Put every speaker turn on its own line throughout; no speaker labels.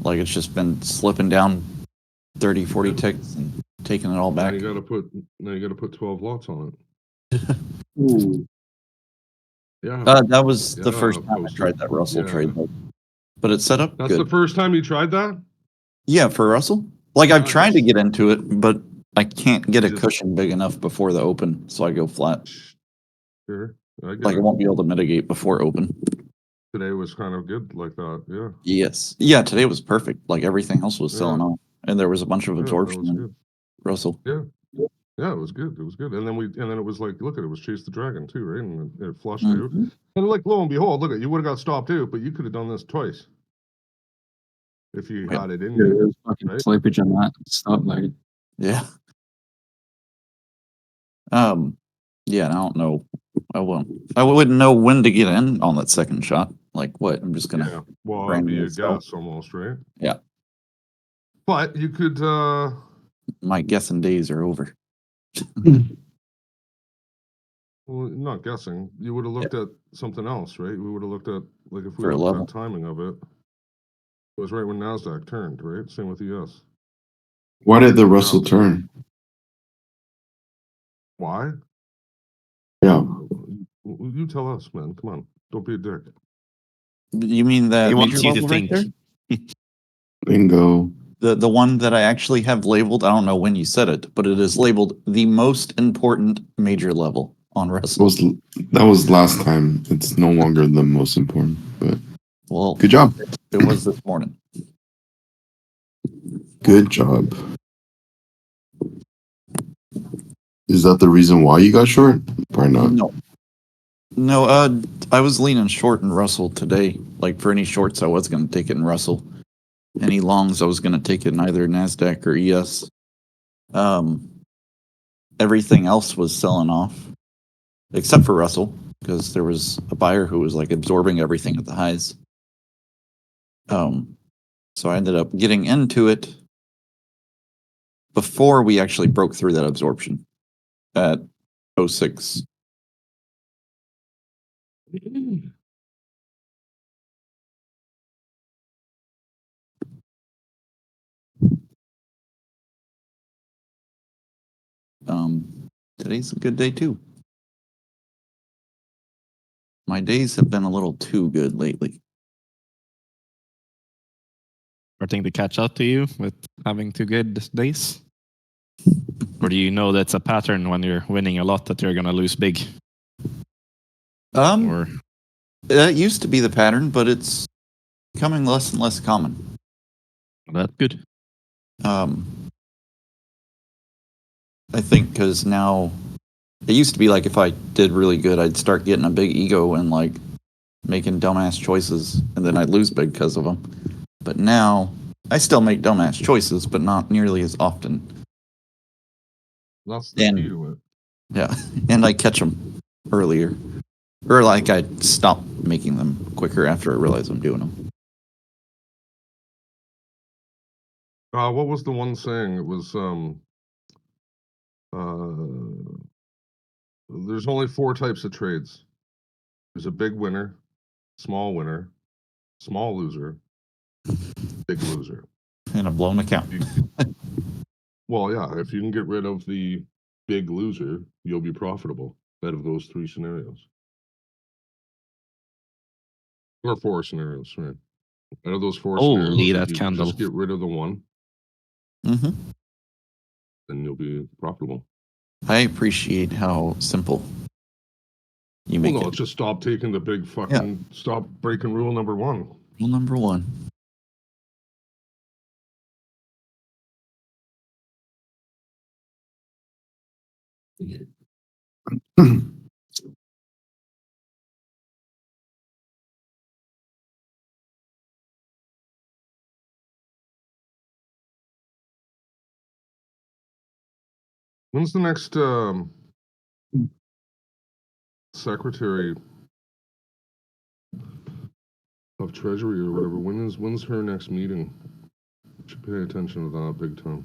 Like it's just been slipping down 30, 40 ticks and taking it all back.
Now you gotta put 12 lots on
it. Ooh.
Yeah.
That was the first time I tried that Russell trade, but it's set up
That's
good.
the first time you tried that?
Yeah, for Russell. Like I've tried to get into it, but I can't get a cushion big enough before the open, so I go flat.
Sure.
Like I won't be able to mitigate before open.
Today was kind of good like that, yeah.
Yes. Yeah, today was perfect. Like everything else was selling off. And there was a bunch of absorption in Russell.
Yeah. Yeah, it was good. It was good. And then it was like, look at it, was Chase the Dragon too, right? And it flushed out. And like lo and behold, look at you would have got stopped out, but you could have done this twice. If you had it in you.
There's fucking slippage on that stop light.
Yeah. Yeah, I don't know. I wouldn't know when to get in on that second shot. Like what? I'm just gonna.
Yeah. Well, that'd be a guess almost, right?
Yeah.
But you could.
My guessing days are over.
Well, not guessing. You would have looked at something else, right? We would have looked at like if we
For
looked at timing of it. It was right when NASDAQ turned, right? Same with ES.
Why did the Russell turn?
Why?
Yeah.
You tell us, man. Come on. Don't be a dick.
You mean that
he
major
wants you
level
to
right
think.
there?
Bingo.
The one that I actually have labeled, I don't know when you said it, but it is labeled the most important major level on Russell.
That was last time. It's no longer the most important, but
well,
good job.
It was this morning.
Good job. Is that the reason why you got short? Probably not.
No, I was leaning short in Russell today. Like for any shorts, I was going to take it in Russell. Any longs, I was going to take it in either NASDAQ or ES. Everything else was selling off, except for Russell, because there was a buyer who was like absorbing everything at the highs. So I ended up getting into it before we actually broke through that absorption at 06. Today's a good day too. My days have been a little too good lately.
Starting to catch up to you with having 2 good days? Or do you know that's a pattern when you're winning a lot that you're going to lose big?
Or that used to be the pattern, but it's becoming less and less common.
That's good.
I think because now it used to be like if I did really good, I'd start getting a big ego and like making dumbass choices, and then I'd lose big because of them. But now I still make dumbass choices, but not nearly as often.
That's the key to it.
Yeah, and I catch them earlier, or like I stop making them quicker after I realize I'm doing them.
What was the one saying? It was there's only 4 types of trades. There's a big winner, small loser, big loser.
And a blown account.
Well, yeah, if you can get rid of the big loser, you'll be profitable out of those 3 scenarios. Or 4 scenarios, right? Out of those 4
Holy,
scenarios,
that
if you
candle.
just get rid of the one, then you'll be profitable.
I appreciate how simple you make it.
Just stop taking the big fucking, stop breaking rule number 1.
Rule number 1.
When's the next Secretary of Treasury or whatever? When's her next meeting? Should pay attention to that big time.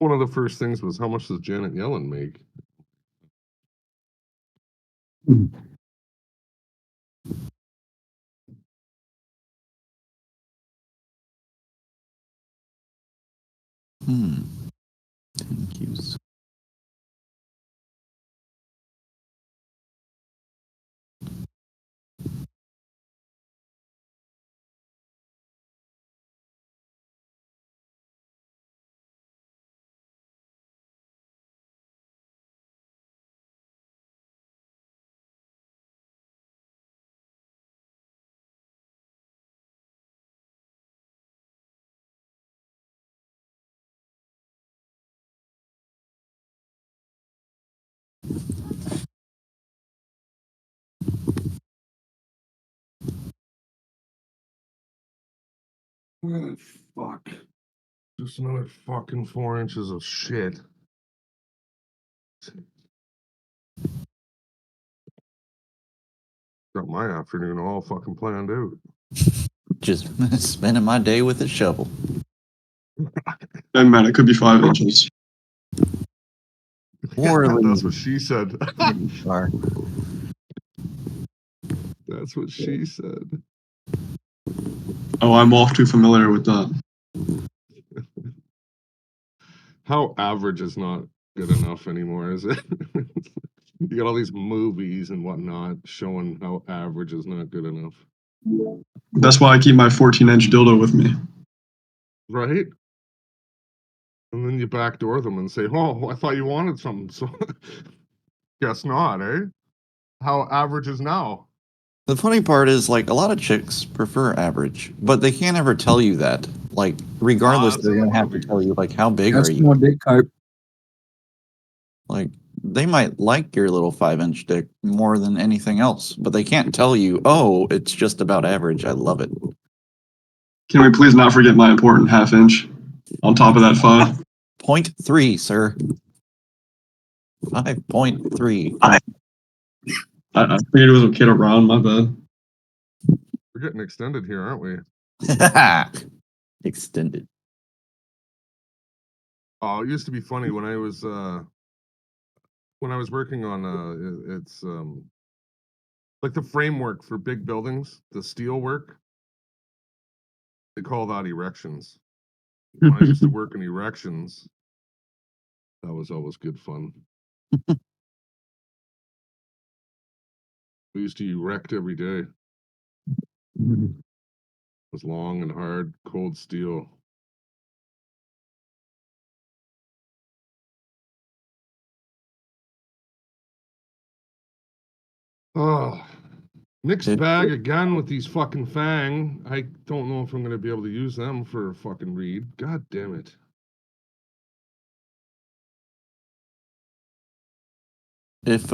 One of the first things was how much does Janet Yellen make?
Thank yous.
Fuck. Just another fucking 4 inches of shit. Got my afternoon all fucking planned out.
Just spending my day with a shovel.
Hey man, it could be 5 inches.
Or
That's what she said.
Sorry.
That's what she said.
Oh, I'm all too familiar with that.
How average is not good enough anymore, is it? You got all these movies and whatnot showing how average is not good enough.
That's why I keep my 14-inch dildo with me.
Right? And then you backdoor them and say, oh, I thought you wanted something. So guess not, eh? How average is now?
The funny part is, like, a lot of chicks prefer average, but they can't ever tell you that. Like, regardless,
it's
they're
in the
gonna have to
movies.
tell you, like, how big
That's
are you?
more dick cope.
Like, they might like your little 5-inch dick more than anything else, but they can't tell you, oh, it's just about average. I love it.
Can we please not forget my important half-inch on top of that 5?
0.3, sir. 5.3.
I figured it was a kid around, my bad.
We're getting extended here, aren't we?
Extended.
Oh, it used to be funny when I was working on it's like the framework for big buildings, the steel work. They call that erections. When I used to work in erections, that was always good fun. We used to erect every day. It was long and hard, cold steel. Oh, mixed bag again with these fucking Fang. I don't know if I'm gonna be able to use them for a fucking read. God damn it.
If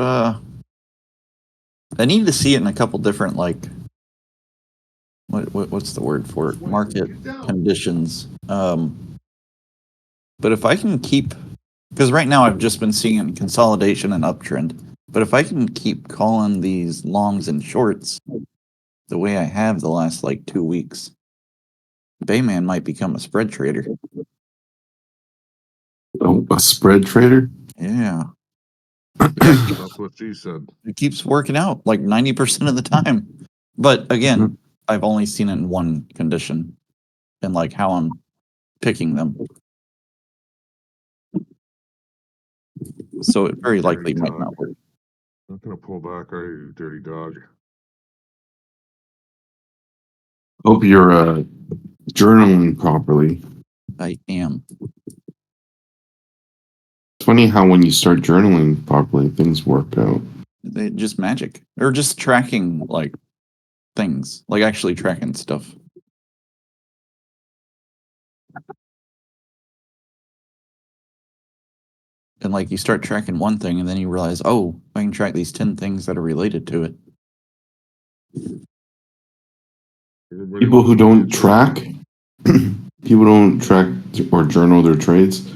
I need to see it in a couple different, like, what's the word for it? Market conditions. But if I can keep, because right now I've just been seeing it in consolidation and uptrend. But if I can keep calling these longs and shorts the way I have the last like 2 weeks, Bayman might become a spread trader.
Oh, a spread trader?
Yeah,
That's what she said.
it keeps working out like 90% of the time. But again, I've only seen it in one condition and like how I'm picking them. So it very likely might not work.
I'm gonna pull back, are you, dirty dog?
Hope you're journaling properly.
I am.
It's funny how when you start journaling properly, things work out.
Just magic. Or just tracking like things. Like actually tracking stuff. And like you start tracking one thing and then you realize, oh, I can track these 10 things that are related to it.
Everybody
People who
loves
don't
me.
track, people don't track or journal their trades.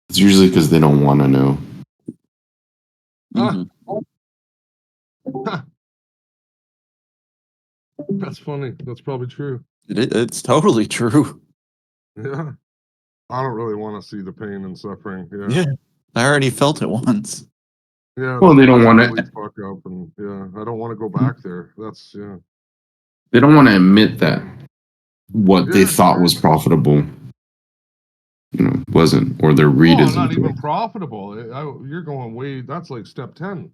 It's usually because they don't want to know.
Ah.
Mhm.
That's funny. That's probably true.
It's totally true.
Yeah. I don't really want to see the pain and suffering. Yeah.
Yeah. I already felt it once.
Yeah.
Well,
the
they don't wanna-
complete fuck up, and yeah, I don't want to go back there. That's yeah.
They don't want to admit that what they
Yeah,
thought
sure.
was profitable, wasn't, or their read
Well,
isn't
not even
correct.
profitable. You're going way. That's like step 10.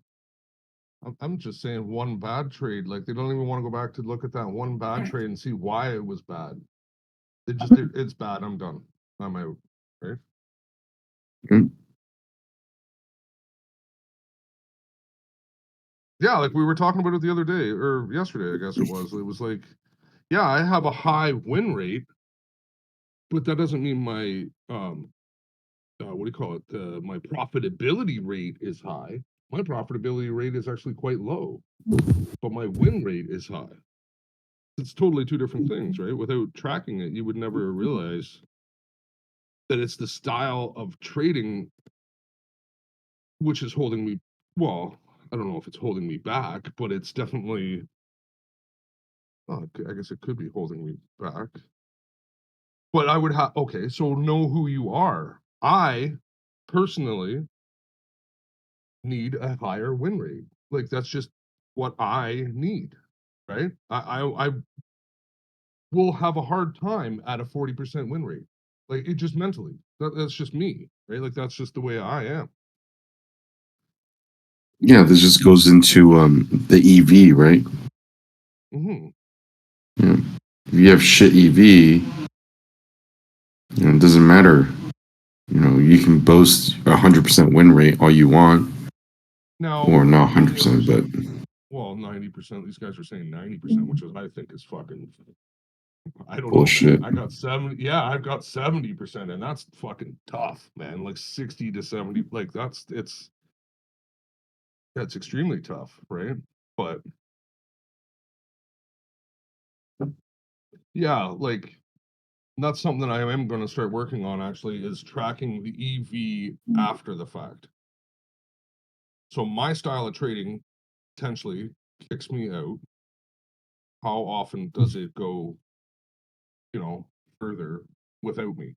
I'm just saying one bad trade. Like they don't even want to go back to look at that one bad trade and see why it was bad. It's bad. I'm done. I'm out. Right?
Mm.
Yeah, like we were talking about it the other day or yesterday, I guess it was. It was like, yeah, I have a high win rate, but that doesn't mean my what do you call it? My profitability rate is high. My profitability rate is actually quite low, but my win rate is high. It's totally two different things, right? Without tracking it, you would never realize that it's the style of trading which is holding me. Well, I don't know if it's holding me back, but it's definitely. I guess it could be holding me back. But I would have. Okay, so know who you are. I personally need a higher win rate. Like that's just what I need, right? I will have a hard time at a 40% win rate. Like it just mentally. That's just me, right? Like that's just the way I am.
Yeah, this just goes into the EV, right?
Hmm.
Yeah. If you have shit EV, it doesn't matter. You can boast 100% win rate all you want,
Now,
or not
when they were
100%, but
well, 90%. These guys are saying 90%, which is I think is fucking. I don't know, man.
bullshit.
I got 70. Yeah, I've got 70%, and that's fucking tough, man. Like 60 to 70. Like that's extremely tough, right? But yeah, like that's something that I am going to start working on actually is tracking the EV after the fact. So my style of trading potentially kicks me out. How often does it go, further without me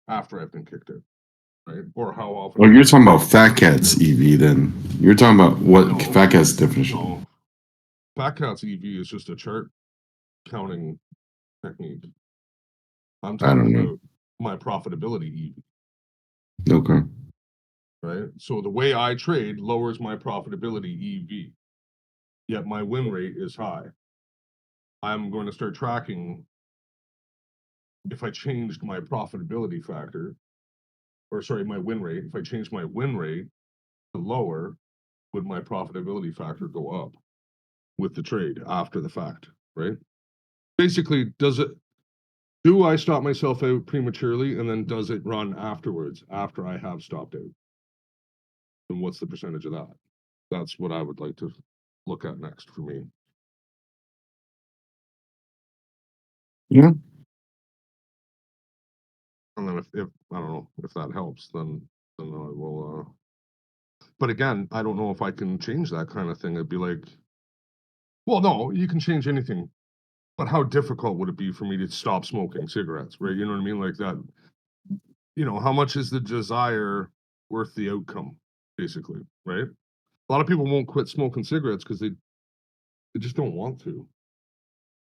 after I've been kicked out, right? Or how often?
Well, you're talking about Fat Cat's EV then. You're talking about what
No,
Fat Cat's definition.
no. Fat Cat's EV is just a chart counting technique. I'm
I don't
talking
know.
about my profitability EV.
Okay.
Right? So the way I trade lowers my profitability EV, yet my win rate is high. I'm going to start tracking if I changed my profitability factor, or sorry, my win rate. If I change my win rate to lower, would my profitability factor go up with the trade after the fact, right? Basically, do I stop myself out prematurely and then does it run afterwards after I have stopped out? And what's the percentage of that? That's what I would like to look at next for me.
Yeah.
And then if I don't know if that helps, then I will. But again, I don't know if I can change that kind of thing. It'd be like, well, no, you can change anything, but how difficult would it be for me to stop smoking cigarettes, right? You know what I mean? Like that. How much is the desire worth the outcome, basically, right? A lot of people won't quit smoking cigarettes because they just don't want to.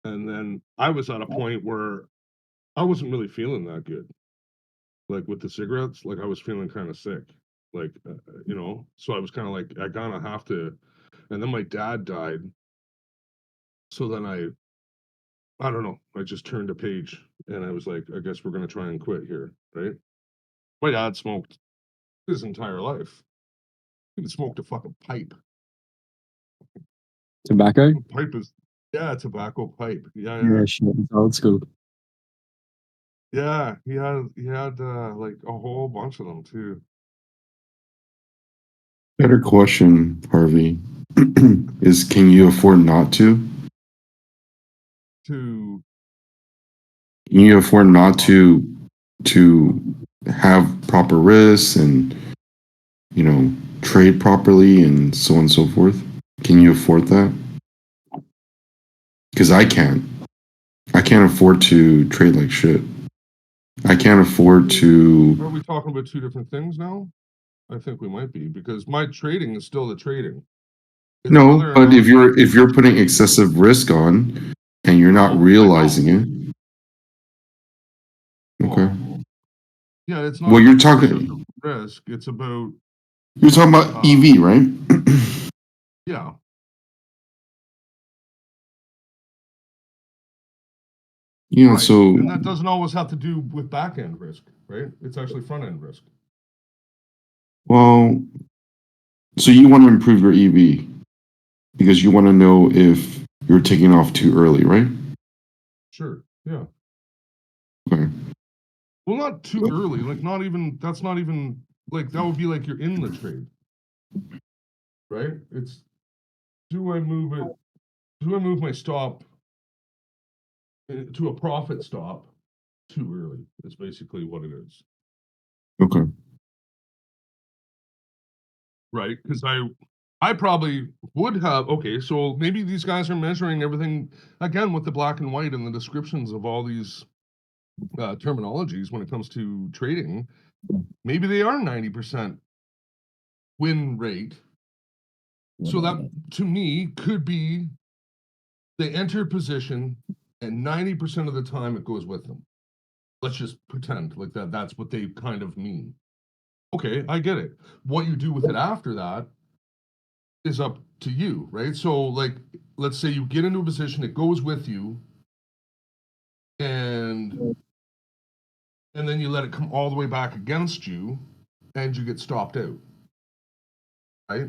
And then I was at a point where I wasn't really feeling that good. Like with the cigarettes, like I was feeling kind of sick. Like, so I was kind of like, I kind of have to. And then my dad died. So then I don't know, I just turned a page and I was like, I guess we're going to try and quit here, right? My dad smoked his entire life. He smoked a fucking pipe.
Tobacco?
Pipe is, yeah, a tobacco pipe. Yeah,
Yeah,
yeah.
shit. It's old school.
Yeah, he had like a whole bunch of them too.
Better question, Harvey, is can you afford not to?
To
Can you afford not to have proper risks and trade properly and so on and so forth? Can you afford that? Because I can't. I can't afford to trade like shit. I can't afford to.
Are we talking about two different things now? I think we might be, because my trading is still the trading. It's
No,
whether or
but
not-
if you're putting excessive risk on and you're not
Oh, I
realizing
know.
it. Okay.
Well, yeah, it's not.
Well, you're
about
talking
excessive risk. It's about
you're talking about EV, right?
yeah.
Yeah,
Right.
so
And that doesn't always have to do with back end risk, right? It's actually front end risk.
well, so you want to improve your EV because you want to know if you're taking off too early, right?
Sure. Yeah.
Okay.
Well, not too early. Like, not even. That's not even like that would be like you're in the trade, right? It's do I move it? Do I move my stop to a profit stop too early? Is basically what it is,
Okay.
right? Because I probably would have. Okay, so maybe these guys are measuring everything again with the black and white and the descriptions of all these terminologies when it comes to trading. Maybe they are 90% win rate. So that to me could be they enter position and 90% of the time it goes with them. Let's just pretend like that's what they kind of mean. Okay, I get it. What you do with it after that is up to you, right? So like let's say you get into a position, it goes with you, and then you let it come all the way back against you and you get stopped out. Right?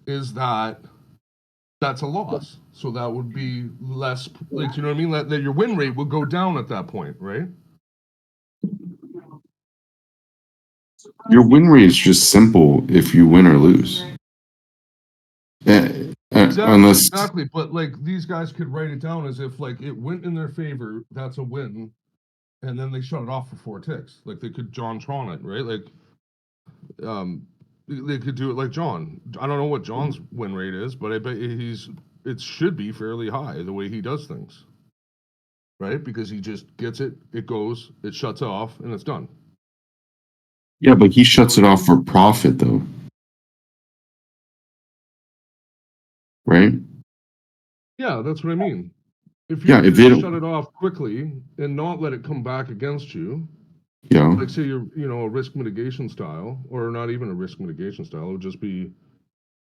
Is that's a loss. So that would be less, like, you know what I mean? That your win rate would go down at that point, right?
Your win rate is just simple if you win or lose. Unless
Exactly. But like these guys could write it down as if like it went in their favor, that's a win, and then they shut it off for 4 ticks. Like they could John Tron it, right? Like they could do it like John. I don't know what John's win rate is, but I bet it should be fairly high the way he does things. Right? Because he just gets it, it goes, it shuts off, and it's done.
yeah, but he shuts it off for profit though. Right?
Yeah, that's what I mean. If you
Yeah, if
could
they
just
don't
shut it off quickly and not let it come back against you,
yeah.
like say you're, a risk mitigation style, or not even a risk mitigation style, it would just be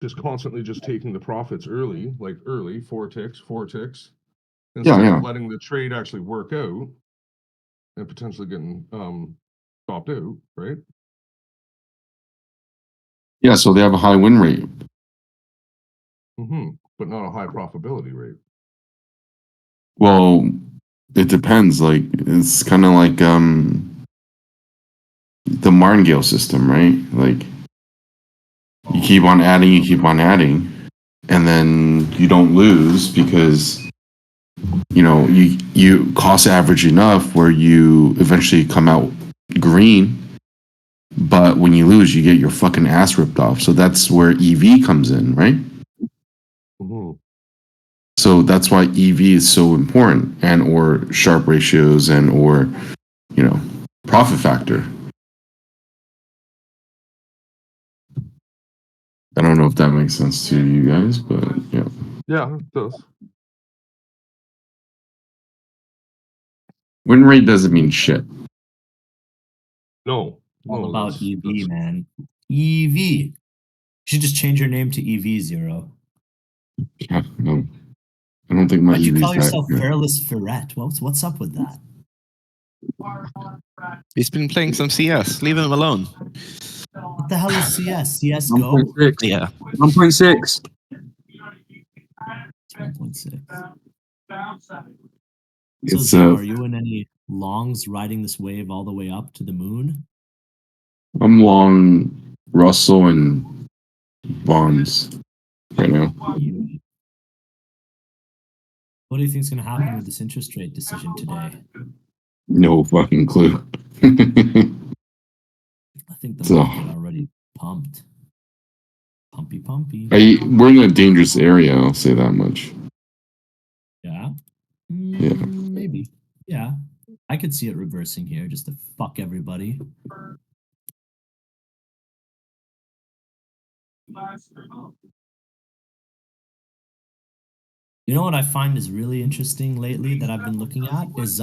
just constantly just taking the profits early, like early, 4 ticks, instead
Yeah.
of letting the trade actually work out and potentially getting stopped out, right?
Yeah, so they have a high win rate.
But not a high profitability rate.
Well, it depends. Like it's kind of like the martingale system, right? Like you keep on adding, and then you don't lose because you cost average enough where you eventually come out green. But when you lose, you get your fucking ass ripped off. So that's where EV comes in, right? So that's why EV is so important, and or Sharpe ratios, and or profit factor. I don't know if that makes sense to you guys, but yeah.
Yeah, it does.
Win rate doesn't mean shit.
No.
All
No,
about
that's-
EV, man. EV. You should just change your name to EV Zero.
Yeah, no. I don't think my
Why'd you
EV
call
is that
yourself
good.
Fairless Ferret? What's up with that?
He's been playing some CS. Leave him alone.
What the hell is CS? CSGO?
1.6.
Yeah.
1.6.
It's 1.6. So
It's
Zero, are you in any longs riding this wave all the way up to the moon?
I'm long Russell and Bonds right now.
What do you think is going to happen with this interest rate decision today?
No fucking clue.
I think the
So-
market already pumped. Pumpy.
We're in a dangerous area, I'll say that much.
Yeah.
Yeah.
Maybe. Yeah. I could see it reversing here just to fuck everybody. You know what I find is really interesting lately that I've been looking at is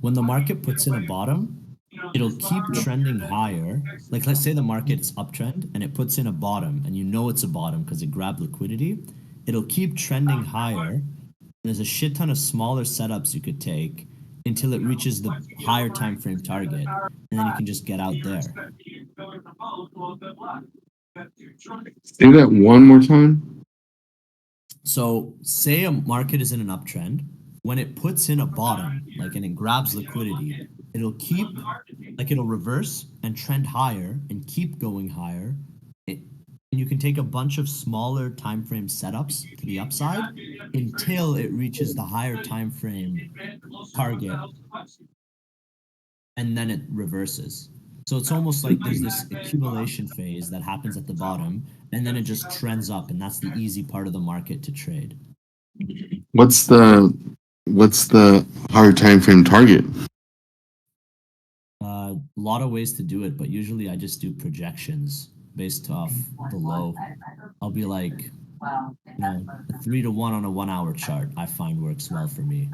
when the market puts in a bottom, it'll keep trending higher. Like let's say the market's uptrend and it puts in a bottom and you know it's a bottom because it grabbed liquidity. It'll keep trending higher. There's a shit ton of smaller setups you could take until it reaches the higher time frame target, and then you can just get out there.
Say that one more time.
So say a market is in an uptrend. When it puts in a bottom, like and it grabs liquidity, it'll keep like it'll reverse and trend higher and keep going higher. And you can take a bunch of smaller time frame setups to the upside until it reaches the higher time frame target, and then it reverses. So it's almost like there's this accumulation phase that happens at the bottom, and then it just trends up, and that's the easy part of the market to trade.
What's the higher time frame target?
A lot of ways to do it, but usually I just do projections based off the low. I'll be like, a 3-to-1 on a 1 hour chart, I find works well for me.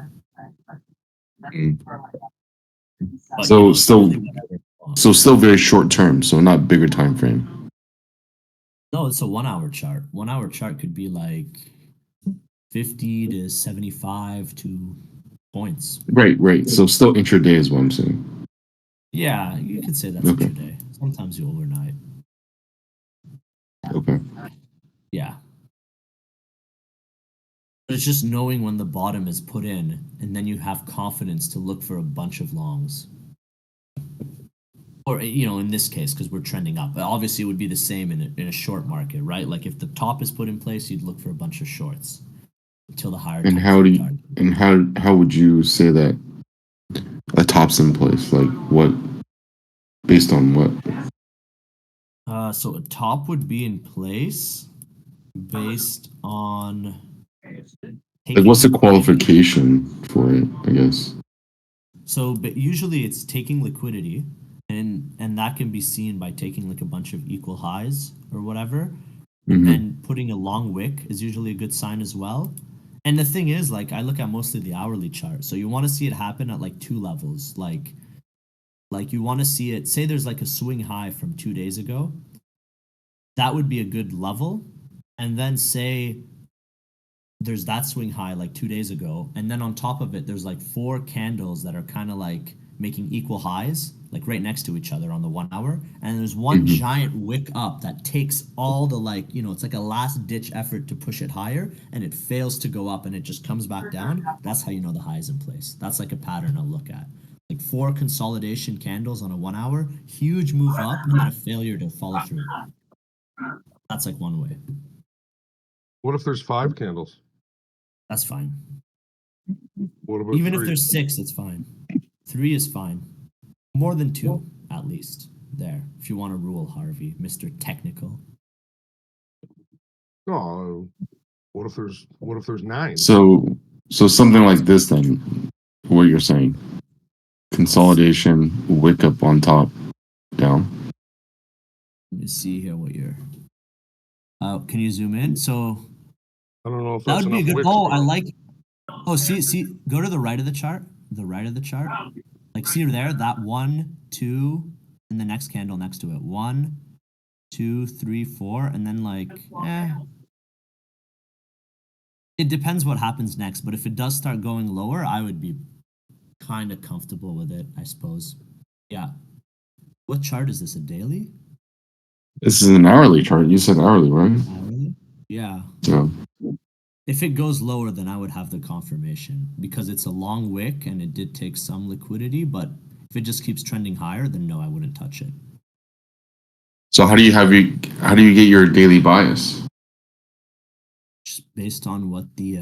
But,
So
it's
still
really whatever.
so still very short term, so not bigger time frame.
No, it's a 1 hour chart. 1 hour chart could be like 50 to 75 to points.
Right. So still intraday is what I'm saying.
Yeah, you could say that's
Okay.
intraday. Sometimes you overnight.
Okay.
Yeah. But it's just knowing when the bottom is put in, and then you have confidence to look for a bunch of longs. Or, in this case, because we're trending up. Obviously, it would be the same in a short market, right? Like if the top is put in place, you'd look for a bunch of shorts until the higher.
And
time
how do
frame
you,
target.
and how would you say that a top's in place? Like what? Based on what?
So a top would be in place based on
Like what's the
taking-
qualification for it? I guess.
So, but usually it's taking liquidity, and that can be seen by taking like a bunch of equal highs or whatever, and
Mhm.
then putting a long wick is usually a good sign as well. And the thing is, like I look at mostly the hourly chart, so you want to see it happen at like two levels, like you want to see it. Say there's like a swing high from 2 days ago, that would be a good level, and then say there's that swing high like 2 days ago, and then on top of it there's like four candles that are kind of like making equal highs like right next to each other on the 1 hour, and there's one
Mhm.
giant wick up that takes all the it's like a last ditch effort to push it higher, and it fails to go up and it just comes back down. That's how you know the high is in place. That's like a pattern I'll look at, like four consolidation candles on a 1 hour, huge move up, and then a failure to follow through. That's like one way.
What if there's 5 candles?
That's fine.
What about
Even
3?
if there's 6, it's fine. 3 is fine. More than 2, at least. There. If you want to rule, Harvey, Mr. Technical.
No. What if there's 9?
So something like this then, what you're saying. Consolidation, wick up on top, down.
Let me see here what you're. Can you zoom in? So
I don't know if
that
that's
would be a
enough
good.
wicks,
Oh,
but-
I like. Oh, see. Go to the right of the chart. The right of the chart. Like, see there. That 1, 2, and the next candle next to it. 1, 2, 3, 4, and then like. It depends what happens next, but if it does start going lower, I would be kind of comfortable with it, I suppose. Yeah. What chart is this? A daily?
This is an hourly chart. You said hourly, right?
Hourly? Yeah.
So
If it goes lower, then I would have the confirmation because it's a long wick and it did take some liquidity. But if it just keeps trending higher, then no, I wouldn't touch it.
how do you get your daily bias?
Just based on what the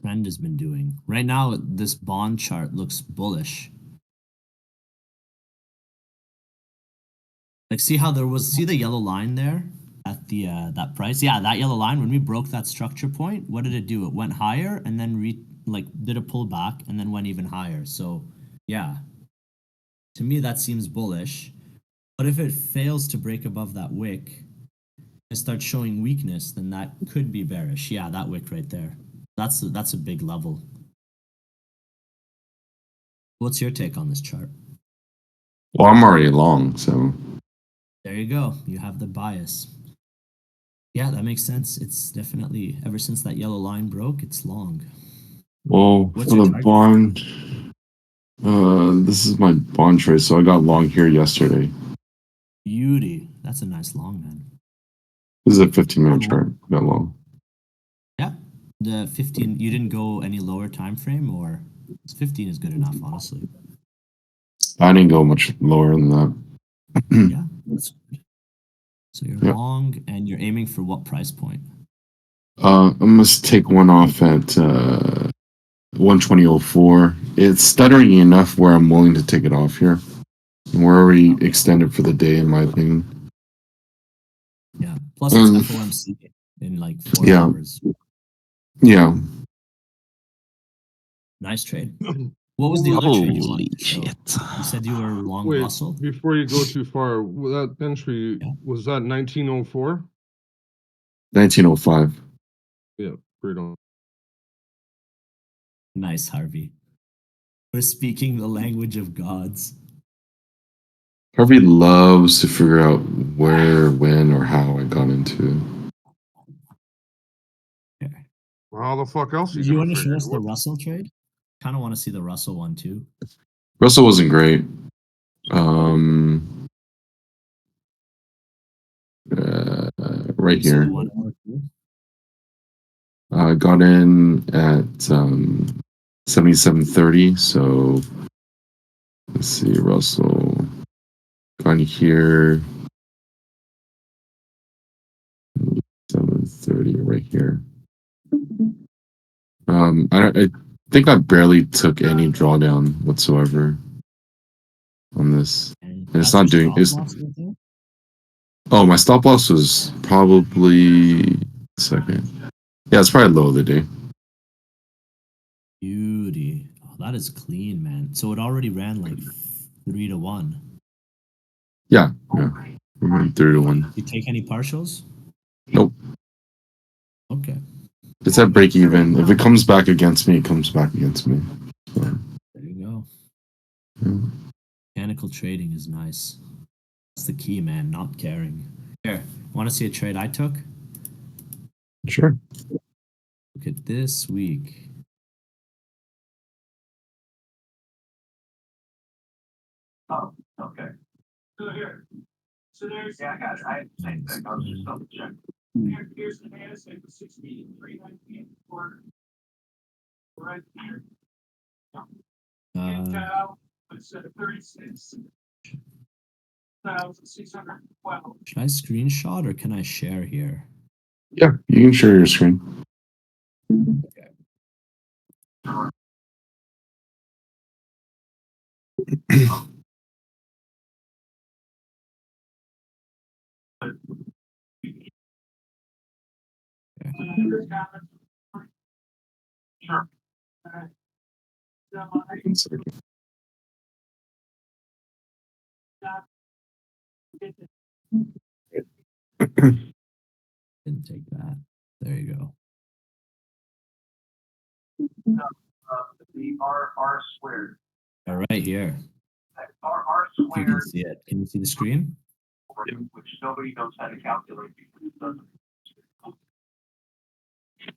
trend has been doing. Right now, this bond chart looks bullish. Like, see the yellow line there at the that price? Yeah, that yellow line. When we broke that structure point, what did it do? It went higher and then did a pullback and then went even higher. So Yeah. To me, that seems bullish. But if it fails to break above that wick and starts showing weakness, then that could be bearish. Yeah, that wick right there. That's a big level. What's your take on this chart?
Well, I'm already long, so
There you go. You have the bias. Yeah, that makes sense. It's definitely ever since that yellow line broke, it's long.
well
What's
for
your
the
target?
bond. This is my bond trade, so I got long here yesterday.
Beauty. That's a nice long, man.
This is a 15-minute chart. Got long.
Yeah. The 15, you didn't go any lower time frame, or 15 is good enough, honestly.
I didn't go much lower than that.
Yeah, that's good. So you're
Yep.
long and you're aiming for what price point?
I'm gonna take one off at 120.04. It's stuttering enough where I'm willing to take it off here. And we're already extended for the day, in my opinion.
Yeah. Plus it's FOMC in like 4
Yeah.
hours.
Yeah.
Nice trade. What was the other trade you
Holy
wanted to show?
shit.
You said you were long
Wait,
Russell.
before you go too far, that entry,
Yeah.
was that 1904?
1905.
Yeah, right on.
Nice, Harvey. We're speaking the language of gods.
Harvey loves to figure out where, when, or how I got into.
Okay.
Well, how the fuck else
Do
you
you
gonna
want to show
figure
us
it?
the
What-
Russell trade? Kind of want to see the Russell one too.
Russell wasn't great. Right
So
here.
the 1 hour too?
I got in at 77.30. So let's see, Russell. Got in here. 7:30 right here. I think I barely took any drawdown whatsoever on this.
And
And it's
that's
not
your
doing.
stop
It's
loss right there?
oh, my stop loss was probably second. Yeah, it's probably low of the day.
Beauty. Oh, that is clean, man. So it already ran like 3 to 1.
Yeah. We're going 3 to 1.
You take any partials?
Nope.
Okay.
It's at break even. If it comes back against me, it comes back against me. So,
There you go.
yeah.
Mechanical trading is nice. That's the key, man. Not caring. Here, want to see a trade I took?
Sure.
Look at this week.
Oh, okay. So here. So there's. Yeah, I got it. I had the same thing. I was just double checking. Here's the NASDAQ with 63,984. Right here. And instead of 36,612.
Should I screenshot or can I share here?
Yeah, you can share your screen.
Sure. All right. So I
One second.
Didn't take that. There you go.
the R squared.
All right, here.
R
You can
squared,
see it. Can you see the screen?
which nobody knows how to calculate because it doesn't.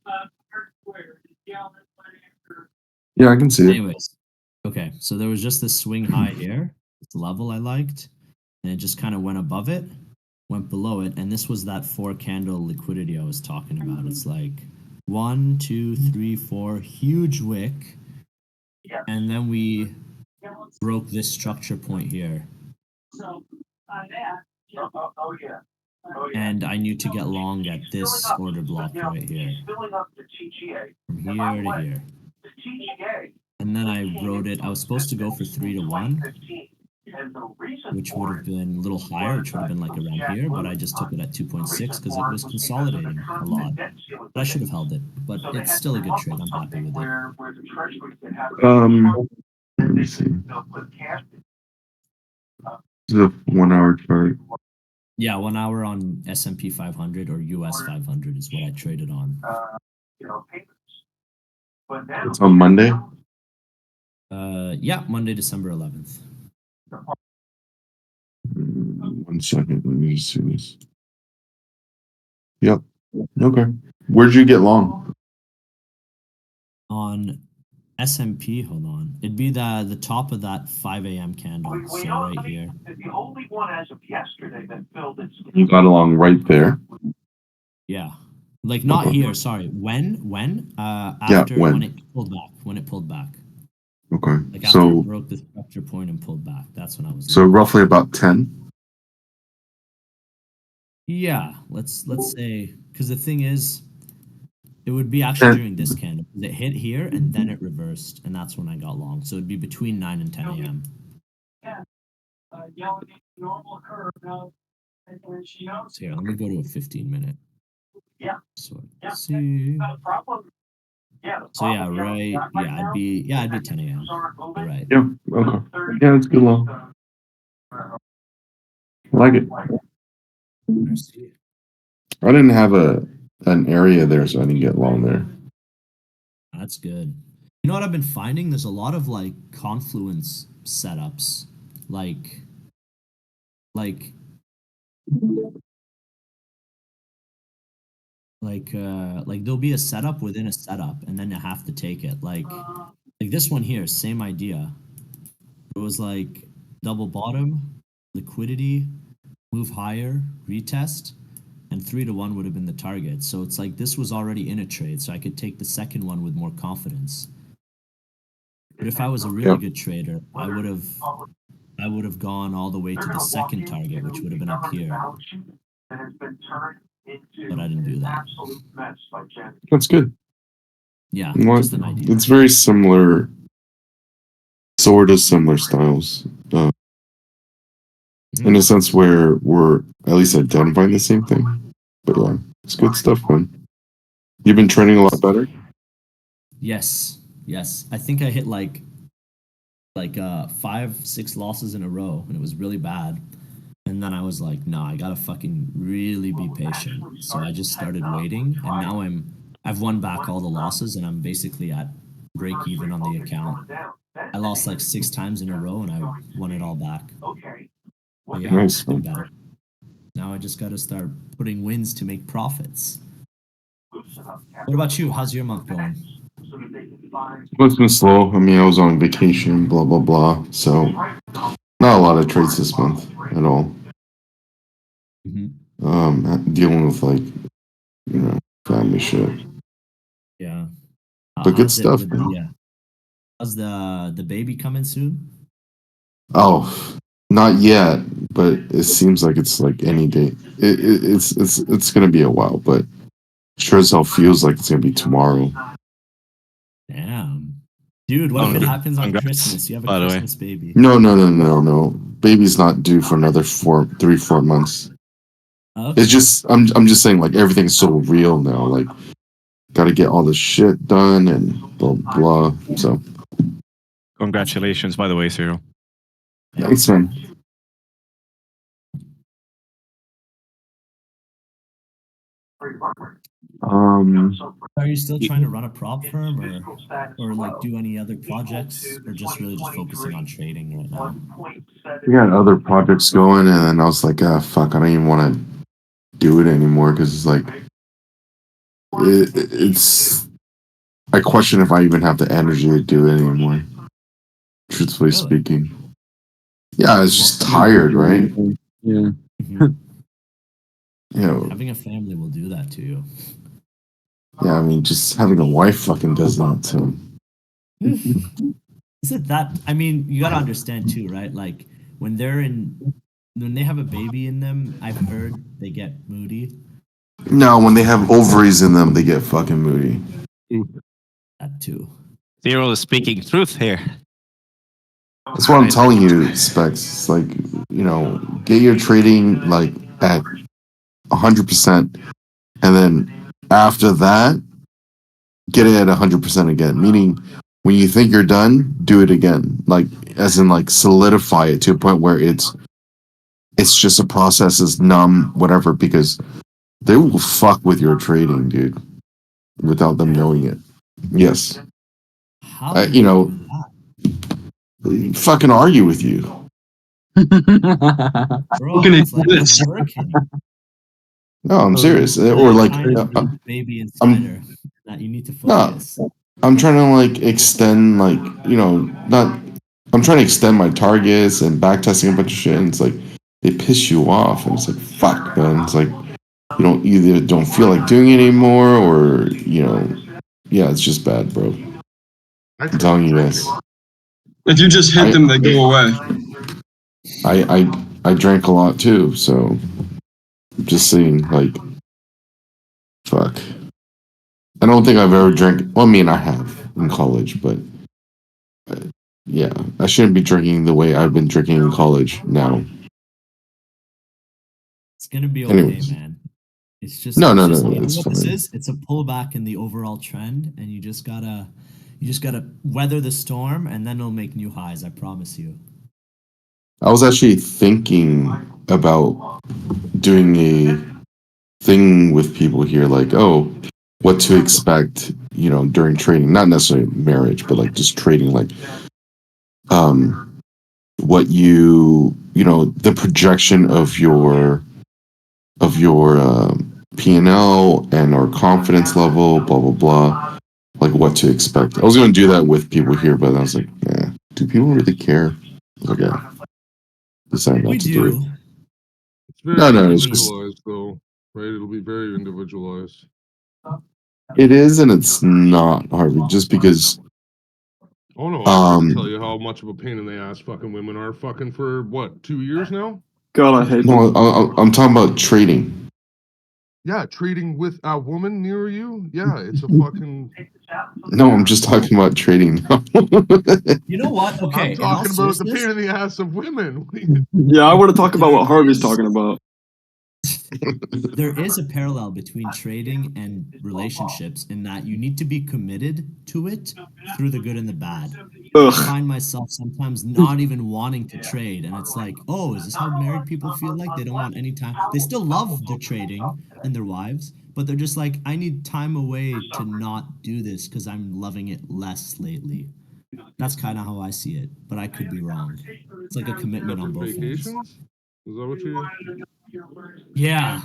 R squared is geometry.
Yeah, I can see it.
Anyways, okay. So there was just this swing high here. This level I liked, and it just kind of went above it, went below it, and this was that 4-candle liquidity I was talking about. It's like 1, 2, 3, 4, huge wick, and then we broke this structure point here.
So on that. Oh yeah. Oh, yeah.
And I knew to get long at this order block right here,
Filling up the TGA.
from here to here.
The TGA.
And then I wrote it. I was supposed to go for 3 to 1, which would have been a little higher, which would have been like around here, but I just took it at 2.6 because it was consolidating a lot. But I should have held it, but it's still a good trade. I'm happy with it.
Let me see.
They'll put cash.
This is a 1 hour chart.
Yeah, 1 hour on S&P 500 or US 500 is what I traded on.
Payments. But now.
It's on Monday.
Yeah, Monday, December 11th.
1 second. Let me just see this. Yep. Okay. Where'd you get long?
On S&P, hold on. It'd be the top of that 5 a.m. candle. So right here.
The only one as of yesterday that filled its.
You got along right there.
Yeah. Like not
Okay.
here, sorry. When? After
when?
when it pulled back. When it pulled back.
Okay.
Like after it
So
broke the structure point and pulled back. That's when I was
so
long.
roughly about 10.
Yeah, let's say because the thing is, it would be actually during this candle. It hit here and then it reversed, and that's when I got long. So it'd be between 9 and 10 a.m.
Yelling at normal curve now. And she knows.
So here, let me go to a 15-minute.
Yeah.
So
Yeah.
see.
The problem. Yeah. The
So yeah,
problem
right.
got
Yeah,
now
I'd be 10 a.m.
aren't moving.
You're right.
Yeah. Okay. Yeah, it's good long. I like it.
Let's see.
I didn't have an area there, so I didn't get long there.
That's good. You know what I've been finding? There's a lot of like confluence setups, like there'll be a setup within a setup, and then you have to take it. Like this one here, same idea. It was like double bottom, liquidity, move higher, retest, and 3-to-1 would have been the target. So it's like this was already in a trade, so I could take the second one with more confidence. But if I was a really
Yep.
good trader, I would have gone all the way to the second target, which would have been up here.
And it's been turned into
But I didn't do that.
absolute mess by Jen.
That's good.
Yeah,
What-
just an idea.
It's very similar, sort of similar styles. In a sense where we're at least identifying the same thing. But yeah, it's good stuff, man. You've been training a lot better?
Yes. I think I hit like 5-6 losses in a row, and it was really bad. And then I was like, no, I gotta fucking really be patient. So I just started waiting, and now I've won back all the losses, and I'm basically at break even on the account. I lost like 6 times in a row, and I won it all back.
Okay.
But yeah,
Nice,
it's been
man.
better. Now I just gotta start putting wins to make profits. What about you? How's your month going?
So that they can find.
It's been slow. I mean, I was on vacation, blah, blah, blah. So, not a lot of trades this month at all. Dealing with, like, family shit.
Yeah.
But good
How's it
stuff,
with
man.
how's the baby coming soon?
Oh, not yet, but it seems like it's like any day. It's gonna be a while, but sure as hell feels like it's gonna be tomorrow.
Damn. Dude, what if it happens on
Congrats,
Christmas? You have a
by the way.
Christmas baby.
No. Baby's not due for another 3-4 months.
Okay.
It's just I'm just saying like everything's so real now. Like gotta get all this shit done and blah blah. So
Congratulations, by the way, Cyril.
thanks, man.
Are you still trying to run a prop firm or like do any other projects or just really just focusing on trading right now?
We got other projects going, and then I was like, fuck, I don't even want to do it anymore because it's like it's. I question if I even have the energy to do it anymore. Truthfully
Really?
speaking, yeah, it's just tired, right?
Yeah.
Mhm.
Yeah,
Having a family will do that to you.
yeah. I mean, just having a wife fucking does that too.
Is it that? I mean, you gotta understand too, right? Like when they have a baby in them, I've heard they get moody.
No, when they have ovaries in them, they get fucking moody.
That too.
Cyril is speaking truth here.
That's what I'm telling you, Specs. It's like, get your trading like at 100%, and then after that, get it at 100% again. Meaning, when you think you're done, do it again. Like, as in, like, solidify it to a point where it's just a process, is numb, whatever, because they will fuck with your trading, dude, without them knowing it. Yes.
How do
you know,
do that?
Fucking argue with you.
Bro,
Can
it's
I
like
do this?
I'm working.
No, I'm serious. Or like,
Tiny baby insider that you need to
no.
focus.
I'm trying to like extend, like, not. I'm trying to extend my targets and back testing a bunch of shit. And it's like they piss you off, and it's like fuck, man. It's like you either don't feel like doing it anymore, or yeah, it's just bad, bro. I'm telling you this.
If you just hit them, they go away.
I drank a lot too, so I'm just saying, like, fuck. I don't think I've ever drank. Well, I mean, I have in college, but yeah, I shouldn't be drinking the way I've been drinking in college now.
It's gonna be okay,
Anyways.
man. It's just
No,
it's
no,
just,
no,
you know
it's
what this
fine.
is? It's a pullback in the overall trend, and you just gotta weather the storm, and then it'll make new highs. I promise you.
I was actually thinking about doing a thing with people here, like, oh, what to expect, during trading. Not necessarily marriage, but like just trading, like, what the projection of your P&L and our confidence level, blah blah blah, like what to expect. I was going to do that with people here, but I was like, yeah, do people really care? Okay, decided not
We
to do it.
do.
It's very
No, it's just
individualized, though, right? It'll be very individualized.
it is, and it's not, Harvey. Just because,
Oh no, I can tell you how much of a pain in the ass fucking women are fucking for what, 2 years now?
God, I hate
no,
them.
I'm talking about trading.
Yeah, trading with a woman near you. Yeah, it's a fucking.
No, I'm just talking about trading now.
You know what? Okay,
I'm
in all
talking about the
seriousness,
pain in the ass of women.
Yeah, I want to talk about what Harvey's talking about.
there is a parallel between trading and relationships in that you need to be committed to it through the good and the bad. I
Ugh.
find myself sometimes not even wanting to trade, and it's like, oh, is this how married people feel like? They don't want any time. They still love their trading and their wives, but they're just like, I need time away to not do this because I'm loving it less lately. That's kind of how I see it, but I could be wrong. It's like a commitment on both ends.
Vacations? Is that what you?
Yeah,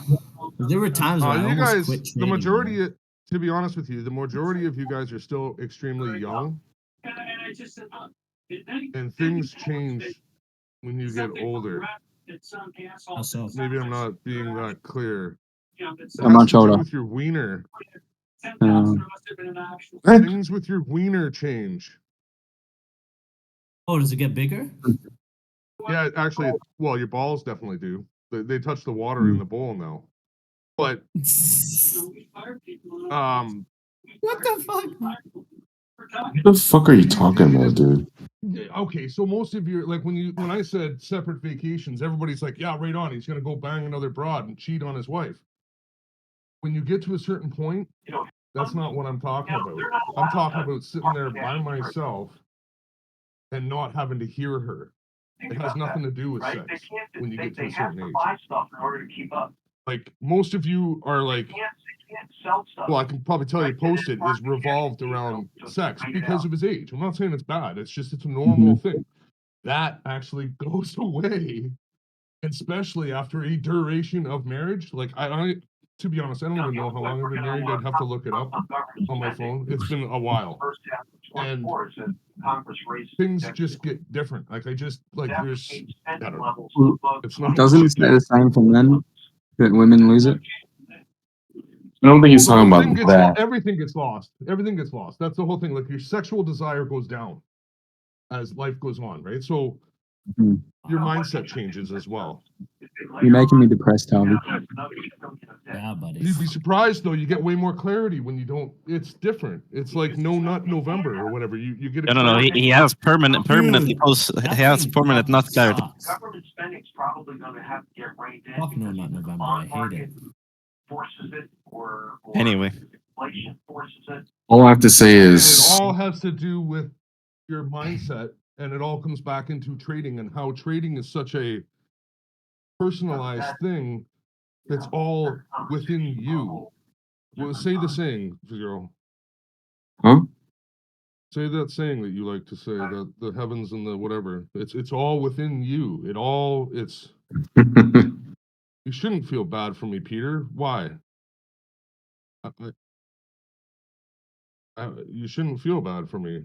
there were times where I
You
almost
guys,
quit
the
trading.
majority, to be honest with you, the majority of you guys are still extremely young, and things change when you get older.
How so?
Maybe I'm not being that clear. It
I'm
has
not
to do
sure.
with your wiener.
Um,
Things with your wiener change.
Oh, does it get bigger?
Yeah, actually, well, your balls definitely do. They touch the water in the bowl now. But
What the fuck?
What the fuck are you talking about, dude?
okay, so most of your when I said separate vacations, everybody's like, yeah, right on. He's gonna go bang another broad and cheat on his wife. When you get to a certain point, that's not what I'm talking about. I'm talking about sitting there by myself and not having to hear her. It has nothing to do with sex when you get to a certain age. Like most of you are like, well, I can probably tell you, Post-it is revolved around sex because of his age. I'm not saying it's bad. It's just it's a normal thing. That actually goes away, especially after a duration of marriage. Like I to be honest, I don't even know how long I've been married. I'd have to look it up on my phone. It's been a while. And things just get different. Like I just like there's I don't know. It's not
doesn't it say the same for men that women lose it?
I don't think he's
the
talking
whole thing
about
gets
that.
everything gets lost. Everything gets lost. That's the whole thing. Like your sexual desire goes down as life goes on, right? So
Mhm.
your mindset changes as well.
You're making me depressed, Harvey.
Yeah, buddy.
You'd be surprised though. You get way more clarity when you don't. It's different. It's like no nut November or whatever. You get
No, no, no. He has permanently post.
That
He has
thing
permanent
fucking
not clarity.
sucks. Fuck no, not November. I hate it.
Anyway,
inflation forces it.
All I have to say
It
is,
all has to do with your mindset, and it all comes back into trading and how trading is such a personalized thing that's all within you. Well, say the saying, Zero.
huh?
Say that saying that you like to say, that the heavens and the whatever. It's all within you. It's you shouldn't feel bad for me, Peter. Why? You shouldn't feel bad for me.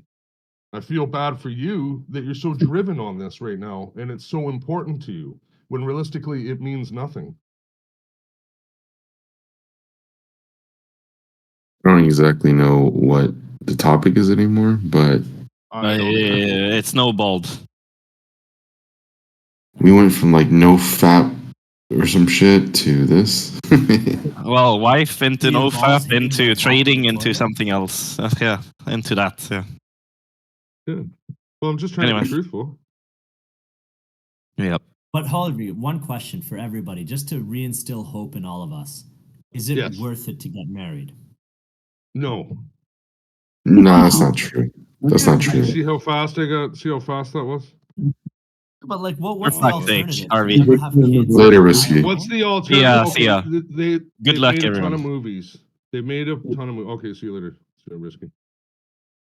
I feel bad for you that you're so driven on this right now and it's so important to you when realistically it means nothing.
I don't exactly know what the topic is anymore, but
I don't either.
It snowballed.
we went from like no fap or some shit to this.
Well, wife into
The
no
evolves
fap,
into
into
the
trading,
topic,
into
right?
something else. Yeah, into that. Yeah.
Good. Well, I'm just trying to
Anyway.
be truthful.
Yep.
But Holly, one question for everybody, just to reinstill hope in all of us: is it
Yes.
worth it to get married?
No.
Nah, that's not true. That's not
Did
true.
you see how fast see how fast that was?
But like,
For
what's the
fuck's sake,
alternative?
Harvey.
To never have kids?
Later,
I
Risky.
don't
What's
know.
the alternative?
Yeah,
Okay,
see ya.
They
Good
they've
luck,
made a ton
everyone.
of movies. They made a ton of movies. Okay, see you later. See you, Risky.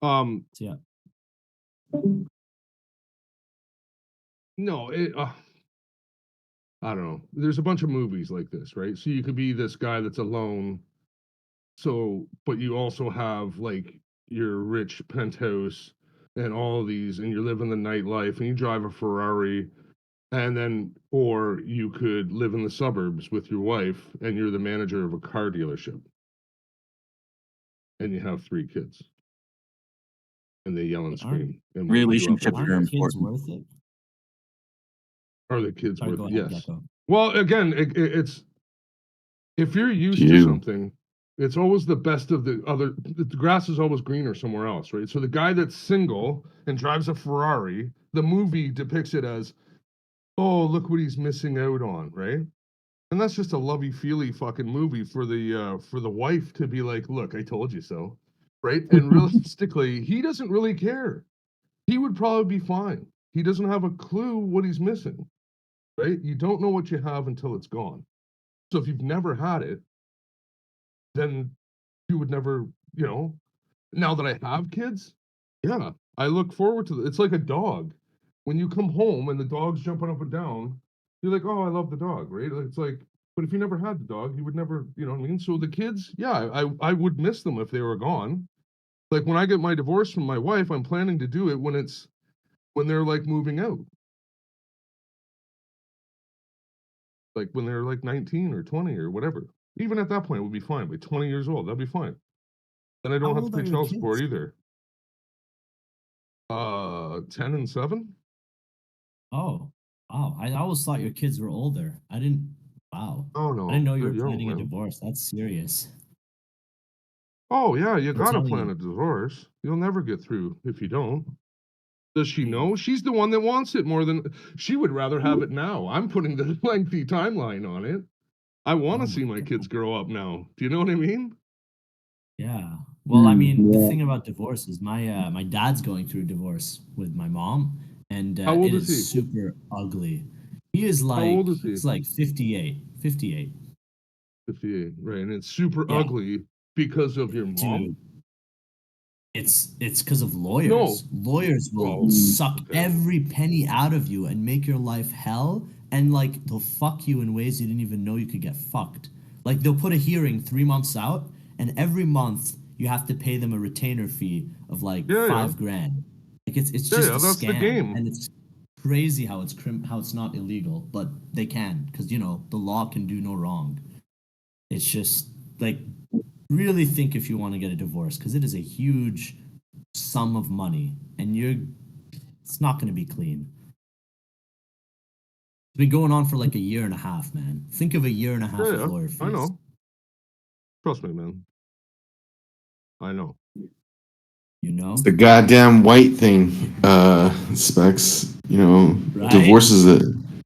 So, yeah.
No, I don't know. There's a bunch of movies like this, right? So you could be this guy that's alone. So, but you also have like your rich penthouse and all these, and you're living the nightlife and you drive a Ferrari. And then, or you could live in the suburbs with your wife and you're the manager of a car dealership. And you have 3 kids. And they yell and
Aren't-
scream. And wake you up
Relationships
every
are
Aren't
day.
kids
important.
worth it?
Are the kids
Sorry,
worth
go
it?
ahead,
Yes.
Gecko.
Well, again, it's if you're used to
You.
something, it's always the best of the other. The grass is always greener somewhere else, right? So the guy that's single and drives a Ferrari, the movie depicts it as, oh, look what he's missing out on, right? And that's just a lovey-feely fucking movie for the wife to be like, look, I told you so, right? And realistically, he doesn't really care. He would probably be fine. He doesn't have a clue what he's missing, right? You don't know what you have until it's gone. So if you've never had it, then you would never, now that I have kids, yeah, I look forward to it. It's like a dog. When you come home and the dog's jumping up and down, you're like, oh, I love the dog, right? It's like, but if you never had the dog, you would never, you know what I mean? So the kids, yeah, I would miss them if they were gone. Like when I get my divorce from my wife, I'm planning to do it when they're like moving out. Like when they're like 19 or 20 or whatever. Even at that point, it would be fine. By 20 years old, that'd be fine. Then I don't
How
have to
old
pay
are your
child support
kids?
either. 10 and 7.
Oh, wow. I always thought your kids were older. I didn't. Wow.
Oh
I didn't
no,
know you
they're
were
young,
planning a
man.
divorce. That's serious.
Oh yeah, you
I'm
gotta
telling
plan
you.
a divorce. You'll never get through if you don't. Does she
Yeah.
know? She's the one that wants it more than she would rather have it now. I'm putting the lengthy timeline on it. I want
Oh
to see
my
my
God.
kids grow up now. Do you know what I mean?
Yeah. Well, I mean, the
yeah.
thing about divorce is my dad's going through a divorce with my mom, and
How old
it
is
is
he?
super ugly. He is
How
like
old is he?
he's like 58. 58.
58, right? And it's super
Yeah.
ugly because of your mom.
Dude, it's because of lawyers.
No.
Lawyers will
Well,
suck
okay.
every penny out of you and make your life hell, and like they'll fuck you in ways you didn't even know you could get fucked. Like they'll put a hearing 3 months out, and every month you have to pay them a retainer fee of like
Yeah, yeah.
$5,000. Like it's
Yeah,
just
yeah,
a
that's the
scam,
game.
and it's crazy how how it's not illegal, but they can because the law can do no wrong. It's just like really think if you want to get a divorce because it is a huge sum of money and it's not going to be clean. It's been going on for like a year and a half, man. Think of a year and a half
Yeah,
of
yeah.
lawyer fees.
I know. Trust me, man. I know.
You know?
It's the goddamn white thing, Specs.
Right?
Divorces it.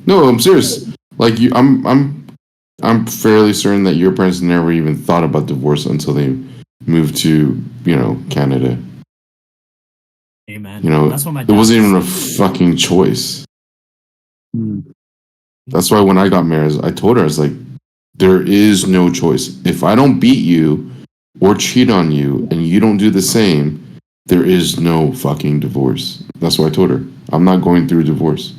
No, I'm serious. Like I'm fairly certain that your parents never even thought about divorce until they moved to, Canada.
Amen.
You know,
That's what my
it wasn't
dad
even a
said.
fucking choice.
Hmm.
That's why when I got married, I told her, I was like, there is no choice. If I don't beat you or cheat on you and you don't do the same, there is no fucking divorce. That's what I told her. I'm not going through a divorce.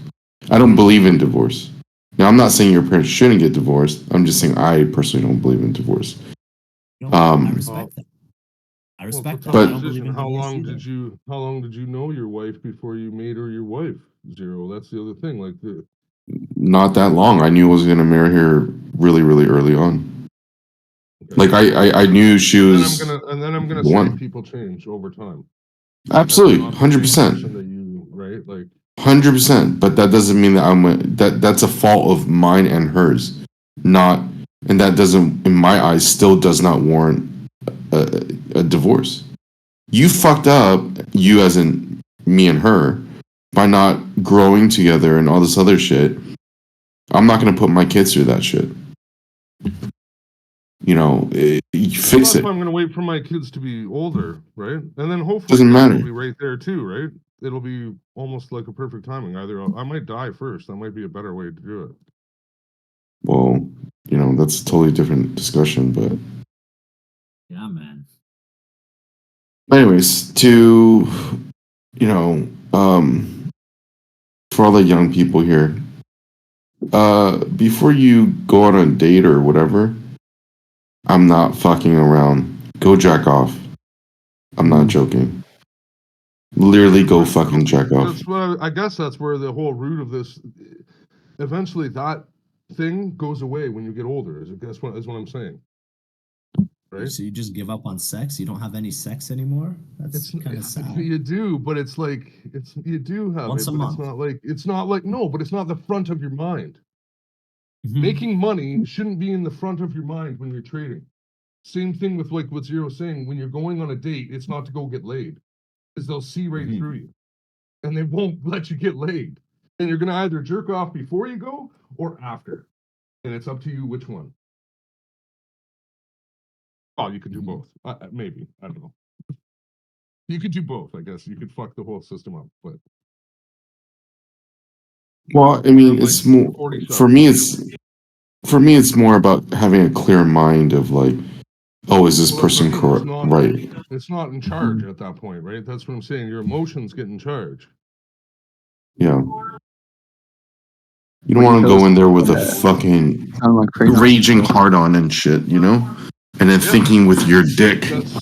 I don't believe in divorce. Now, I'm not saying your parents shouldn't get divorced. I'm just saying I personally don't believe in divorce.
No, I
Um,
respect that. I
Well,
respect
for
that. I don't
competition,
believe in divorce either.
how long did you know your wife before you made her your wife? Zero. That's the other thing. Like
not that long. I knew I was going to marry her really, really early on. Like I knew she was
and then I'm gonna
the
say
one.
people change over time.
Absolutely,
That's not the same
100%.
person that you, right? Like
100%, but that doesn't mean that that's a fault of mine and hers, not, and that doesn't, in my eyes, still does not warrant a divorce. You fucked up, you as in me and her, by not growing together and all this other shit. I'm not gonna put my kids through that shit. You fix
that's
it.
why I'm gonna wait for my kids to be older, right? And then hopefully
Doesn't
Greg
matter.
will be right there too, right? It'll be almost like a perfect timing. Either I might die first. That might be a better way to do it.
Well, that's a totally different discussion, but
Yeah, man.
anyways, to for all the young people here, before you go on a date or whatever, I'm not fucking around. Go jack off. I'm not joking. Literally go fucking jack off.
That's what I guess that's where the whole root of this. Eventually, that thing goes away when you get older. Is what I'm saying. Right?
So you just give up on sex? You don't have any sex anymore? That's kind of sad.
You do, but it's like you do have
Once
it,
a
but
month.
it's not like no, but it's not the front of your mind.
Mhm.
Making money shouldn't be in the front of your mind when you're trading. Same thing with like what Zero's saying. When you're going on a date, it's not to go get laid, because they'll see right
Mhm.
through you, and they won't let you get laid. And you're gonna either jerk off before you go or after, and it's up to you which one. Oh, you could do both. Maybe I don't know. You could do both. I guess you could fuck the whole system up, but
Well, I mean,
like
it's more
40
for
shots.
me. It's more about having a clear mind of like, oh, is this
Well, that's what I
person
mean. It's
correct?
not
Right?
it's not in charge at that point, right? That's what I'm saying. Your emotions get in charge.
Yeah. You don't
When you
want to
feel
go in there with a
Yeah.
fucking
sound like crazy.
raging hard on and shit, and then
Yeah.
thinking with your dick.
That's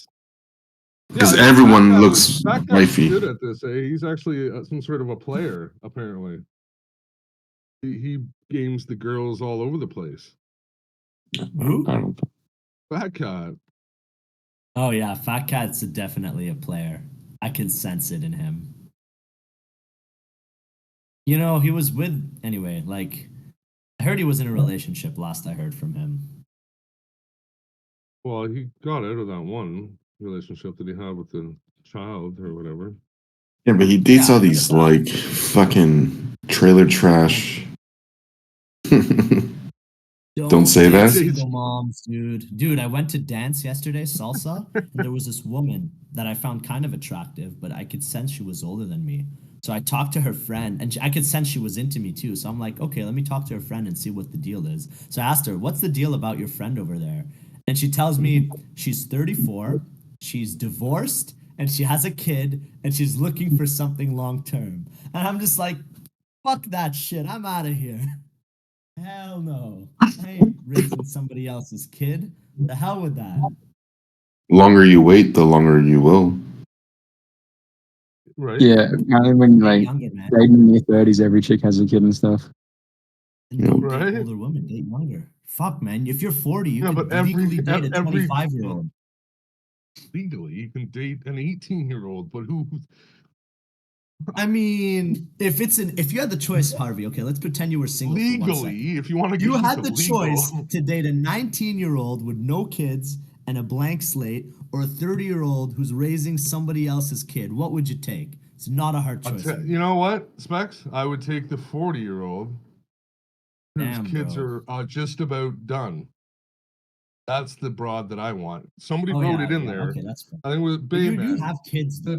Because
I think
everyone
Fat Cat
looks
is- Fat Cat's
wifey.
good at this. He's actually some sort of a player. Apparently, he games the girls all over the place.
Who?
I don't.
Fat Cat.
Oh yeah, Fat Cat's definitely a player. I can sense it in him. He was with anyway, like I heard he was in a relationship last I heard from him.
Well, he got out of that one relationship that he had with the child or whatever.
Yeah, but he dates
Yeah,
all
I heard
these
of that.
like fucking trailer trash. Don't say
date
that.
Single moms, dude. Dude, I went to dance yesterday, salsa, and there was this woman that I found kind of attractive, but I could sense she was older than me. So I talked to her friend, and I could sense she was into me too. So I'm like, okay, let me talk to her friend and see what the deal is. So I asked her, what's the deal about your friend over there? And she tells me she's 34, she's divorced, and she has a kid, and she's looking for something long term. And I'm just like, fuck that shit. I'm out of here. Hell no. I ain't raising somebody else's kid. The hell with that.
Longer you wait, the longer you will.
Right?
Yeah, I mean,
Date
like,
younger, man.
dating in your 30s, every chick has a kid and stuff.
And don't
Right?
date older women, date younger. Fuck, man. If you're 40, you
Yeah,
can
but
legally date a
every
25-year-old.
legally you can date an 18-year-old, but who?
I mean, if you had the choice, Harvey, okay, let's pretend you were single for 1 second.
Legally, if you want to
You
get
had
into
the
legal,
choice to date a 19-year-old with no kids and a blank slate, or a 30-year-old who's raising somebody else's kid. What would you take? It's not a hard choice.
you know what, Specs? I would take the 40-year-old whose
Damn,
kids
bro.
are just about done. That's the broad that I want. Somebody
Oh,
wrote
yeah,
it in
yeah,
there.
okay, that's fine.
I think it was
But you
Bayman.
have kids, though.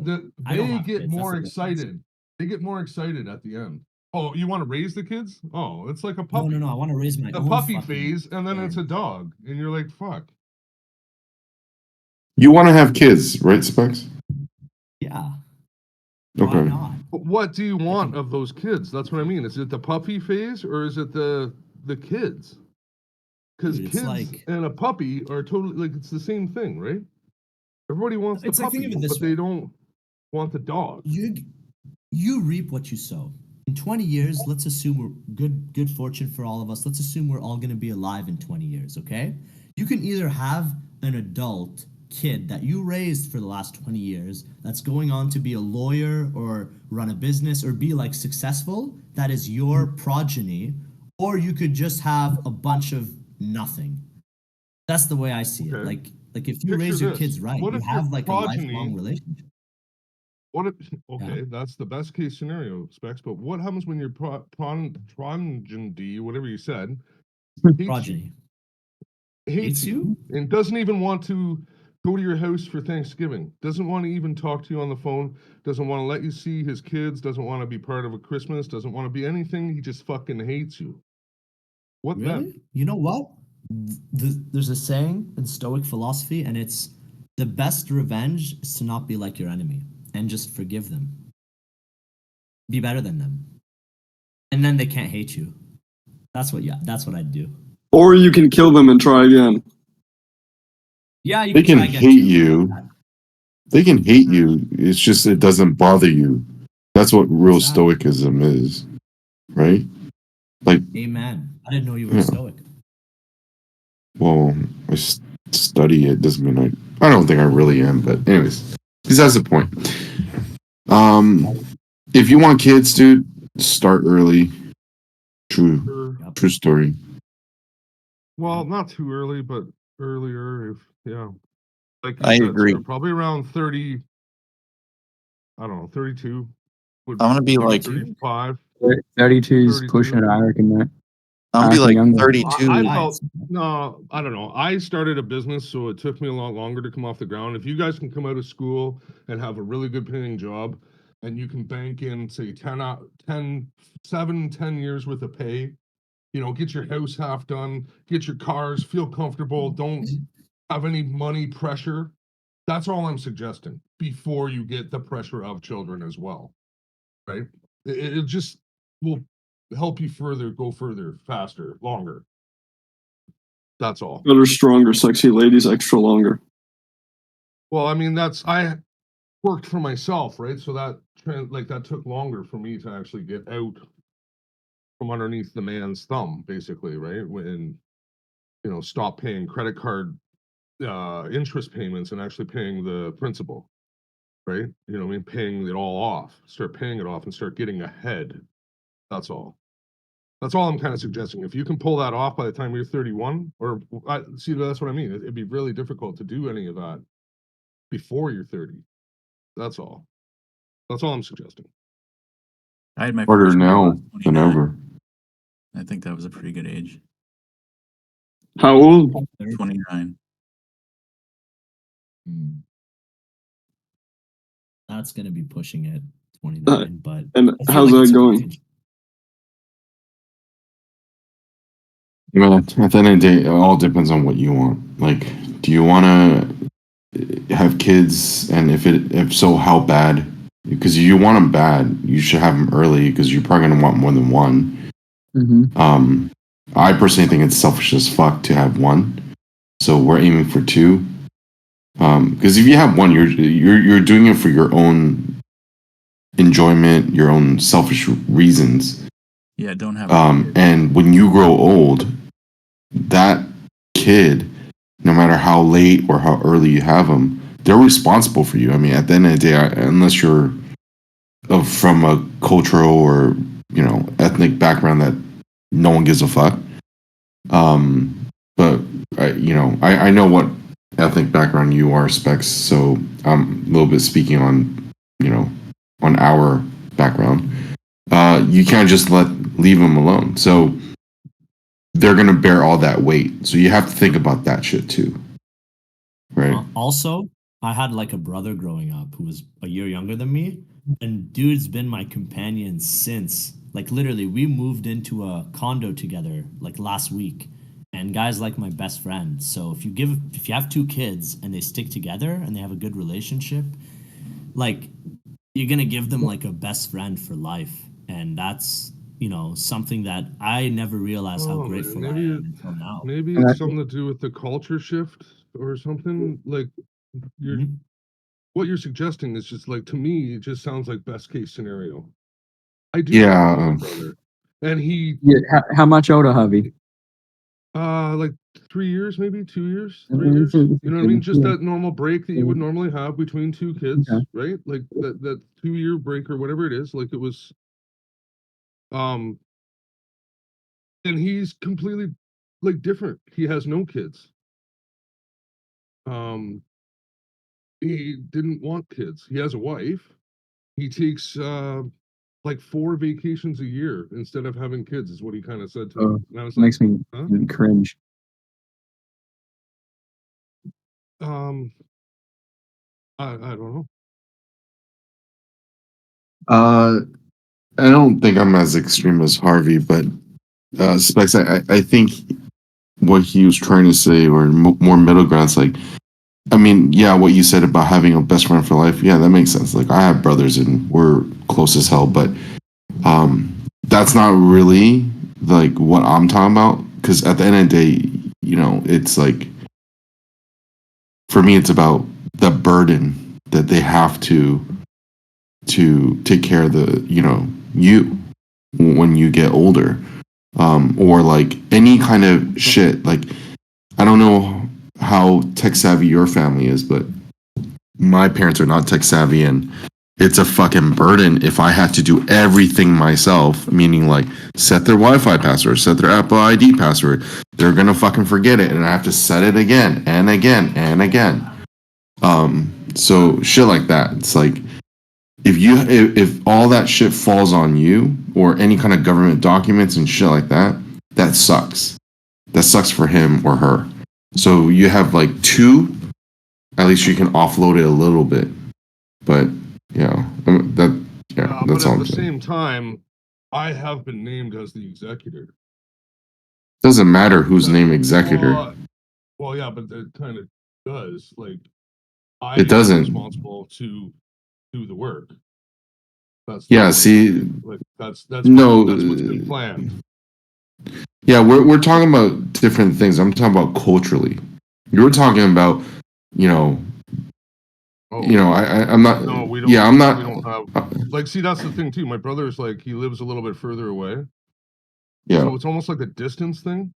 I don't
They
have
get
kids,
more
that's the difference.
excited. They get more excited at the end. Oh, you want to raise the kids? Oh, it's like a
No,
puppy.
no, no, I want to raise my
The
own
puppy
fucking
phase, and then it's a
kid.
dog, and you're like, fuck.
You want to have kids, right, Specs?
Yeah, why
Okay.
not?
But what do you want
can-
of those kids? That's what I mean. Is it the puppy phase or is it the kids? Because
Dude, it's
kids
like-
and a puppy are totally like it's the same thing, right? Everybody wants the
It's like,
puppy,
think of it this
but
way.
they don't want the dog.
You reap what you sow. In 20 years, let's assume we're good fortune for all of us. Let's assume we're all going to be alive in 20 years, okay? You can either have an adult kid that you raised for the last 20 years that's going on to be a lawyer or run a business or be like successful, that is your progeny, or you could just have a bunch of nothing. That's the way I see it.
Okay.
Like if you
Picture
raise your
this.
kids right,
What
you
if your
have like a
progeny-
lifelong relationship.
What if okay, that's the best case scenario, Specs, but what happens when your progeny, whatever you said,
Progeny.
hates you and doesn't even want to go to your house for Thanksgiving, doesn't want to even talk to you on the phone, doesn't want to let you see his kids, doesn't want to be part of a Christmas, doesn't want to be anything, he just fucking hates you. What
Really?
then?
You know what? There's a saying in Stoic philosophy, and it's the best revenge is to not be like your enemy and just forgive them. Be better than them. And then they can't hate you. That's what I'd do.
Or you can kill them and try again.
Yeah, you
They can
try again
hate
too.
you. They can hate you. It's just it doesn't bother you. That's what real
Exactly.
stoicism is, right? Like,
Amen. I didn't know you were
Yeah.
stoic.
well, I study it. Doesn't mean I don't think I really am. But anyways, besides the point. If you want kids, dude, start early. True
Or-
true story.
well, not too early, but earlier if like you
I
said,
agree.
sir, probably around 30, I don't know, 32 would
I'm gonna be
maybe
like
35.
32 is
32.
pushing it, I reckon that.
I'm gonna be like
younger.
32.
I
Nice.
felt no, I don't know. I started a business, so it took me a lot longer to come off the ground. If you guys can come out of school and have a really good paying job, and you can bank in say 10 years worth of pay, get your house half done, get your cars, feel comfortable, don't have any money pressure. That's all I'm suggesting before you get the pressure of children as well, right? It just will help you go further, faster, longer. That's all.
Better, stronger, sexy ladies, extra longer.
Well, I mean, I worked for myself, right? So that that took longer for me to actually get out from underneath the man's thumb, basically, right? When stop paying credit card interest payments and actually paying the principal, right? I mean, paying it all off, start paying it off and start getting ahead. That's all. That's all I'm kind of suggesting. If you can pull that off by the time you're 31, or see, that's what I mean. It'd be really difficult to do any of that before you're 30. That's all. That's all I'm suggesting.
I had my
Harder
first
now
when I was
than
29.
ever.
I think that was a pretty good age.
How old?
29.
That's gonna be pushing it 29, but
And
I feel
how's
like it's
that
a good
going?
age.
Man, at the end of the day, it all depends on what you want. Like, do you want to have kids? And if so, how bad? Because you want them bad, you should have them early because you're probably going to want more than one.
Mm-hmm.
I personally think it's selfish as fuck to have one. So we're aiming for two. Because if you have one, you're doing it for your own enjoyment, your own selfish reasons.
Yeah, don't have.
And when you grow old, that kid, no matter how late or how early you have them, they're responsible for you. I mean, at the end of the day, unless you're from a cultural or ethnic background that no one gives a fuck. But I know what ethnic background you are, Specs. So I'm a little bit speaking on on our background. You can't just leave them alone. So they're gonna bear all that weight. So you have to think about that shit too, right?
Also, I had like a brother growing up who was a year younger than me, and dude's been my companion since. Like literally, we moved into a condo together like last week, and guy's like my best friend. So if you have two kids and they stick together and they have a good relationship, like you're gonna give them like a best friend for life, and that's something that I never realized how
Oh, man,
grateful I am until now.
maybe
And I
it's something to do with the culture shift or something. Like you're
Mhm.
what you're suggesting is just like, to me, it just sounds like best case scenario. I do have
Yeah.
another brother, and he
Yeah, how much older, Harvey?
like 3 years, maybe 2 years,
Uh,
3 years.
so-
You know what I mean? Just
yeah,
that normal break that you would normally have between two kids,
okay.
right? Like that 2 year break or whatever it is. Like it was um and he's completely like different. He has no kids. Um he didn't want kids. He has a wife. He takes like 4 vacations a year instead of having kids, is what he kind of said to me. And I was like,
Makes me
huh?
cringe.
Um I don't know.
Uh, I don't think I'm as extreme as Harvey, but Specs, I think what he was trying to say, or more middle ground, is like, I mean, yeah, what you said about having a best friend for life, yeah, that makes sense. Like, I have brothers and we're close as hell, but that's not really like what I'm talking about. Because at the end of the day, it's like, for me, it's about the burden that they have to take care of you when you get older, or like any kind of shit. Like, I don't know how tech savvy your family is, but my parents are not tech savvy, and it's a fucking burden if I have to do everything myself, meaning like set their Wi-Fi password, set their Apple ID password. They're gonna fucking forget it, and I have to set it again and again and again. So shit like that. It's like, if all that shit falls on you, or any kind of government documents and shit like that, that sucks. That sucks for him or her. So you have like two, at least you can offload it a little bit. But
But
that's
at
all I'm
the
saying.
same time, I have been named as the executor.
Doesn't matter who's named executor.
Well, yeah, but it kind of does. Like, I
It
am
doesn't.
responsible to do the work. That's the
Yeah,
point.
see,
Like that's
no,
that's what's been planned.
yeah, we're talking about different things. I'm talking about culturally. You're talking about, you know,
Oh
I'm not.
no, we don't.
Yeah, I'm not.
We don't have. Like, see, that's the thing too. My brother's like, he lives a little bit further away,
Yeah,
so it's almost like a distance thing.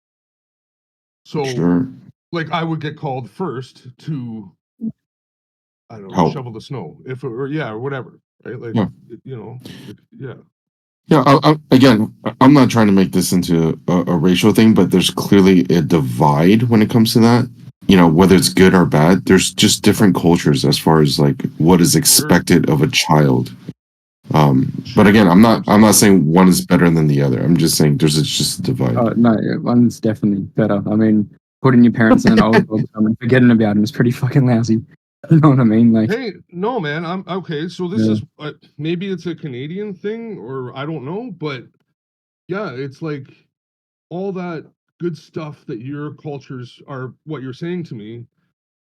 So,
sure.
like, I would get called first to, I don't know,
Help.
shovel the snow, if it, or yeah, or whatever, right? Like,
Yeah.
yeah.
Yeah, again, I'm not trying to make this into a racial thing, but there's clearly a divide when it comes to that. Whether it's good or bad, there's just different cultures as far as like what is expected of a child. But again, I'm not saying one is better than the other. I'm just saying there's just a divide.
No, one's definitely better. I mean, putting your parents in an old dog and forgetting about them is pretty fucking lousy. You know what I mean? Like,
Hey, no, man, I'm okay. So this
Yeah.
is maybe it's a Canadian thing, or I don't know, but yeah, it's like all that good stuff that your cultures are, what you're saying to me,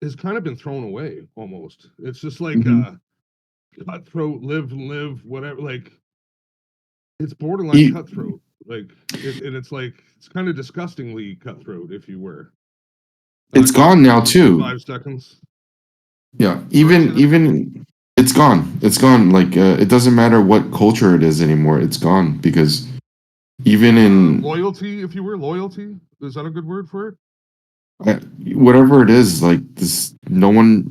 has kind of been thrown away almost. It's just like
Mhm.
cutthroat, live, whatever. Like, it's borderline
E-
cutthroat. Like and it's like, it's kind of disgustingly cutthroat, if you were.
it's
Can I
gone now
speak for
too.
5 seconds?
Yeah,
Sorry, say that again?
even it's gone. It's gone. Like, it doesn't matter what culture it is anymore. It's gone because even in
Loyalty, if you were, loyalty. Is that a good word for it?
uh, whatever it is, like this, no one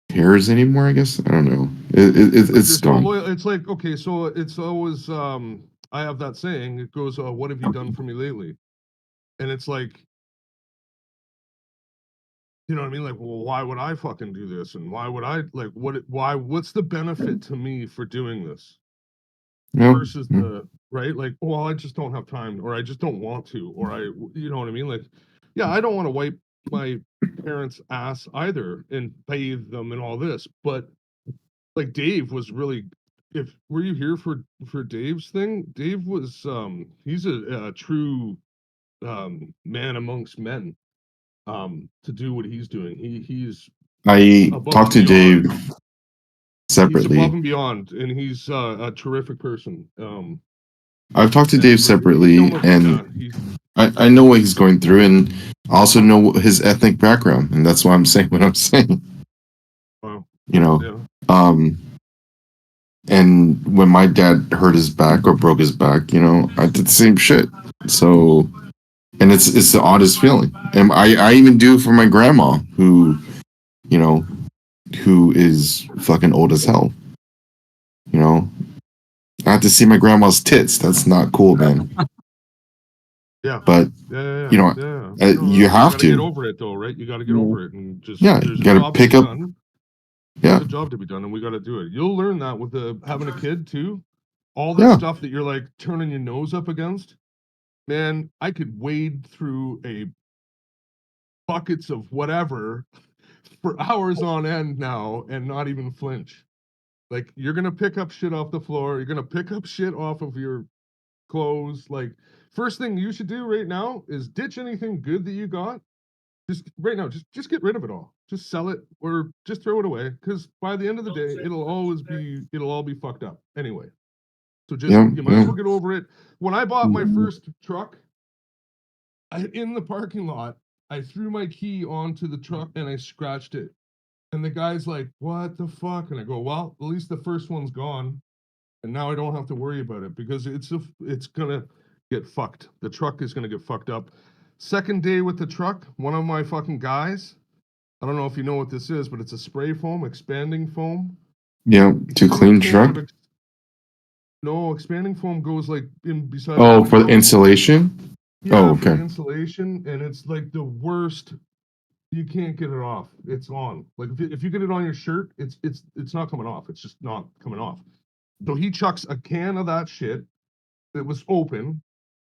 cares anymore. I guess I don't know.
Like,
It's
you're so
gone.
loyal. It's like, okay, so it's always I have that saying. It goes, "What have you done for me lately?" And it's like, you know what I mean? Like, well, why would I fucking do this? And why would I, like, what's the benefit to me for doing this?
Yeah.
versus the right, like, well, I just don't have time, or I just don't want to, or you know what I mean? Like, yeah, I don't want to wipe my parents' ass either and bathe them and all this, but like Dave was really, if were you here for Dave's thing? Dave was he's a true man amongst men to do what he's doing. He's
I
above
talked
and
to Dave
beyond. He's above
separately.
and beyond, and he's a terrific person.
I've talked to
And
Dave
for him
separately,
yeah,
and
he's
I know what he's going through, and I also know his ethnic background, and that's why I'm saying what I'm saying.
wow,
You know,
yeah,
um, and when my dad hurt his back or broke his back, you know, I did the same shit. So, and it's the oddest feeling, and I even do it for my grandma, who, you know, who is fucking old as hell. You know, I have to see my grandma's tits. That's not cool, man.
yeah,
But
yeah,
you know,
yeah.
you have
gotta get
to.
over it though, right? You got to get
Yeah.
over it, and just
Yeah,
there's
you
a
got to
job to
pick
be
up.
done.
Yeah,
There's a job to be done, and we got to do it. You'll learn that with the having a kid too. All the
yeah,
stuff that you're like turning your nose up against, man. I could wade through a buckets of whatever for hours on end now and not even flinch. Like, you're gonna pick up shit off the floor. You're gonna pick up shit off of your clothes. Like, first thing you should do right now is ditch anything good that you got. Just right now, just get rid of it all. Just sell it or just throw it away. Because by the end of the day, it'll all be fucked up anyway. So just
yeah,
you might as
yeah.
well get over it. When I bought my
Mhm.
first truck, in the parking lot, I threw my key onto the truck and I scratched it. And the guy's like, "What the fuck?" And I go, "Well, at least the first one's gone, and now I don't have to worry about it because it's gonna get fucked. The truck is gonna get fucked up." Second day with the truck, one of my fucking guys, I don't know if you know what this is, but it's a spray foam, expanding foam.
Yeah, to
Put in a
clean
can
truck.
of no, expanding foam goes like in beside the
Oh, for the
window.
insulation.
Yeah,
Oh,
for the
okay.
insulation, and it's like the worst. You can't get it off. It's on. Like if you get it on your shirt, it's not coming off. It's just not coming off. So he chucks a can of that shit that was open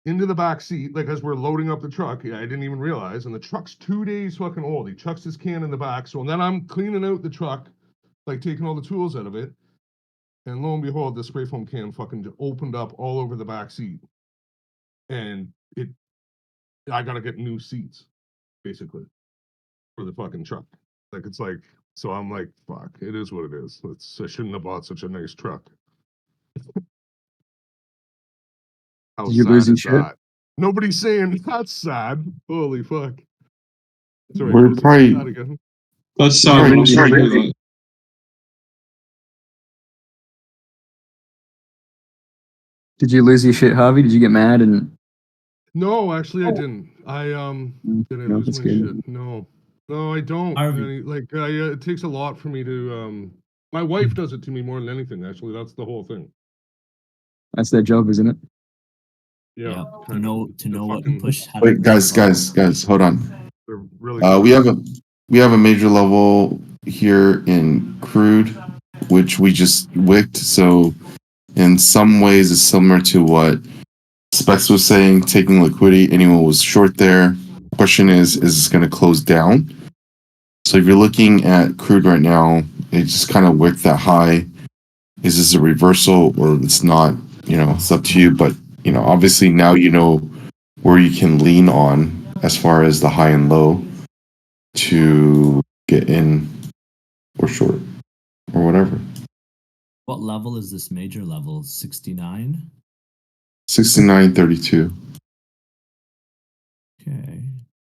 into the back seat, like as we're loading up the truck. I didn't even realize, and the truck's 2 days fucking old. He chucks his can in the back. So then I'm cleaning out the truck, like taking all the tools out of it, and lo and behold, the spray foam can fucking just opened up all over the back seat, and I gotta get new seats, basically, for the fucking truck. Like it's like, so I'm like, fuck, it is what it is. I shouldn't have bought such a nice truck. How
Did you lose
sad
your
is
shit?
that? Nobody's saying that's sad. Holy fuck. Sorry,
We're
Joseph, say that
probably
again.
That's sad, but I'm sorry to hear that.
Did you lose your shit, Harvey? Did you get mad and
No, actually, I didn't. Did I
no,
lose
that's
my
good.
shit? No, no, I don't.
Harvey.
It takes a lot for me to. My wife does it to me more than anything. Actually, that's the whole thing.
That's their job, isn't it?
Yeah,
Yeah, to
kind of.
know
The
what to
fucking,
push, how to
wait,
push the button.
guys, hold on.
they're really good
We
at
have
it.
we have a major level here in crude, which we just wicked. So in some ways, it's similar to what Specs was saying. Taking liquidity, anyone was short there. Question is this going to close down? So if you're looking at crude right now, it just kind of wicked that high. Is this a reversal or it's not? You know, it's up to you. But you know, obviously now you know where you can lean on as far as the high and low to get in or short or whatever.
What level is this major level? 69?
69.32.
Okay.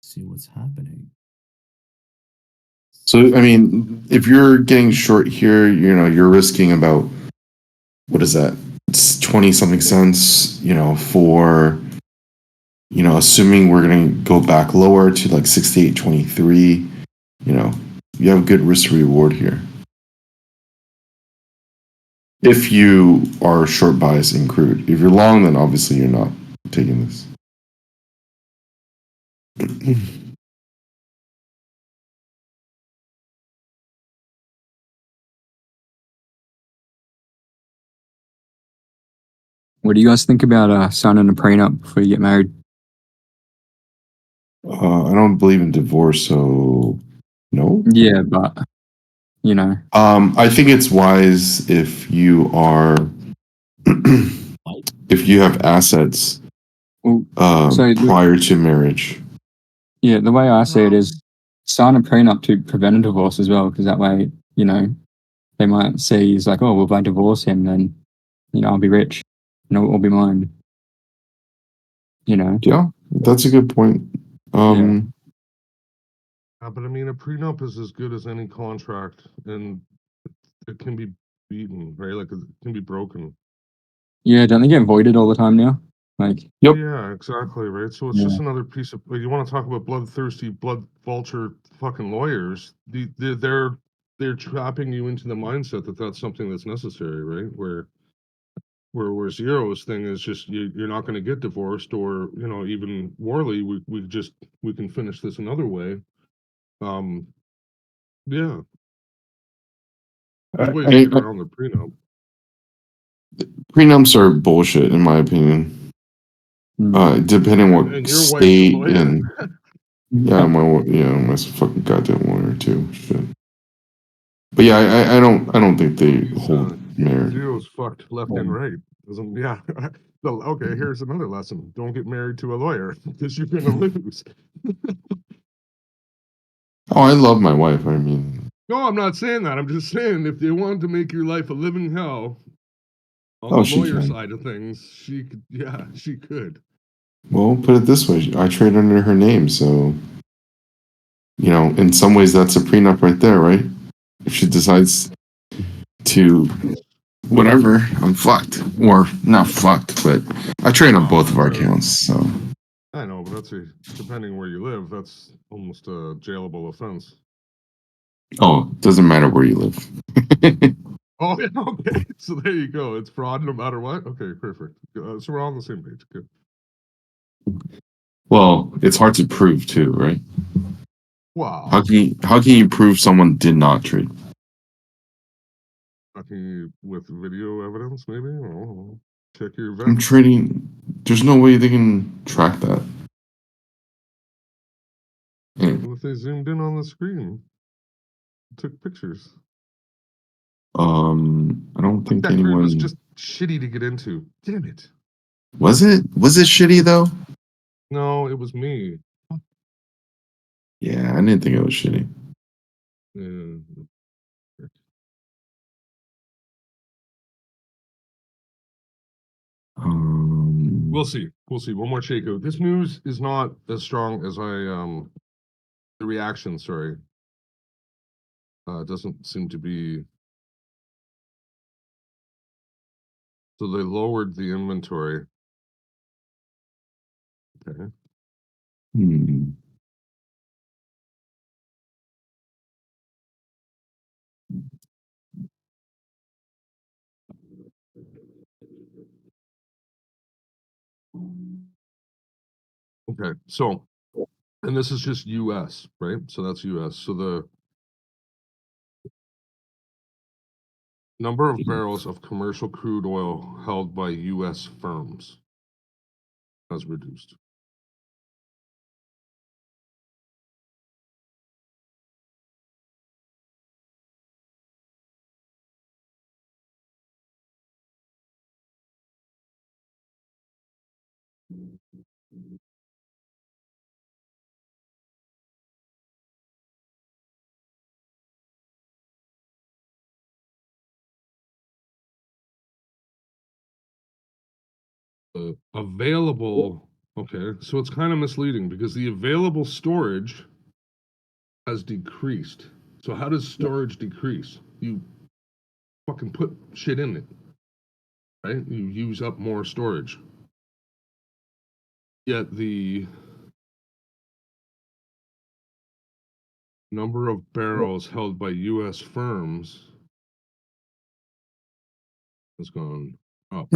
See what's happening.
So I mean, if you're getting short here, you know, you're risking about what is that? It's 20 something cents, you know, for you know, assuming we're gonna go back lower to like 68.23, you know, you have a good risk reward here. If you are short bias in crude. If you're long, then obviously you're not taking this.
What do you guys think about signing a prenup before you get married?
I don't believe in divorce, so no.
Yeah, but you know,
I think it's wise if you are if you have assets
well, so
prior to marriage.
yeah, the way I see it is sign a prenup to prevent a divorce as well, because that way, you know, they might see he's like, oh, well, if I divorce him, then you know I'll be rich, and it'll all be mine. You know,
Yeah, that's a good point.
But I mean, a prenup is as good as any contract, and it can be beaten, right? Like it can be broken.
yeah, don't they get voided all the time now? Like,
Yep.
Yeah, exactly, right? So it's
Yeah.
just another piece of. Like, you want to talk about bloodthirsty, blood vulture, fucking lawyers? They're trapping you into the mindset that that's something that's necessary, right? Where Zero's thing is just you're not going to get divorced, or you know, even Worley, we can finish this another way. Yeah, there's ways to get around the prenup.
Prenups are bullshit, in my opinion. Depending what
And your wife's a
state
lawyer.
and my fucking goddamn lawyer too. Shit. But yeah, I don't think they hold merit.
Zero's fucked left and right. Doesn't yeah. So, okay, here's another lesson. Don't get married to a lawyer because you're gonna lose.
Oh, I love my wife. I mean,
No, I'm not saying that. I'm just saying if they wanted to make your life a living hell on
Oh,
the
she
lawyer
can.
side of things, she could.
well, put it this way: I trade under her name, so you know, in some ways, that's a prenup right there, right? If she decides to whatever, I'm fucked, or not fucked, but I trade on both of our accounts, so.
I know, but depending where you live, that's almost a jailable offense.
Oh, doesn't matter where you live.
Oh, yeah, okay. So there you go. It's fraud no matter what. Okay, perfect. So we're all on the same page. Good.
Well, it's hard to prove too, right?
Wow.
How can you prove someone did not trade?
Talking with video evidence, maybe? I don't know. Check your
I'm
events.
trading. There's no way they can track that.
What if they zoomed in on the screen? Took pictures.
I don't think
That group was
anyone
just shitty to get into. Damn it.
was it. Was it shitty though?
No, it was me.
Yeah, I didn't think it was shitty.
Yeah. We'll see. We'll see. One more shakeout. This news is not as strong as the reaction, sorry. Doesn't seem to be. So they lowered the inventory. Okay. Okay. So, and this is just US, right? So that's US. So the number of barrels of commercial crude oil held by US firms has reduced. Available, okay, so it's kind of misleading because the available storage has decreased. So how does storage decrease? You fucking put shit in it, right? You use up more storage. Yet the number of barrels held by US firms has gone up.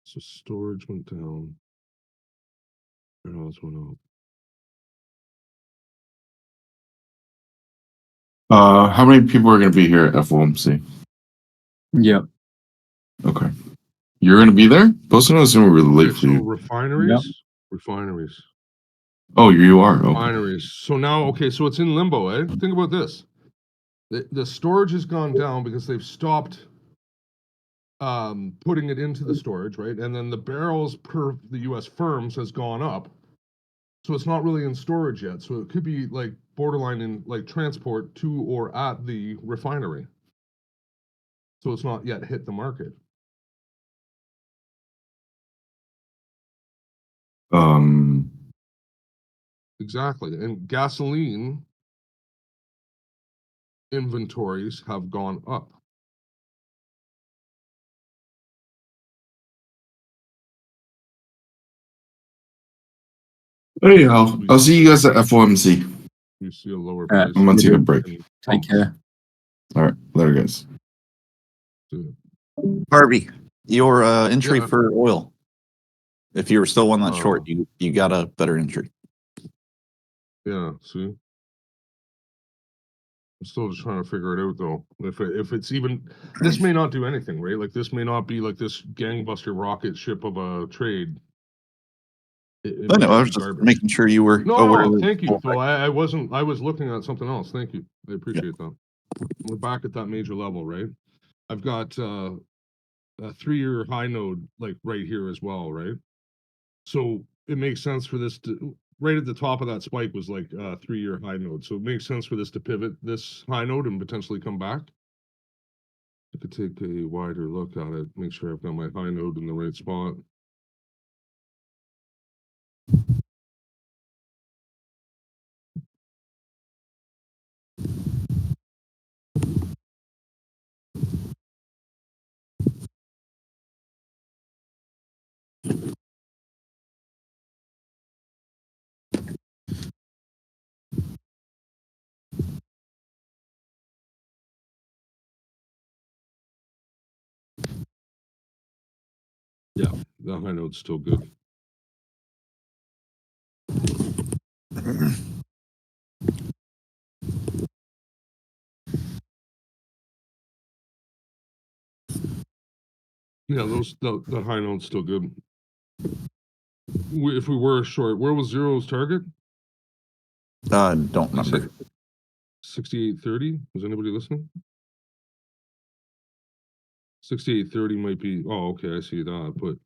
So storage went down, barrels went up.
How many people are going to be here at FOMC?
Yep.
Okay. You're gonna be there? Post notes are really late
Okay,
for
so
you.
refineries.
Oh, you are. Okay.
Refineries. So now, okay, so it's in limbo, eh? Think about this. The storage has gone down because they've stopped putting it into the storage, right? And then the barrels per the US firms has gone up. So it's not really in storage yet. So it could be like borderline in like transport to or at the refinery. So it's not yet hit the market. Exactly. And gasoline inventories have gone up.
Anyhow, I'll see you guys at FOMC.
You see a lower
Alright,
price.
I'm gonna take a
you
break.
in
Take
pumps,
care.
All right, later, guys.
too.
Harvey, your entry
Yeah.
for oil. If you were still one that short,
Uh,
you got a better entry.
Yeah, see? I'm still just trying to figure it out though. If it's even, this may not do anything, right? Like this may not be like this gangbuster rocket ship of a trade. It
I
may
know. I
just
was
be
just
garbage.
making sure you were
No,
aware.
no,
of
thank you. So I wasn't, I was looking at something else. Thank you. I appreciate that. We're back at that major level, right? I've got a 3-year high node like right here as well, right? So it makes sense for this to, right at the top of that spike was like a 3-year high node. So it makes sense for this to pivot this high node and potentially come back. I could take a wider look at it, make sure I've got my high node in the right spot. Yeah, the high node's still good. Yeah, the high node's still good. If we were short, where was Zero's target?
Don't remember.
68.30. Was anybody listening? 68.30 might be. Oh, okay, I see that. But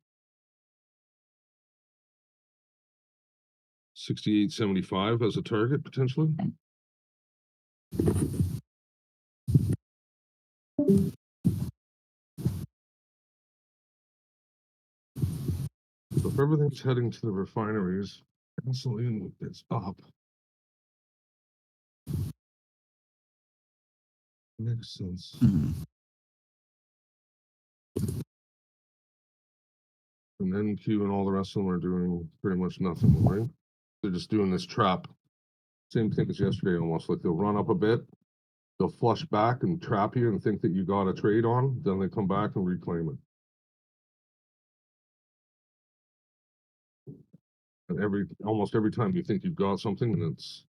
68.75 as a target potentially. So if everything's heading to the refineries, gasoline is up. Makes sense.
Hmm.
And NQ and all the rest of them are doing pretty much nothing, right? They're just doing this trap. Same thing as yesterday, almost like they'll run up a bit, they'll flush back and trap you and think that you got a trade on, then they come back and reclaim it. And almost every time you think you've got something, and it's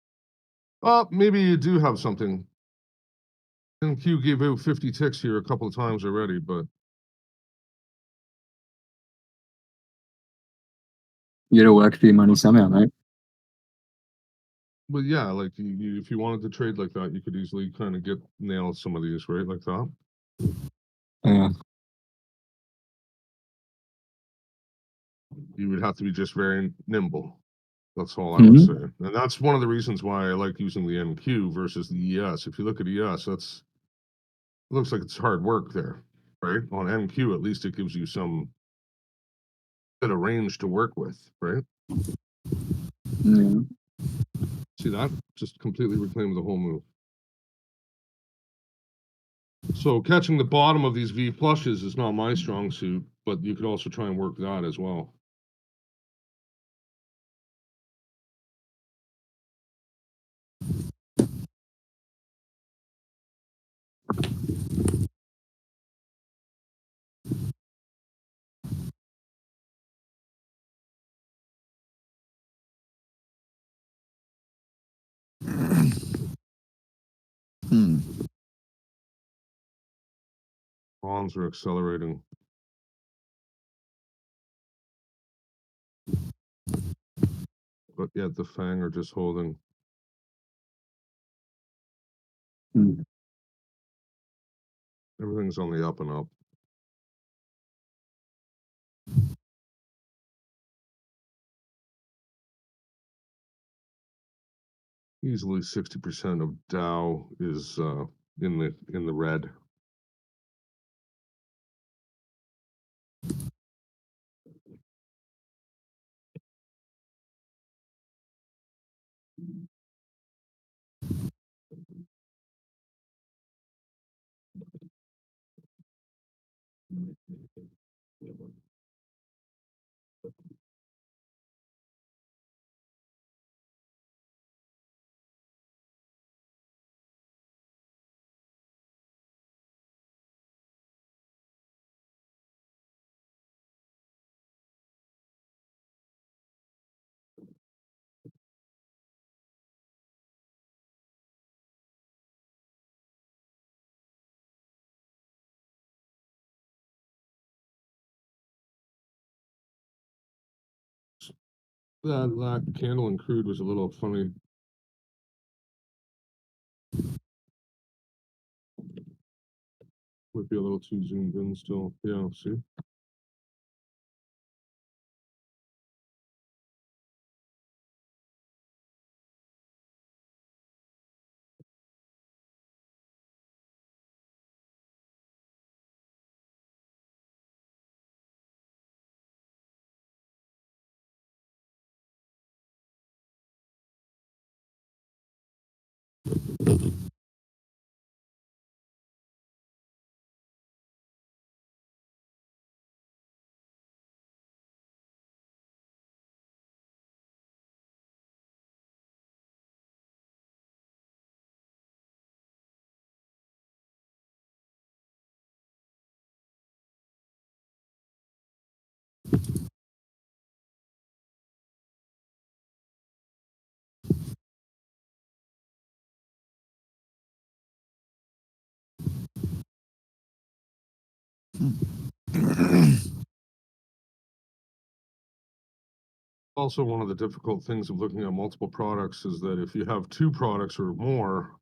maybe you do have something. NQ gave out 50 ticks here a couple of times already, but
You gotta work for your money somehow, mate.
yeah, like if you wanted to trade like that, you could easily kind of nail some of these, right? Like that.
Yeah.
You would have to be just very nimble. That's all I would say. And that's one of the reasons why I like using the NQ versus the ES. If you look at ES, it looks like it's hard work there, right? On NQ, at least it gives you some bit of range to work with, right?
Yeah.
See that? Just completely reclaimed the whole move. So catching the bottom of these V flushes is not my strong suit, but you could also try and work that as well.
Hmm.
Bonds are accelerating. but yet the Fang are just holding.
Mm.
Everything's on the up and up. Easily 60% of Dow is in the red. That candle in crude was a little funny. Would be a little too zoomed in still. Yeah, see? Also, one of the difficult things of looking at multiple products is that if you have two products or more,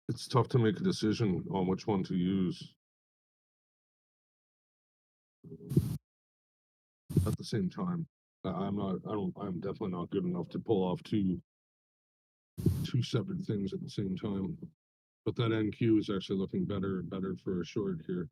it's tough to make a decision on which one to use. At the same time, I'm definitely not good enough to pull off two separate things at the same time. But that NQ is actually looking better and better for a short here.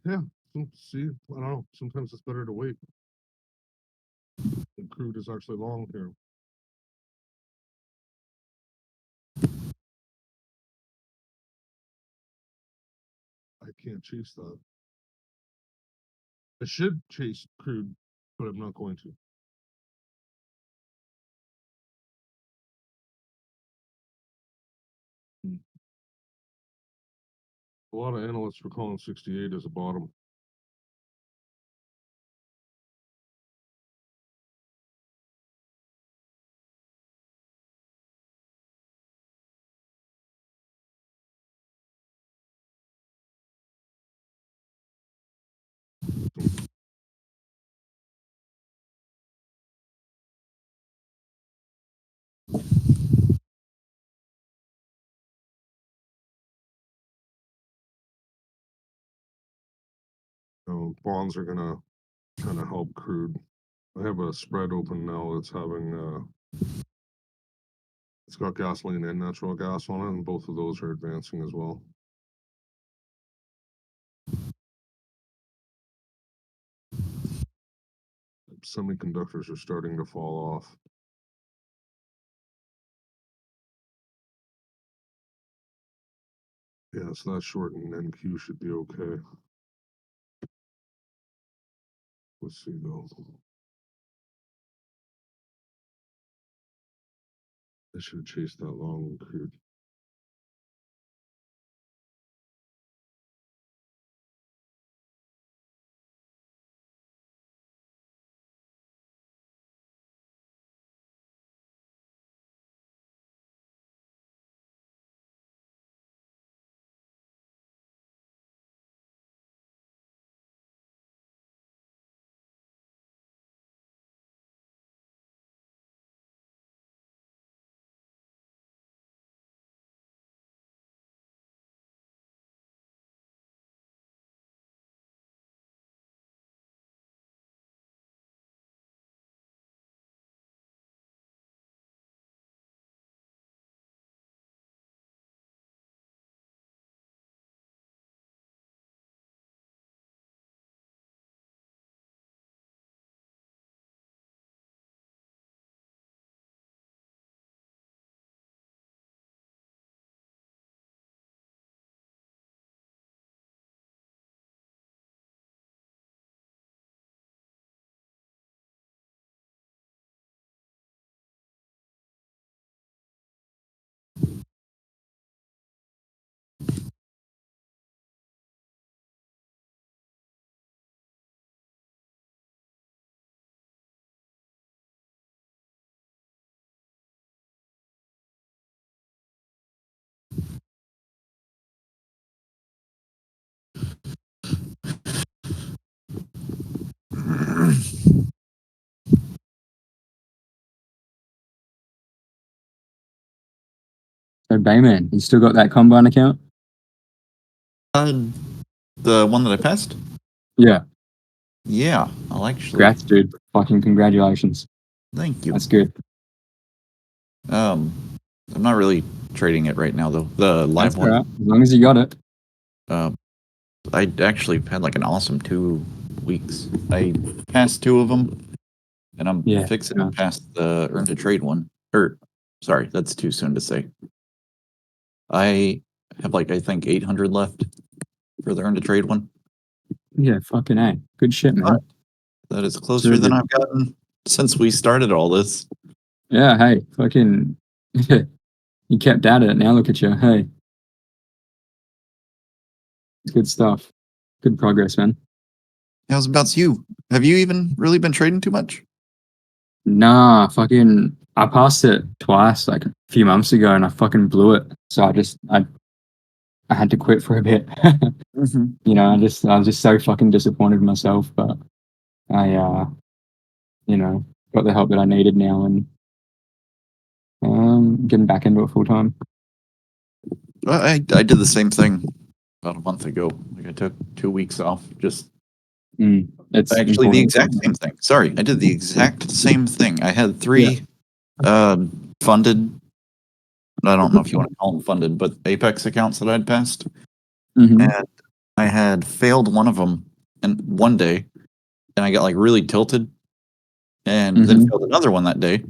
Yeah. See, I don't know. Sometimes it's better to wait. The crude is actually long here. I can't chase that. I should chase crude, but I'm not going to. A lot of analysts were calling 68 as a bottom. Bonds are gonna kind of help crude. I have a spread open now that's having it's got gasoline and natural gas on it, and both of those are advancing as well. Semiconductors are starting to fall off. Yeah, so that short and NQ should be okay. Let's see though. I should have chased that long crude.
So Bayman, you still got that Combine account?
The one that I passed?
Yeah.
Yeah, I'll actually.
Congrats, dude. Fucking congratulations.
Thank you.
That's good.
I'm not really trading it right now though. The live
That's
one.
alright, as long as you got it.
I actually had like an awesome 2 weeks. I passed 2 of them, and I'm
Yeah,
fixing
yeah.
to pass the earn to trade one. Or, sorry, that's too soon to say. I have like I think 800 left for the earn to trade one.
Yeah, fucking A. Good shit, man.
That is closer than I've gotten since we started all this.
Yeah, hey, fucking you kept at it, now look at you. Hey. Good stuff. Good progress, man.
How's about you? Have you even really been trading too much?
Nah, fucking I passed it twice like a few months ago and I fucking blew it. So I had to quit for a bit. You know, I was just so fucking disappointed in myself, but I you know, got the help that I needed now and getting back into it full time.
I did the same thing about a month ago. Like I took 2 weeks off. Just
It's
actually the
important.
exact same thing. Sorry, I did the exact same thing. I had 3 funded. I don't know if you want to call them funded, but Apex accounts that I'd passed,
Mhm.
and I had failed one of them in one day, and I got like really tilted, and then
Mhm.
failed another one that day,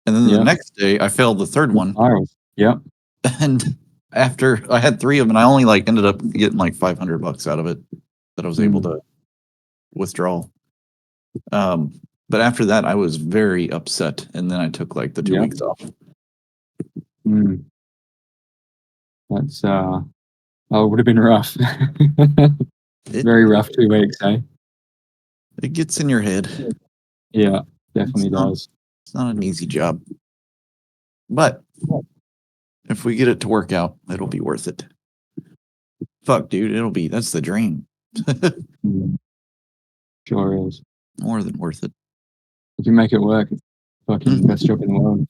and then the
Yeah.
next day I failed the third one,
Spirals. Yep.
and after I had 3 of them, and I only like ended up getting like $500 out of it that I was able to withdraw. But after that, I was very upset, and then I took like the 2
Yep.
weeks off.
Mm. That's oh, it would have been rough.
It,
Very rough 2 weeks, eh?
it gets in your head.
Yeah,
It's
definitely
not,
does.
it's not an easy job, but if we get it to work out, it'll be worth it. Fuck, dude, that's the dream.
Mm. Sure is.
More than worth it.
If you make it work, it's fucking best job in the world.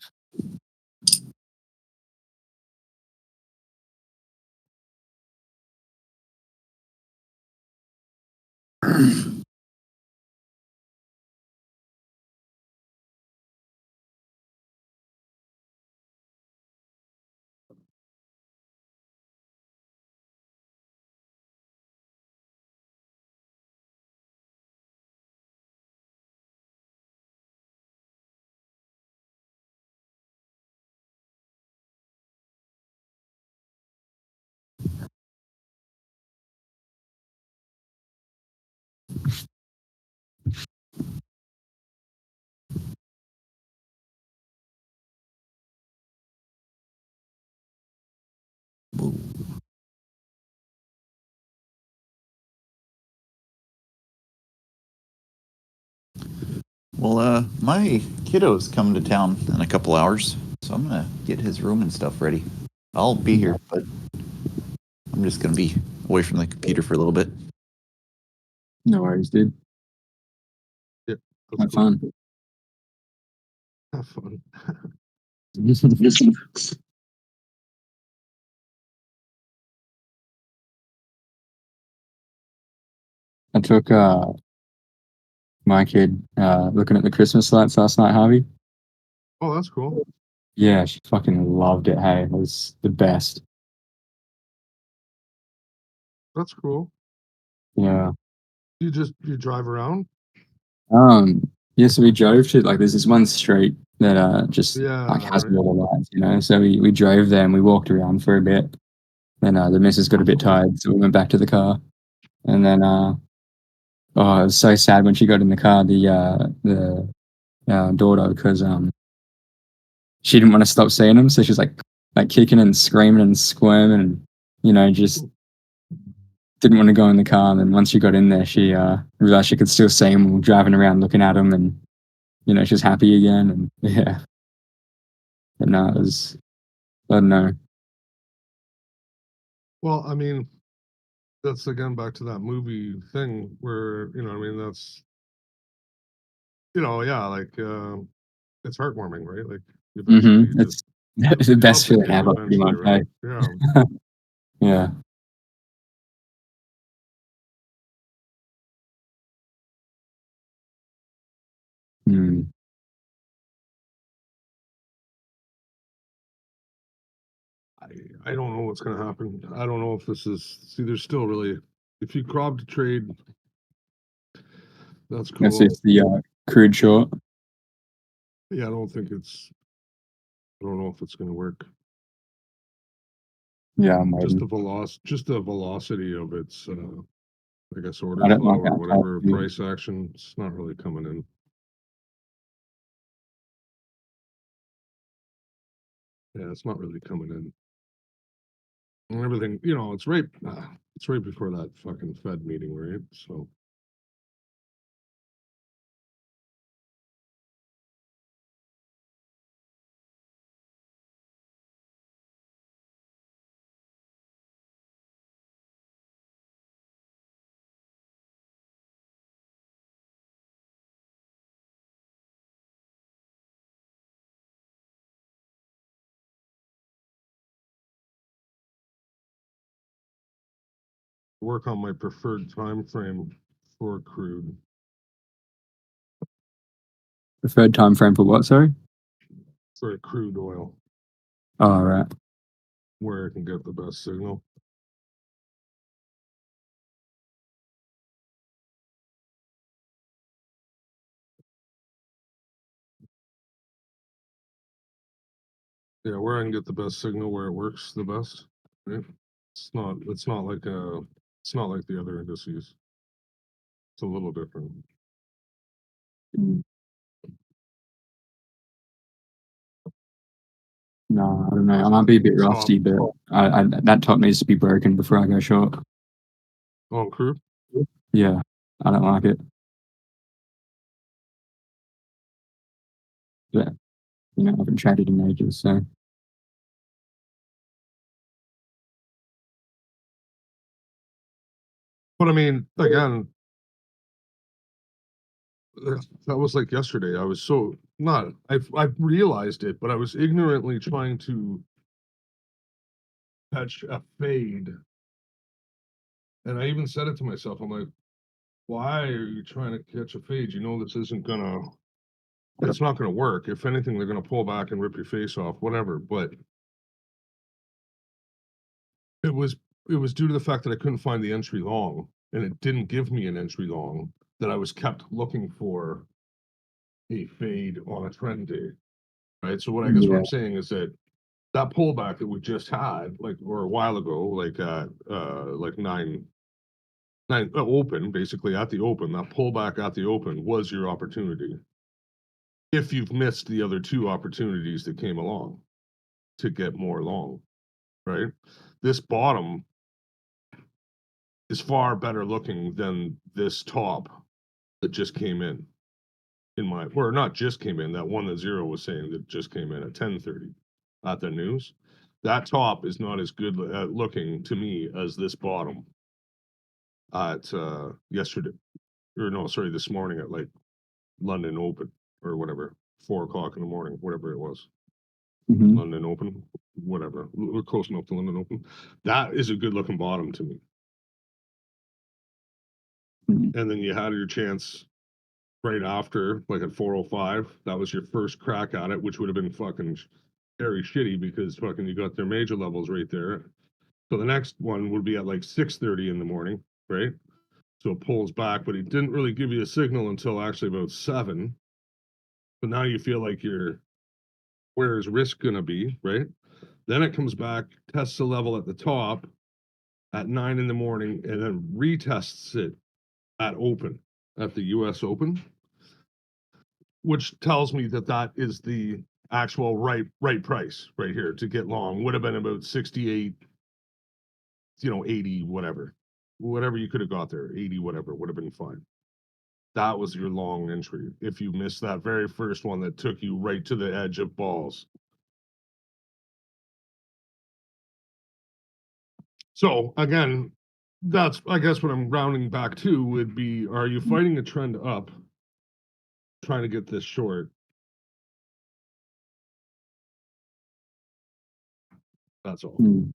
Well, my kiddo's coming to town in a couple hours, so I'm gonna get his room and stuff ready. I'll be here, but I'm just gonna be away from the computer for a little bit.
No worries, dude.
Yeah, that's
Have
cool.
fun.
Have fun.
I took my kid looking at the Christmas lights last night, Harvey.
Oh, that's cool.
Yeah, she fucking loved it. Hey, it was the best.
That's cool.
Yeah.
You drive around?
Yeah, so we drove to like there's this one street that just like
Yeah,
has
right.
all the lights, you know. So we drove there and we walked around for a bit. Then the missus got a bit tired, so we went back to the car. And then oh, it was so sad when she got in the car, the daughter, because she didn't want to stop seeing them, so she was like kicking and screaming and squirming, and you know just didn't want to go in the car. And then once she got in there, she realized she could still see them driving around, looking at them, and you know she's happy again. And yeah, but no, it was I don't know.
Well, I mean, that's again back to that movie thing where, I mean, that's, yeah, like, it's heartwarming, right? Like, eventually you just
It's the
love
best
the
feeling
kid
ever, pretty
eventually,
much.
right?
Hey?
Yeah.
Yeah. Hmm.
I don't know what's gonna happen. I don't know if this is, see, there's still really, if you crop to trade, that's
That's
cool.
just the crude short.
Yeah, I don't think it's, I don't know if it's gonna work.
Yeah, I'm
Just
waiting.
just the velocity of its, I guess, order
I don't
flow
like
or
that
whatever,
type of-
price action, it's not really coming in. Yeah, it's not really coming in. And everything, you know, it's right before that fucking Fed meeting, right? So. Work on my preferred time frame for crude.
Preferred time frame for what? Sorry.
For crude oil,
Oh, right.
where I can get the best signal. Yeah, where I can get the best signal, where it works the best. Right? It's not like it's not like the other indices. It's a little different.
No, I don't know. I might be a bit rusty, but that top needs to be broken before I go short.
Oh, crude?
Yeah, I don't like it. But you know, I haven't traded in ages, so
But I mean, again, that was like yesterday. I was so not, I've realized it, but I was ignorantly trying to catch a fade. And I even said it to myself. I'm like, why are you trying to catch a fade? You know, this isn't gonna, it's not gonna work. If anything, they're gonna pull back and rip your face off, whatever. But it was, it was due to the fact that I couldn't find the entry long, and it didn't give me an entry long, that I was kept looking for a fade on a trend day. Right. So what I guess what
yeah.
I'm saying is that that pullback that we just had, like, or a while ago, like nine open, basically at the open, that pullback at the open was your opportunity. If you've missed the other two opportunities that came along to get more long, right? This bottom is far better looking than this top that just came in my, or not just came in, that one that Zero was saying that just came in at 10:30 at the news. That top is not as good looking to me as this bottom at yesterday, or no, sorry, this morning at like London Open or whatever, 4 o'clock in the morning, whatever it was.
Mhm.
London Open, whatever. We're close enough to London Open. That is a good looking bottom to me.
Mhm.
And then you had your chance right after, like at 4:05. That was your first crack at it, which would have been fucking very shitty because fucking you got their major levels right there. So the next one would be at like 6:30 in the morning, right? So it pulls back, but it didn't really give you a signal until actually about 7. So now you feel like you're, where is risk gonna be, right? Then it comes back, tests the level at the top at 9 in the morning, and then retests it at open, at the US Open, which tells me that that is the actual right price right here to get long. Would have been about 68, 80, whatever you could have got there, 80, whatever, would have been fine. That was your long entry. If you missed that very first one that took you right to the edge of balls. So again, that's, I guess, what I'm rounding back to would be, are you fighting a trend up, trying to get this short? That's all.
Mm.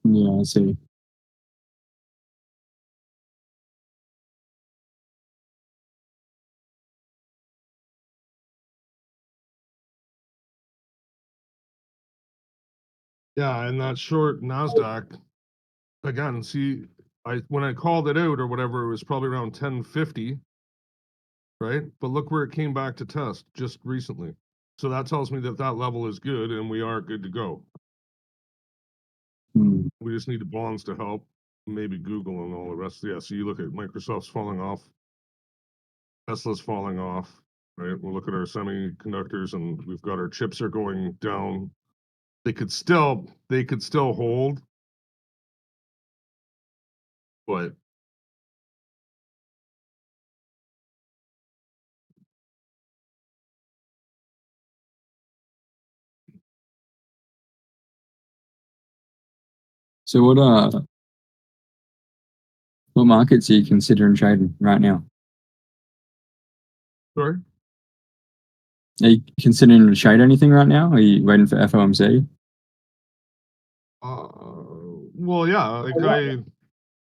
Yeah, I see.
Yeah, and that short Nasdaq, again, see, when I called it out or whatever, it was probably around 1050, right? But look where it came back to test just recently. So that tells me that that level is good and we are good to go.
Hmm.
We just need the bonds to help, maybe Google and all the rest. Yeah, so you look at Microsoft's falling off, Tesla's falling off, right? We'll look at our semiconductors and we've got our chips are going down. They could still hold, but
So what markets are you considering trading right now?
sorry.
Are you considering to trade anything right now? Are you waiting for FOMC?
Well, yeah, like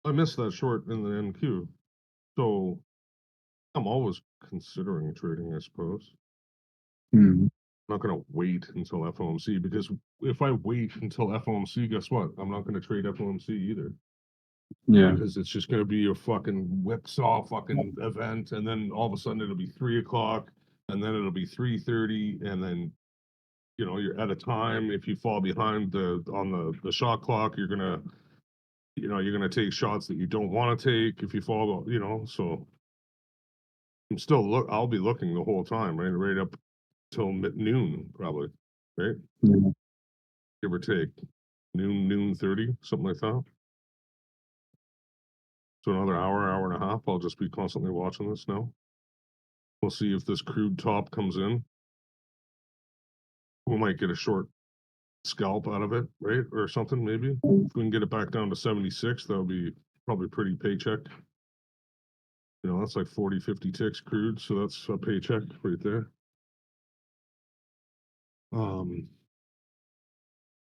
I missed that short in the NQ, so I'm always considering trading, I suppose.
Hmm.
I'm not gonna wait until FOMC because if I wait until FOMC, guess what? I'm not gonna trade FOMC either
Yeah.
because it's just gonna be a fucking whipsaw fucking event, and then all of a sudden it'll be 3 o'clock, and then it'll be 3:30, and then you're at a time. If you fall behind on the shot clock, you're gonna take shots that you don't want to take if you fall, so I'll be looking the whole time, right up till noon probably, right?
Yeah.
Give or take. Noon 30, something like that. So another hour and a half, I'll just be constantly watching this now. We'll see if this crude top comes in. We might get a short scalp out of it, right? Or something, maybe. If we can get it back down to 76, that would be probably pretty paycheck. That's like 40, 50 ticks crude, so that's a paycheck right there.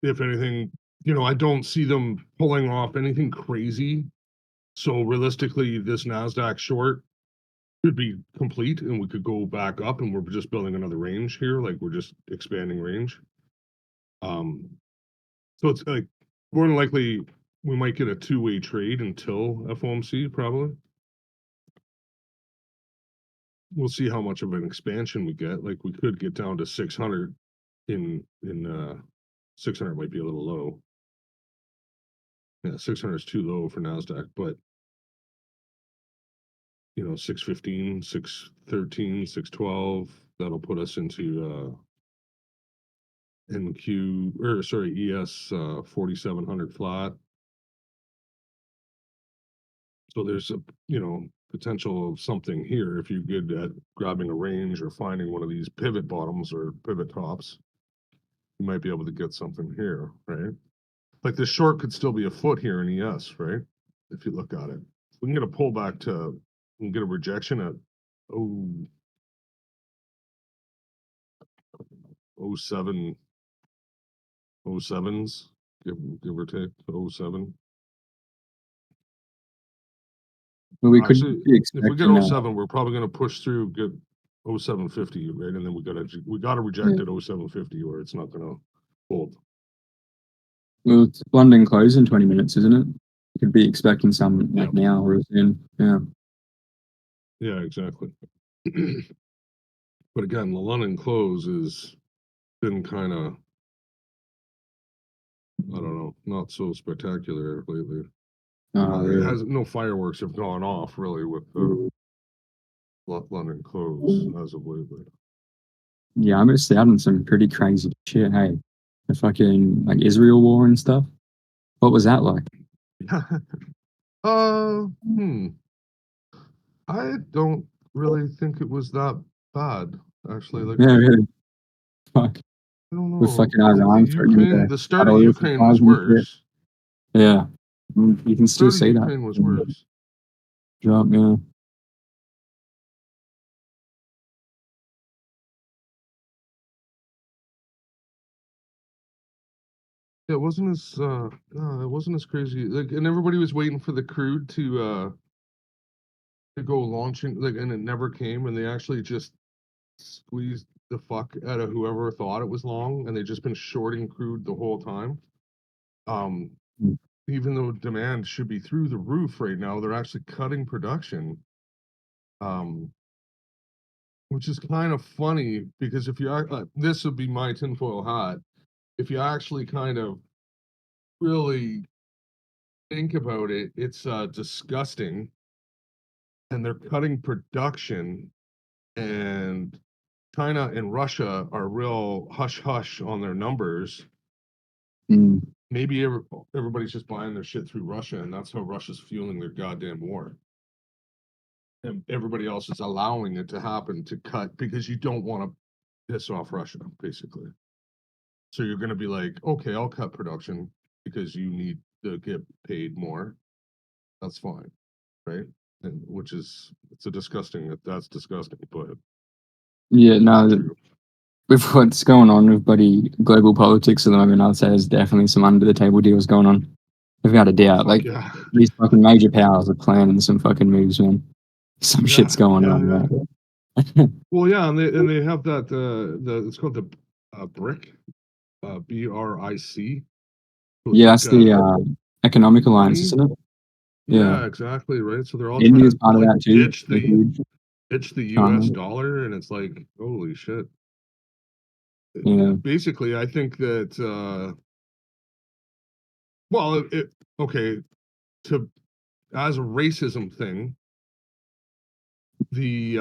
If anything, I don't see them pulling off anything crazy. So realistically, this NASDAQ short could be complete and we could go back up and we're just building another range here, like we're just expanding range. So it's like more than likely we might get a two-way trade until FOMC probably. We'll see how much of an expansion we get. Like we could get down to 600 in 600 might be a little low. Yeah, 600 is too low for NASDAQ, but 615, 613, 612, that'll put us into NQ or sorry, ES 4700 flat. So there's a potential of something here if you're good at grabbing a range or finding one of these pivot bottoms or pivot tops. You might be able to get something here, right? Like this short could still be a foot here in ES, right? If you look at it, we can get a pullback we can get a rejection at 07, 07s, give or take 07.
Well, we could
Actually,
be
if we get
expecting
07, we're probably going to push through, get 0750, right? And then we gotta reject
Yeah.
at 0750 or it's not going to hold.
well, it's London close in 20 minutes, isn't it? We could be expecting some like now or soon. Yeah.
Yeah, exactly. But again, the London close has been kind of, I don't know, not so spectacular lately. It has no fireworks have gone off really with the London close as of lately.
Yeah, I missed out on some pretty crazy shit. Hey, the fucking like Israel war and stuff. What was that like?
I don't really think it was that bad, actually. Like,
Yeah, really. Fuck.
I don't
With
know.
fucking
The
Iran threatening
Ukraine,
to
the start
cut
of
oil
Ukraine was
supplies and shit.
worse.
Yeah, you can still
Start of
see that.
Ukraine was worse.
Drop, yeah.
Yeah, it wasn't as no, it wasn't as crazy. Like, and everybody was waiting for the crude to go launching, like, and it never came, and they actually just squeezed the fuck out of whoever thought it was long, and they've just been shorting crude the whole time. um,
Mm.
even though demand should be through the roof right now, they're actually cutting production. Which is kind of funny because if you this would be my tinfoil hat. If you actually kind of really think about it, it's disgusting. And they're cutting production, and China and Russia are real hush hush on their numbers.
Mm.
Maybe everybody's just buying their shit through Russia, and that's how Russia's fueling their goddamn war. And everybody else is allowing it to happen to cut because you don't want to piss off Russia, basically. So you're going to be like, okay, I'll cut production because you need to get paid more. That's fine, right? And which is it's a disgusting. That's disgusting, but
Yeah, no,
true.
with what's going on with bloody global politics at the moment, I'd say there's definitely some under the table deals going on. Without a doubt.
Fuck
Like
yeah,
these fucking major powers are planning some fucking moves, man. Some
yeah,
shit's going
yeah,
on,
yeah.
right?
Well, yeah, and they have that the it's called the BRIC, BRIC. So it's
Yeah,
like
that's the economic alliance,
money.
isn't it? Yeah.
Yeah, exactly, right. So they're all trying
India's
to
part of
like
that too.
ditch
They're
the
huge.
US
China.
dollar, and it's like, holy shit.
Yeah.
Basically, I think that well, okay, to as a racism thing, the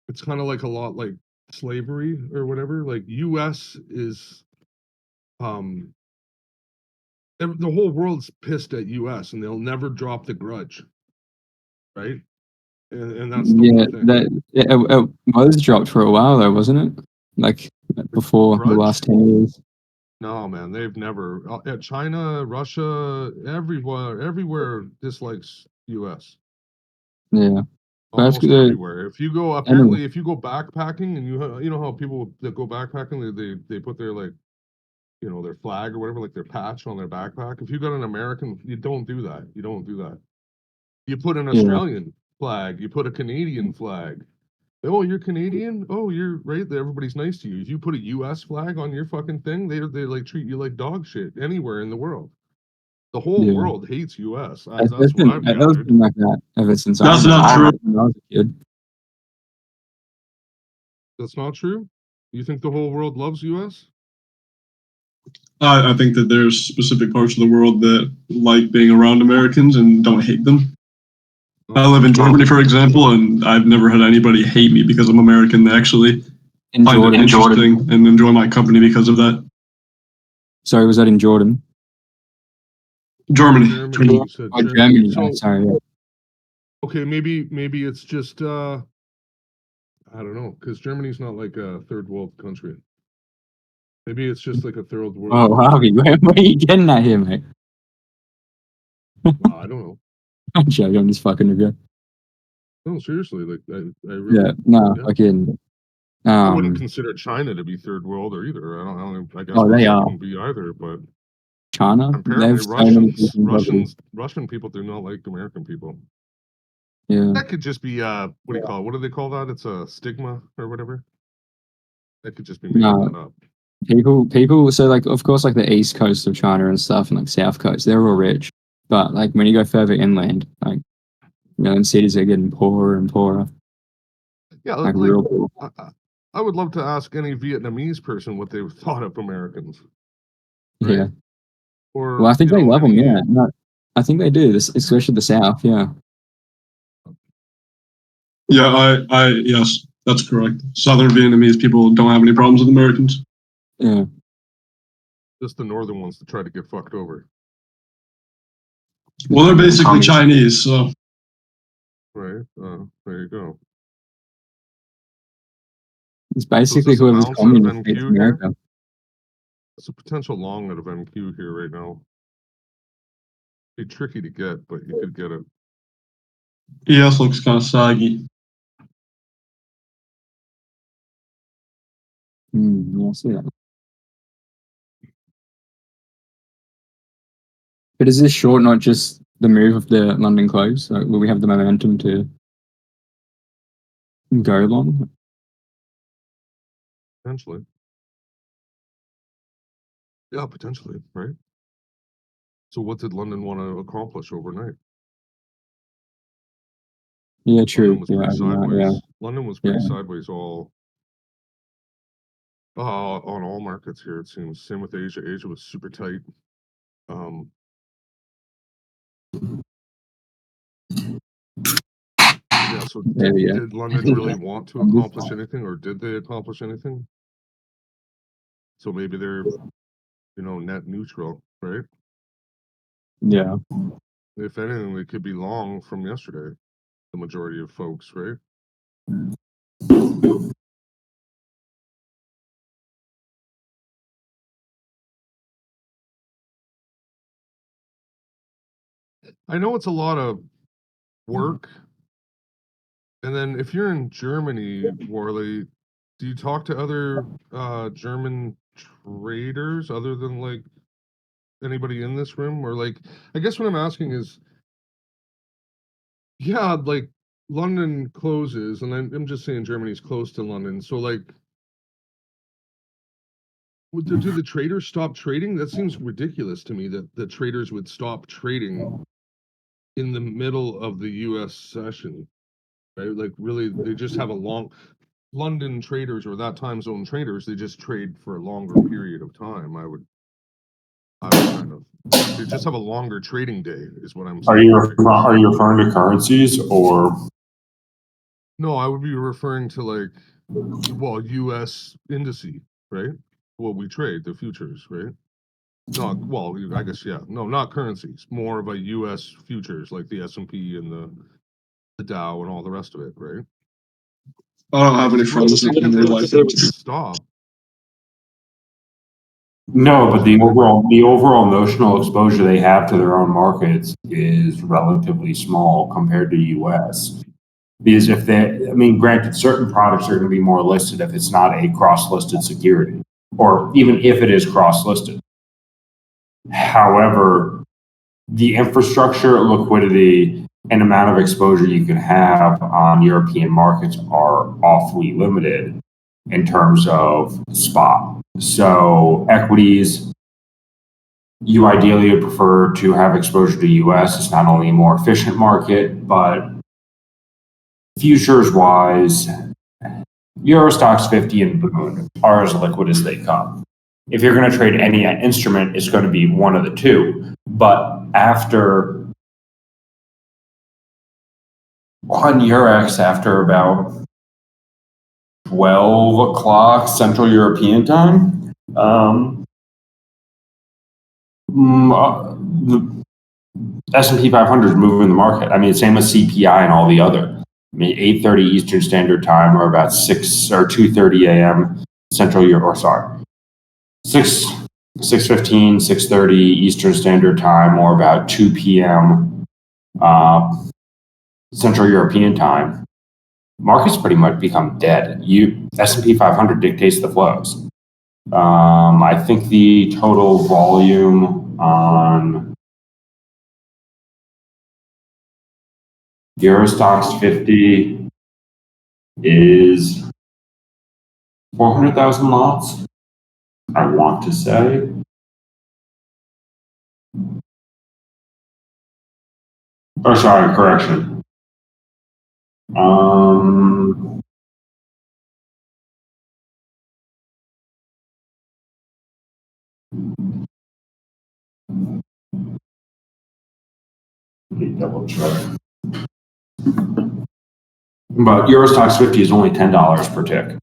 it's kind of like a lot like slavery or whatever. Like US is um the whole world's pissed at US, and they'll never drop the grudge, right? And that's the whole
Yeah,
thing.
it was dropped for a while though, wasn't it? Like before the
Grudge?
last 10 years.
No, man, they've never. China, Russia, everywhere dislikes US.
Yeah. But that's
Almost
good.
everywhere. If you go,
Anyway,
apparently, if you go backpacking, and you know how people that go backpacking, they put their like, you know, their flag or whatever, like their patch on their backpack. If you got an American, you don't do that. You don't do that. You put an
yeah,
Australian flag. You put a Canadian flag. Oh, you're Canadian? Oh, you're right. Everybody's nice to you. If you put a US flag on your fucking thing, they like treat you like dog shit anywhere in the world. The whole
yeah.
world hates US.
That's,
That's what I've
that's
gathered.
been like that ever since
That's not true.
when I was a kid.
That's not true. You think the whole world loves US?
I think that there's specific parts of the world that like being around Americans and don't hate them. I live in Germany, for example, and I've never had anybody hate me because I'm American. They actually
In
find it
Jordan.
interesting and enjoy my company because of that.
Sorry, was that in Jordan?
Germany.
Germany. You said
Oh, Germany.
So
Sorry. Yeah.
okay, maybe it's just I don't know, because Germany's not like a third world country. Maybe it's just like a third world.
Oh, Harvey, where are you getting at here, mate?
I don't know.
I'm joking. I'm just fucking with you.
No, seriously, like I really,
Yeah. No,
yeah.
fucking.
I wouldn't consider China to be third world or either. I guess
Oh, they
Russia
are.
wouldn't be either, but
China. They
apparently
have so many people.
Russian people do not like American people.
Yeah.
That could just be what do you call it? What do they call that? It's a stigma or whatever. That could just be making
No.
that up.
People. So like, of course, like the east coast of China and stuff, and like south coast, they're all rich. But like when you go further inland, like and cities are getting poorer and poorer.
Yeah,
Like
like
real poor.
I would love to ask any Vietnamese person what they thought of Americans, right?
Yeah.
Or
Well, I think
you
they
know,
love them.
any
Yeah. No, I think they do. This, especially the south. Yeah.
Yeah, yes, that's correct. Southern Vietnamese people don't have any problems with Americans.
Yeah.
just the northern ones to try to get fucked over,
Well, they're basically Chinese, so
right? There you go.
It's
So is
basically
this a
whoever's
bounce out of
communist hates
NQ here?
America.
It's a potential long out of NQ here right now. Be tricky to get, but you could get it.
ES looks kind of saggy.
Yeah, I see that. But is this short not just the move of the London close? Like, will we have the momentum to go long?
Potentially. Yeah, potentially, right? So what did London want to accomplish overnight?
Yeah, true.
London was pretty sideways.
Yeah.
London was pretty
Yeah.
sideways all on all markets here, it seems. Same with Asia. Asia was super tight. Yeah, so did London really want to accomplish anything, or did they accomplish anything? So maybe they're, net neutral, right?
Yeah.
If anything, they could be long from yesterday, the majority of folks, right? I know it's a lot of work. And then if you're in Germany, Warley, do you talk to other German traders other than like anybody in this room? Or like, I guess what I'm asking is, yeah, like London closes, and I'm just saying Germany's close to London. So like, do the traders stop trading? That seems ridiculous to me that the traders would stop trading in the middle of the US session, right? Like really, they just have a long London traders or that time zone traders, they just trade for a longer period of time. I would kind of, they just have a longer trading day is what I'm saying.
Are you referring to currencies or?
No, I would be referring to like, well, US indices, right? Well, we trade the futures, right? Not, well, I guess, yeah. No, not currencies, more of a US futures like the S&P and the Dow and all the rest of it, right?
I don't have any friends that can realize
They would
it.
stop.
No, but the overall notional exposure they have to their own markets is relatively small compared to US. Because if they, I mean, granted, certain products are going to be more listed if it's not a cross-listed security, or even if it is cross-listed. However, the infrastructure, liquidity, and amount of exposure you can have on European markets are awfully limited in terms of spot. So equities, you ideally would prefer to have exposure to US. It's not only a more efficient market, but futures wise, Eurostox 50 and Boon are as liquid as they come. If you're going to trade any instrument, it's going to be one of the two. But after on Eurex, after about 12 o'clock Central European time, the S&P 500 is moving the market. I mean, same with CPI and all the other. I mean, 8:30 Eastern Standard Time, or about 2:30 a.m. Central Europe, or sorry, 6:15, 6:30 Eastern Standard Time, or about 2 p.m. Central European Time. Markets pretty much become dead. S&P 500 dictates the flows. I think the total volume on Eurostox 50 is 400,000 lots, I want to say. Oh, sorry, correction. Let me double check. But Eurostox 50 is only $10 per tick.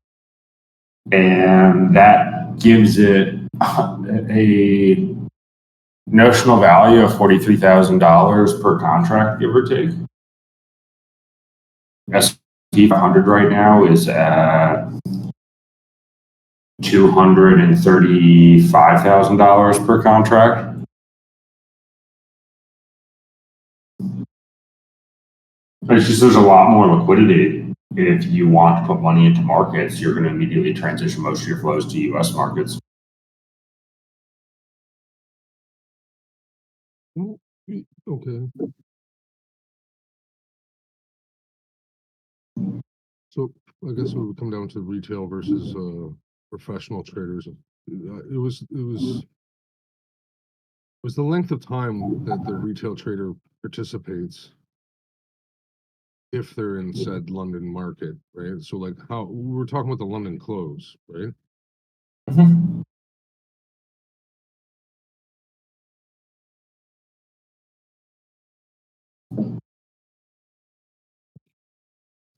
And that gives it a notional value of $43,000 per contract, give or take. S&P 500 right now is at $235,000 per contract. It's just there's a lot more liquidity. If you want to put money into markets, you're going to immediately transition most of your flows to U.S. markets.
Okay. So I guess it would come down to retail versus professional traders. It was was the length of time that the retail trader participates if they're in said London market, right? So like how we were talking about the London close, right?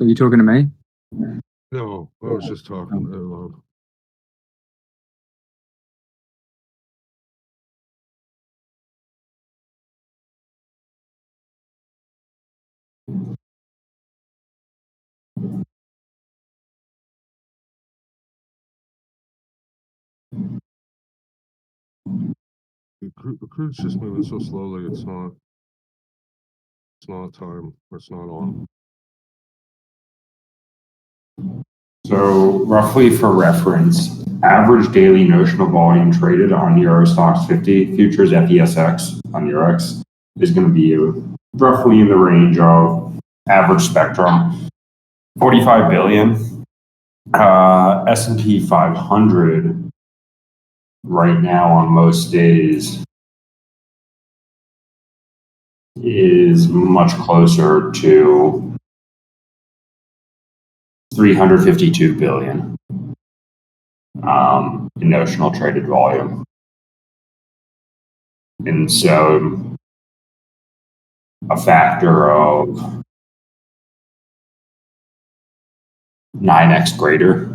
Are you talking to me?
No, I was just talking out loud. The crude's just moving so slowly. It's not time. It's not on.
So roughly for reference, average daily notional volume traded on Euro Stocks 50 futures FESX on Eurex is going to be roughly in the range of average spectrum 45 billion. S&P 500 right now on most days is much closer to 352 billion in notional traded volume. And so a factor of 9x greater.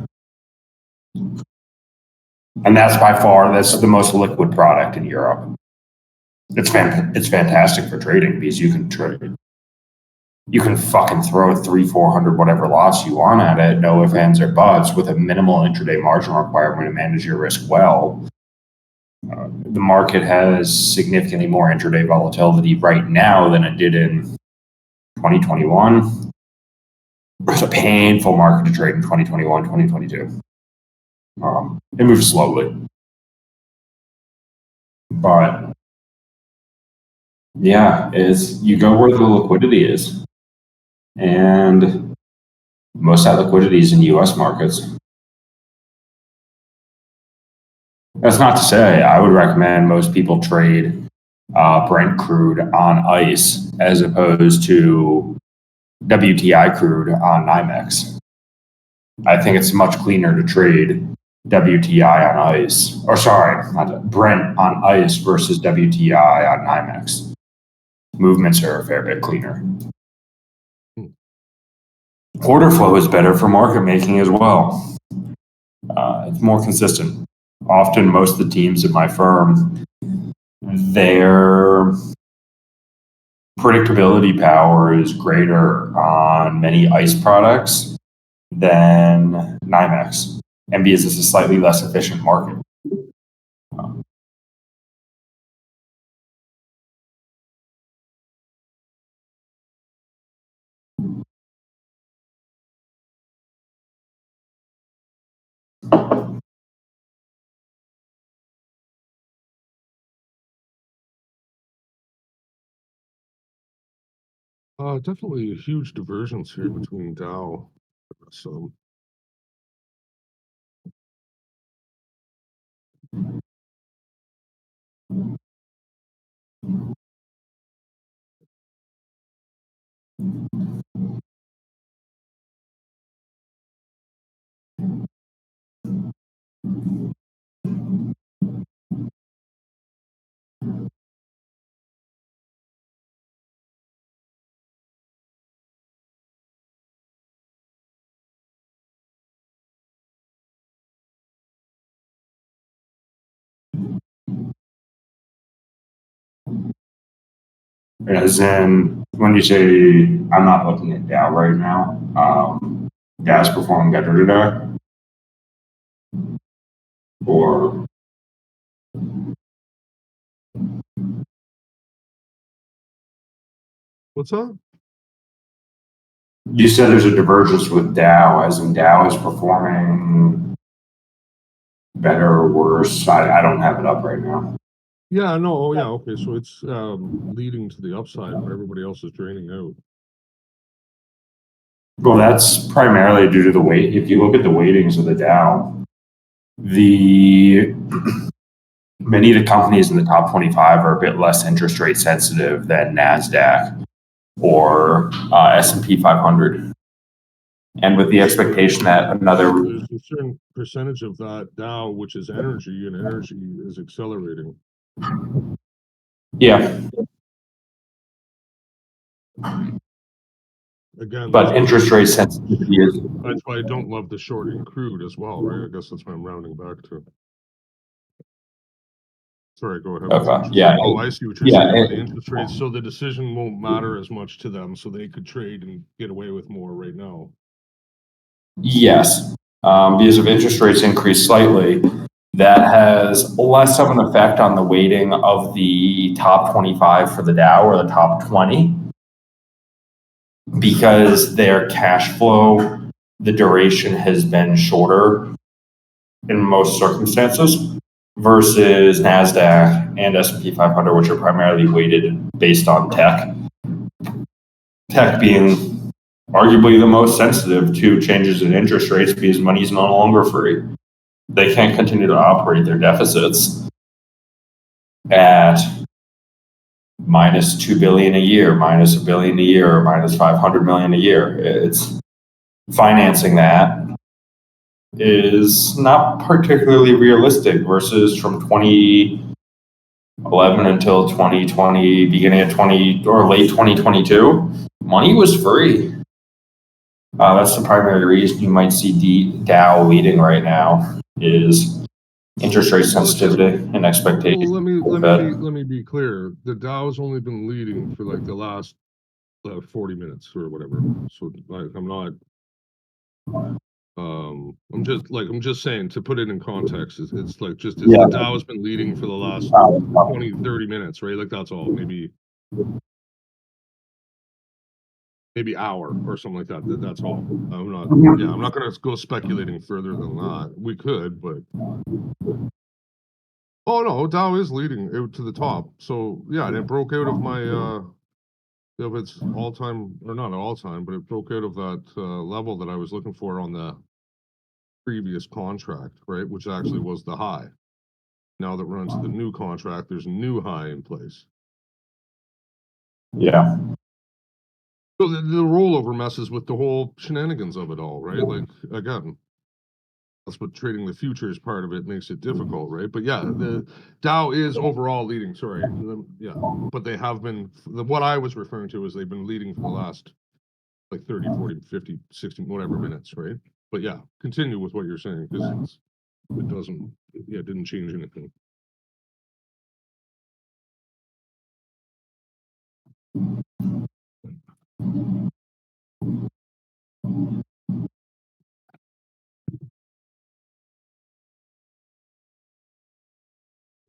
And that's by far, that's the most liquid product in Europe. It's fantastic for trading because you can trade. You can fucking throw 300-400 whatever lots you want at it, no ifs, ands, or buts, with a minimal intraday margin requirement to manage your risk well. The market has significantly more intraday volatility right now than it did in 2021. It was a painful market to trade in 2021, 2022. It moves slowly. But yeah, you go where the liquidity is. And most of that liquidity is in US markets. That's not to say I would recommend most people trade Brent crude on ICE as opposed to WTI crude on NYMEX. I think it's much cleaner to trade WTI on ICE, or sorry, not Brent on ICE versus WTI on NYMEX. Movements are a fair bit cleaner. Order flow is better for market making as well. It's more consistent. Often, most of the teams at my firm, their predictability power is greater on many ICE products than NYMEX, and because it's a slightly less efficient market.
Definitely a huge divergence here between Dow. So
as in, when you say, I'm not looking at Dow right now, Dow's performing better today? Or
what's up?
you said there's a divergence with Dow, as in Dow is performing better or worse? I don't have it up right now.
Yeah, no, oh yeah, okay, so it's leading to the upside where everybody else is draining out.
Well, that's primarily due to the weight. If you look at the weightings of the Dow, the many of the companies in the top 25 are a bit less interest rate sensitive than NASDAQ or S&P 500. And with the expectation that another,
There's a certain percentage of that Dow, which is energy, and energy is accelerating.
yeah,
Again,
but interest rate sensitivity is,
that's why I don't love the shorting crude as well, right? I guess that's what I'm rounding back to. Sorry, go ahead.
Okay, yeah.
Oh, I see what you're
Yeah,
saying. The interest rates, so the decision won't matter as much to them, so they could trade and get away with more right now.
yes, because if interest rates increase slightly, that has less of an effect on the weighting of the top 25 for the Dow or the top 20 because their cash flow, the duration has been shorter in most circumstances versus NASDAQ and S&P 500, which are primarily weighted based on tech. Tech being arguably the most sensitive to changes in interest rates because money is no longer free. They can't continue to operate their deficits at minus 2 billion a year, minus $1 billion a year, or minus 500 million a year. It's financing that is not particularly realistic versus from 2011 until 2020, beginning of 20 or late 2022, money was free. That's the primary reason you might see Dow leading right now is interest rate sensitivity and expectation.
Well, let me be clear. The Dow's only been leading for like the last 40 minutes or whatever. So I'm not. I'm just saying to put it in context. It's like the Dow has been leading for the last 20, 30 minutes, right? Like that's all. Maybe hour or something like that. That's all. I'm not going to go speculating further than that. We could, but oh no, Dow is leading it to the top. So yeah, and it broke out of my of its all time, or not all time, but it broke out of that level that I was looking for on the previous contract, right? Which actually was the high. Now that we're onto the new contract, there's a new high in place.
Yeah.
So the rollover messes with the whole shenanigans of it all, right? Like again, that's what trading the futures part of it makes it difficult, right? But yeah, the Dow is overall leading. Sorry, yeah, but they have been. What I was referring to is they've been leading for the last like 30, 40, 50, 60, whatever minutes, right? But yeah, continue with what you're saying because it didn't change anything.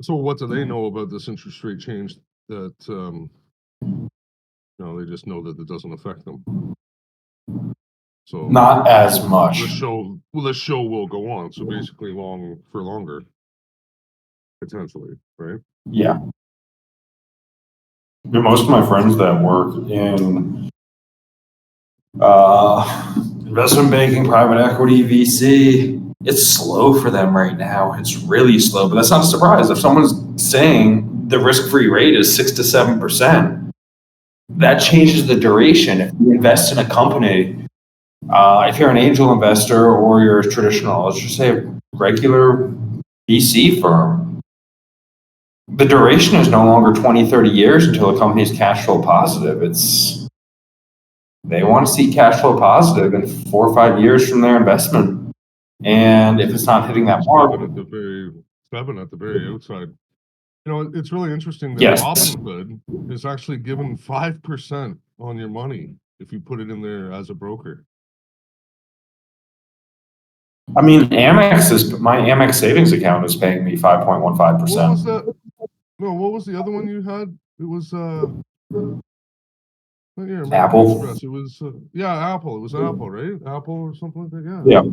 So what do they know about this interest rate change that, they just know that it doesn't affect them. So
not as much.
The show will go on. So basically long for longer, potentially, right?
Yeah. Most of my friends that work in investment banking, private equity, VC, it's slow for them right now. It's really slow, but that's not a surprise. If someone's saying the risk-free rate is 6 to 7%, that changes the duration. If you invest in a company, if you're an angel investor or you're a traditional, let's just say a regular VC firm, the duration is no longer 20, 30 years until a company's cash flow positive. They want to see cash flow positive in 4 or 5 years from their investment. And if it's not hitting that mark,
7 at the very outside. It's really interesting that Robinhood is actually given 5% on your money if you put it in there as a broker.
I mean, my Amex savings account is paying me 5.15%.
What was the other one you had? It was
Apple.
Express. It was Apple. It was Apple, right? Apple or something like that.
Yeah.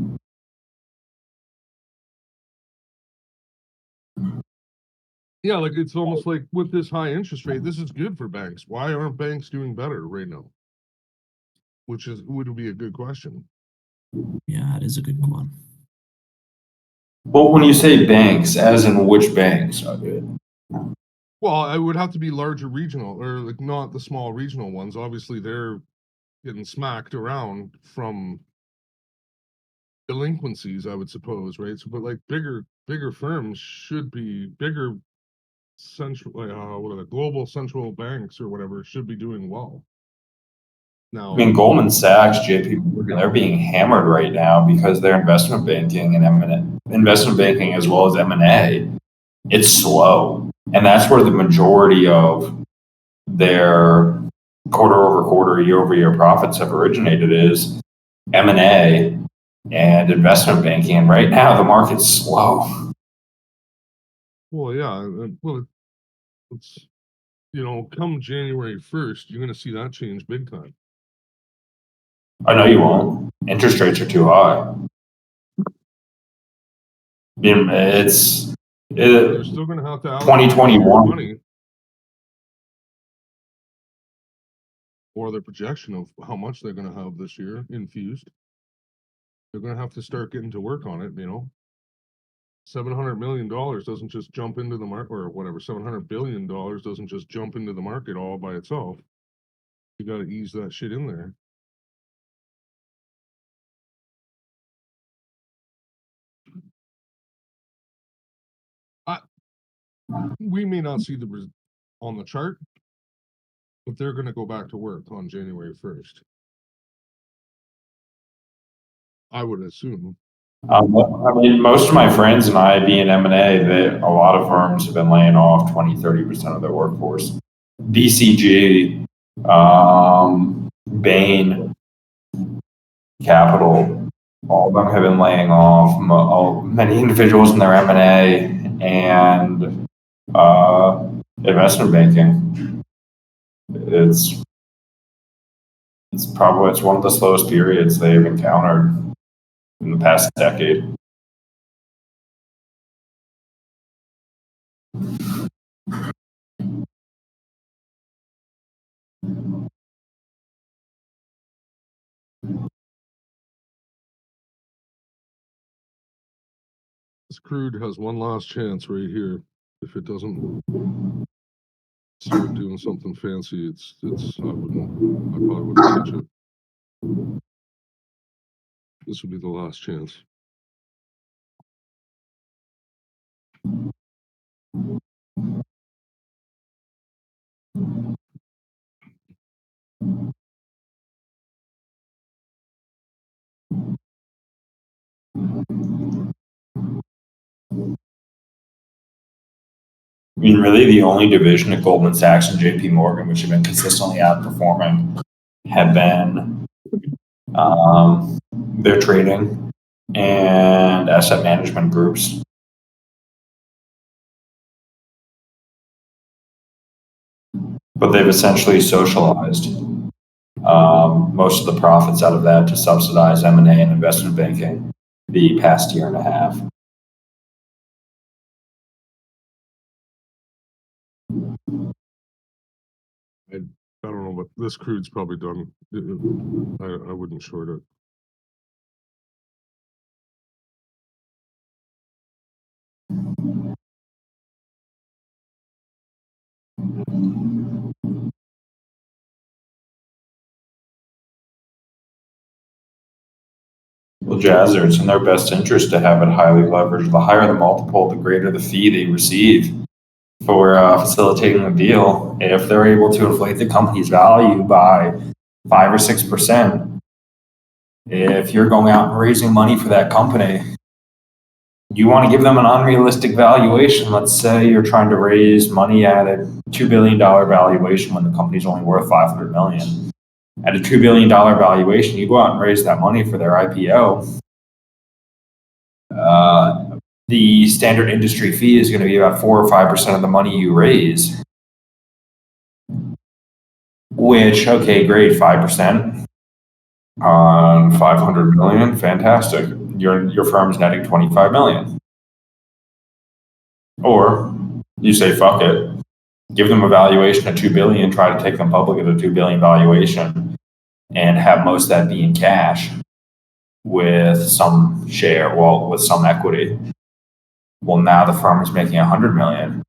Yeah, like it's almost like with this high interest rate, this is good for banks. Why aren't banks doing better right now? Would be a good question.
Yeah, it is a good one.
Well, when you say banks, as in which banks?
Well, it would have to be larger regional, or like not the small regional ones. Obviously, they're getting smacked around from delinquencies, I would suppose, right? So, but like bigger firms should be bigger central, what are the global central banks or whatever should be doing well. Now,
I mean, Goldman Sachs, JP Morgan, they're being hammered right now because their investment banking and investment banking as well as M&A, it's slow. And that's where the majority of their quarter-over-quarter, year-over-year profits have originated is M&A and investment banking. And right now, the market's slow.
well, yeah, well, it's, come January 1st, you're going to see that change big time.
I know you won't. Interest rates are too high.
They're still going to have to allocate
2021.
money, or their projection of how much they're going to have this year infused. They're going to have to start getting to work on it. $700 million doesn't just jump into the market, or whatever. $700 billion doesn't just jump into the market all by itself. You got to ease that shit in there. We may not see on the chart, but they're going to go back to work on January 1st. I would assume.
I mean, most of my friends and I being M&A, a lot of firms have been laying off 20-30% of their workforce. BCG, Bain, Capital, all of them have been laying off many individuals in their M&A and investment banking. It's one of the slowest periods they've encountered in the past decade.
This crude has one last chance right here. If it doesn't start doing something fancy, I probably wouldn't touch it. This would be the last chance.
I mean, really the only division at Goldman Sachs and JP Morgan which have been consistently outperforming have been their trading and asset management groups. But they've essentially socialized most of the profits out of that to subsidize M&A and investment banking the past year and a half.
I don't know, but this crude's probably done. I wouldn't short it.
Well, Jazzer, it's in their best interest to have it highly leveraged. The higher the multiple, the greater the fee they receive for facilitating the deal. If they're able to inflate the company's value by 5 or 6%, if you're going out and raising money for that company, you want to give them an unrealistic valuation. Let's say you're trying to raise money at a $2 billion valuation when the company's only worth $500 million. At a $2 billion valuation, you go out and raise that money for their IPO. The standard industry fee is going to be about 4 or 5% of the money you raise. Which, okay, great, 5% on 500 million, fantastic. Your firm's netting 25 million. Or you say, fuck it, give them a valuation of 2 billion, try to take them public at a 2 billion valuation, and have most of that be in cash with some share, with some equity. Well, now the firm is making 100 million.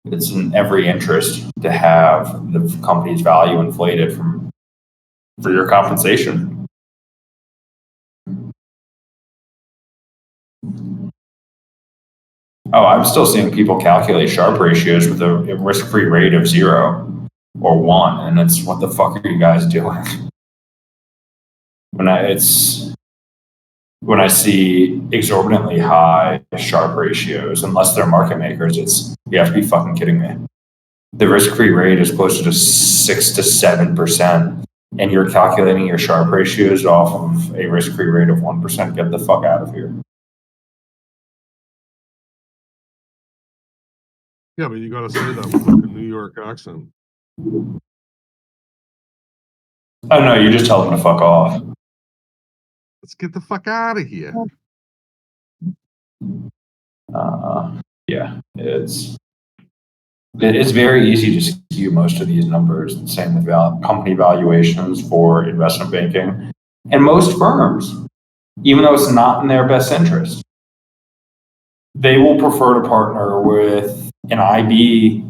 It's in every interest to have the company's value inflated for your compensation. Oh, I'm still seeing people calculate Sharpe ratios with a risk-free rate of 0 or 1, and it's what the fuck are you guys doing? When I see exorbitantly high Sharpe ratios, unless they're market makers, you have to be fucking kidding me. The risk-free rate is closer to 6 to 7%, and you're calculating your Sharpe ratios off of a risk-free rate of 1%. Get the fuck out of here.
Yeah, but you gotta say that with like a New York accent.
Oh no, you just tell them to fuck off.
Let's get the fuck out of here.
Yeah, it is very easy to skew most of these numbers. Same with company valuations for investment banking and most firms, even though it's not in their best interest. They will prefer to partner with an IB.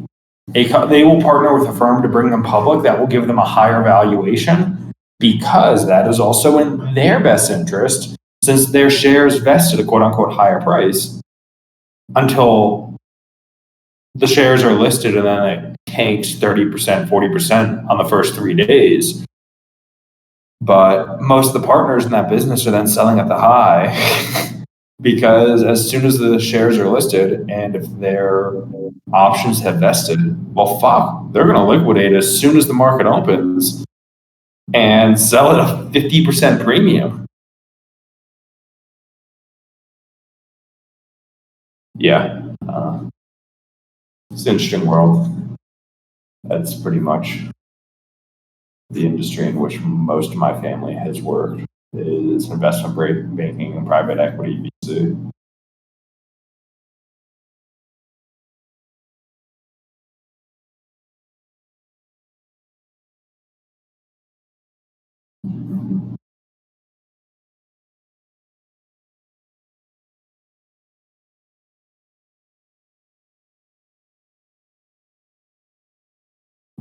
They will partner with a firm to bring them public that will give them a higher valuation because that is also in their best interest since their shares vest at a quote unquote higher price until the shares are listed and then it tanks 30%, 40% on the first 3 days. But most of the partners in that business are then selling at the high because as soon as the shares are listed and if their options have vested, well, fuck, they're going to liquidate as soon as the market opens and sell at a 50% premium. Yeah. It's an interesting world. That's pretty much the industry in which most of my family has worked is investment banking and private equity VC.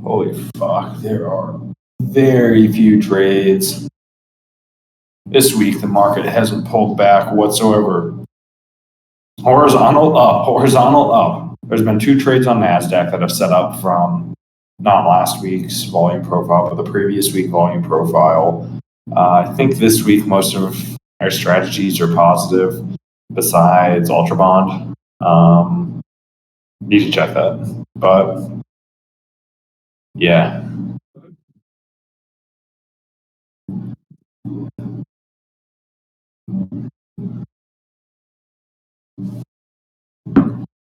Holy fuck, there are very few trades. This week, the market hasn't pulled back whatsoever. Horizontal up. There's been 2 trades on NASDAQ that have set up from not last week's volume profile, but the previous week volume profile. I think this week, most of our strategies are positive besides Ultra Bond. Need to check that. But yeah.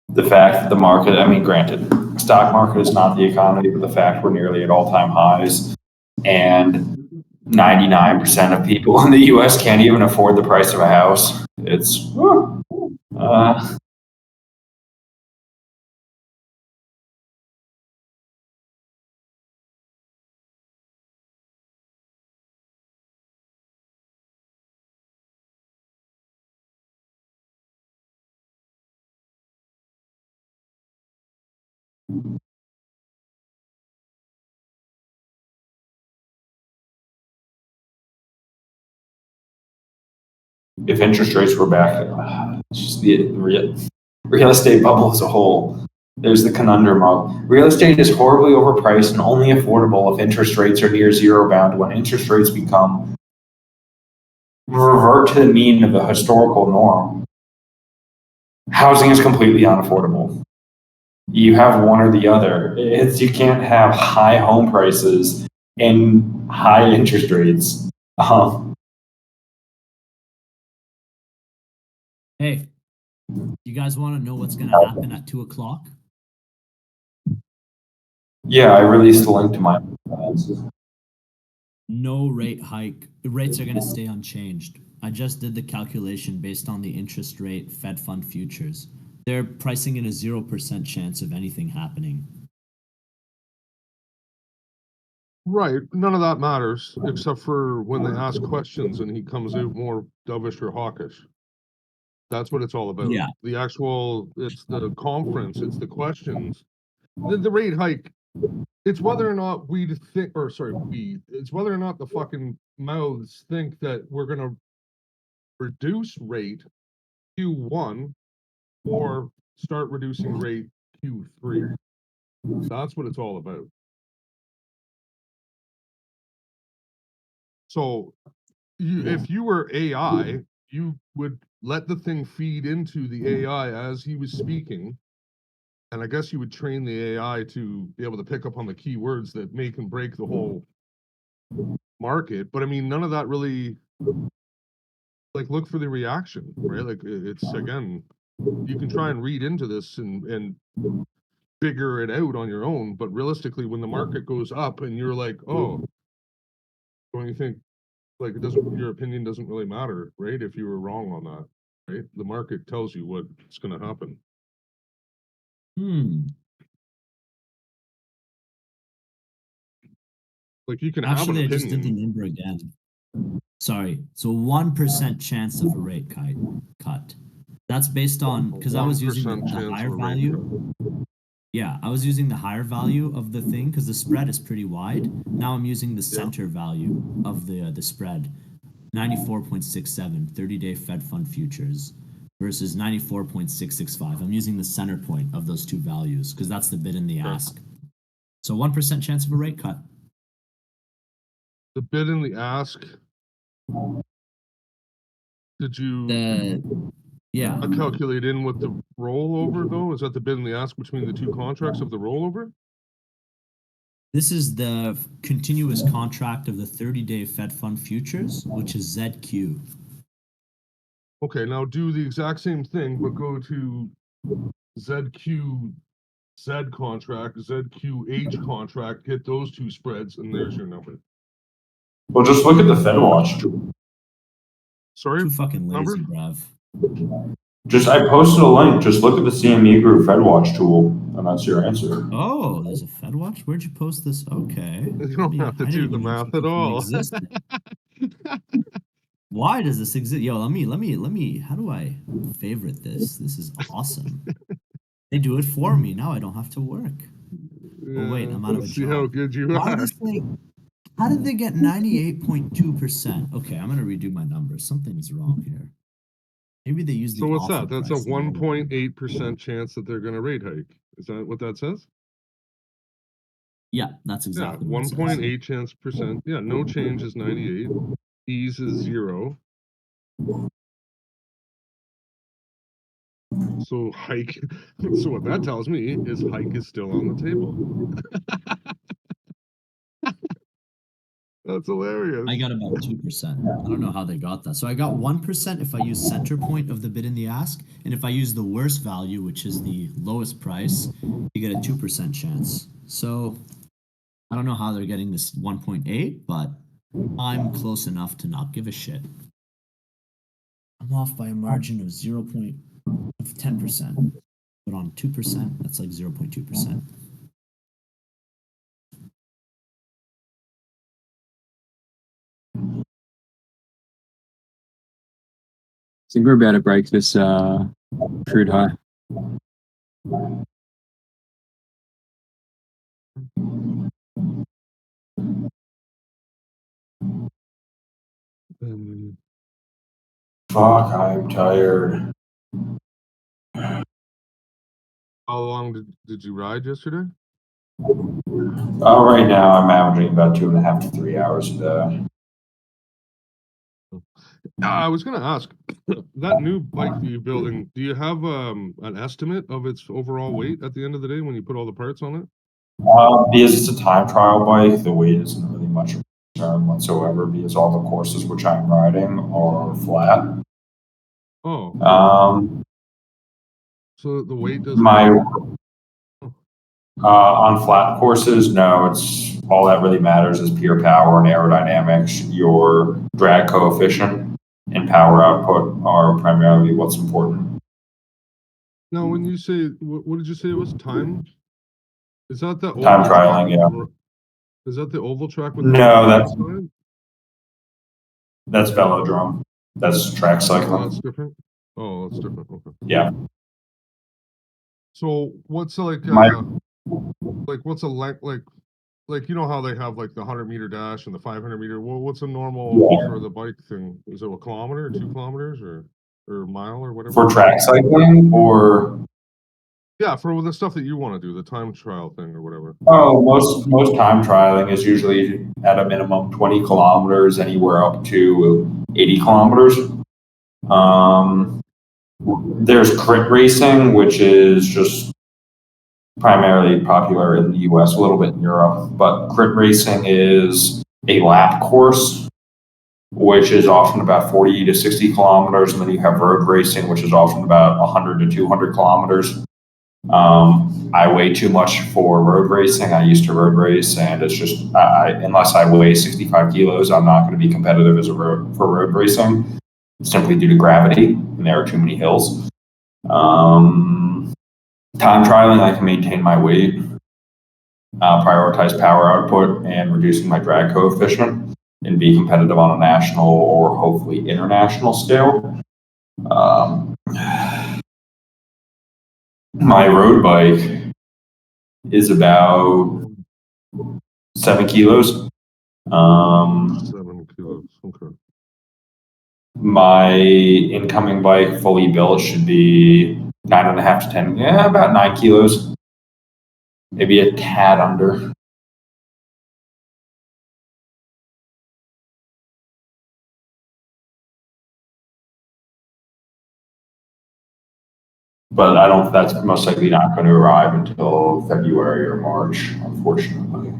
The fact that the market, I mean, granted, stock market is not the economy, but the fact we're nearly at all-time highs and 99% of people in the US can't even afford the price of a house. It's, if interest rates were back, it's just the real estate bubble as a whole. There's the conundrum of real estate is horribly overpriced and only affordable if interest rates are near zero bound. When interest rates revert to the mean of the historical norm, housing is completely unaffordable. You have one or the other. You can't have high home prices and high interest rates.
Hey, you guys want to know what's going to happen at 2 o'clock?
Yeah, I released the link to my.
No rate hike. The rates are going to stay unchanged. I just did the calculation based on the interest rate Fed Fund futures. They're pricing in a 0% chance of anything happening.
Right. None of that matters except for when they ask questions and he comes out more dovish or hawkish. That's what it's all about.
Yeah.
The actual, it's the conference, it's the questions. The rate hike, it's whether or not it's whether or not the fucking mouths think that we're gonna reduce rate Q1 or start reducing rate Q3. That's what it's all about. So if you were AI, you would let the thing feed into the AI as he was speaking. And I guess you would train the AI to be able to pick up on the keywords that make and break the whole market. But I mean, none of that really, like, look for the reaction, right? Like, it's, again, you can try and read into this and figure it out on your own. But realistically, when the market goes up and you're like, oh, don't you think, like, your opinion doesn't really matter, right? If you were wrong on that, right? The market tells you what's going to happen. Like, you can
Actually, I
have an
just did the
opinion.
number again. Sorry. So 1% chance of a rate cut. That's based on, because I was using
1%
the
chance
higher
of a rate
value. Yeah, I was using the higher value of the thing because the spread is pretty wide. Now I'm using the center value of the spread. 94.67 30-day Fed Fund futures versus 94.665. I'm using the center point of those two values because that's the bid and the ask. So 1% chance of a rate cut.
The bid and the ask. Did you calculate in with the rollover though? Is that the bid and the ask between the two contracts of the rollover?
This is the continuous contract of the 30-day Fed Fund futures, which is ZQ.
Okay, now do the exact same thing, but go to ZQ Z contract, ZQH contract, get those two spreads, and there's your number.
Well, just look at the FedWatch tool.
Sorry,
too fucking lazy,
number?
bruv.
I posted a link. Just look at the CME Group FedWatch tool, and that's your answer.
Oh, there's a FedWatch? Where'd you post this? Okay.
You don't have to do the math at all.
Why does this exist? Yo, let me, how do I favorite this? This is awesome. They do it for me. Now I don't have to work. Oh, wait, I'm out of a
See
job.
how good you
Why
are.
did this thing, how did they get 98.2%? Okay, I'm going to redo my numbers. Something's wrong here. Maybe they use the
So what's
offer
that? That's a
price and all that.
1.8% chance that they're going to rate hike. Is that what that says?
Yeah, that's exactly what it says.
1.8 chance percent. Yeah, no change is 98. Ease is 0. So hike. So what that tells me is hike is still on the table. That's hilarious.
I got about 2%. I don't know how they got that. So I got 1% if I use center point of the bid and the ask. And if I use the worst value, which is the lowest price, you get a 2% chance. So I don't know how they're getting this 1.8, but I'm close enough to not give a shit. I'm off by a margin of 10%. But on 2%, that's like 0.2%.
I think we're about to break this crude high.
Fuck, I'm tired.
How long did you ride yesterday?
Right now I'm averaging about 2.5 to 3 hours a day.
I was going to ask, that new bike that you're building, do you have an estimate of its overall weight at the end of the day when you put all the parts on it?
Because it's a time trial bike, the weight isn't really much of a concern whatsoever because all the courses which I'm riding are flat.
Oh. So the weight doesn't...
on flat courses, no, it's all that really matters is pure power and aerodynamics. Your drag coefficient and power output are primarily what's important.
Now, when you say, what did you say it was? Time? Is that the
time trialing? Yeah.
Is that the oval track with
no? That's velodrome. That's track cycling.
That's different. Oh, that's different. Okay.
Yeah.
So what's like
My-
what's a like you know how they have like the 100-meter dash and the 500-meter? Well, what's a normal
Yeah.
for the bike thing? Is it a kilometer, 2 kilometers, or a mile or whatever?
For track cycling or
Yeah, for the stuff that you want to do, the time trial thing or whatever.
oh, most time trialing is usually at a minimum 20 kilometers, anywhere up to 80 kilometers. There's crit racing, which is just primarily popular in the US, a little bit in Europe, but crit racing is a lap course, which is often about 40 to 60 kilometers, and then you have road racing, which is often about 100 to 200 kilometers. I weigh too much for road racing. I used to road race, and it's just unless I weigh 65 kilos, I'm not going to be competitive as for road racing, simply due to gravity, and there are too many hills. Time trialing, I can maintain my weight, prioritize power output, and reducing my drag coefficient, and be competitive on a national or hopefully international scale. My road bike is about 7 kilos.
7 kilos. Okay.
My incoming bike, fully built, should be 9.5 to 10. Yeah, about 9 kilos. Maybe a tad under. But I don't. That's most likely not going to arrive until February or March, unfortunately.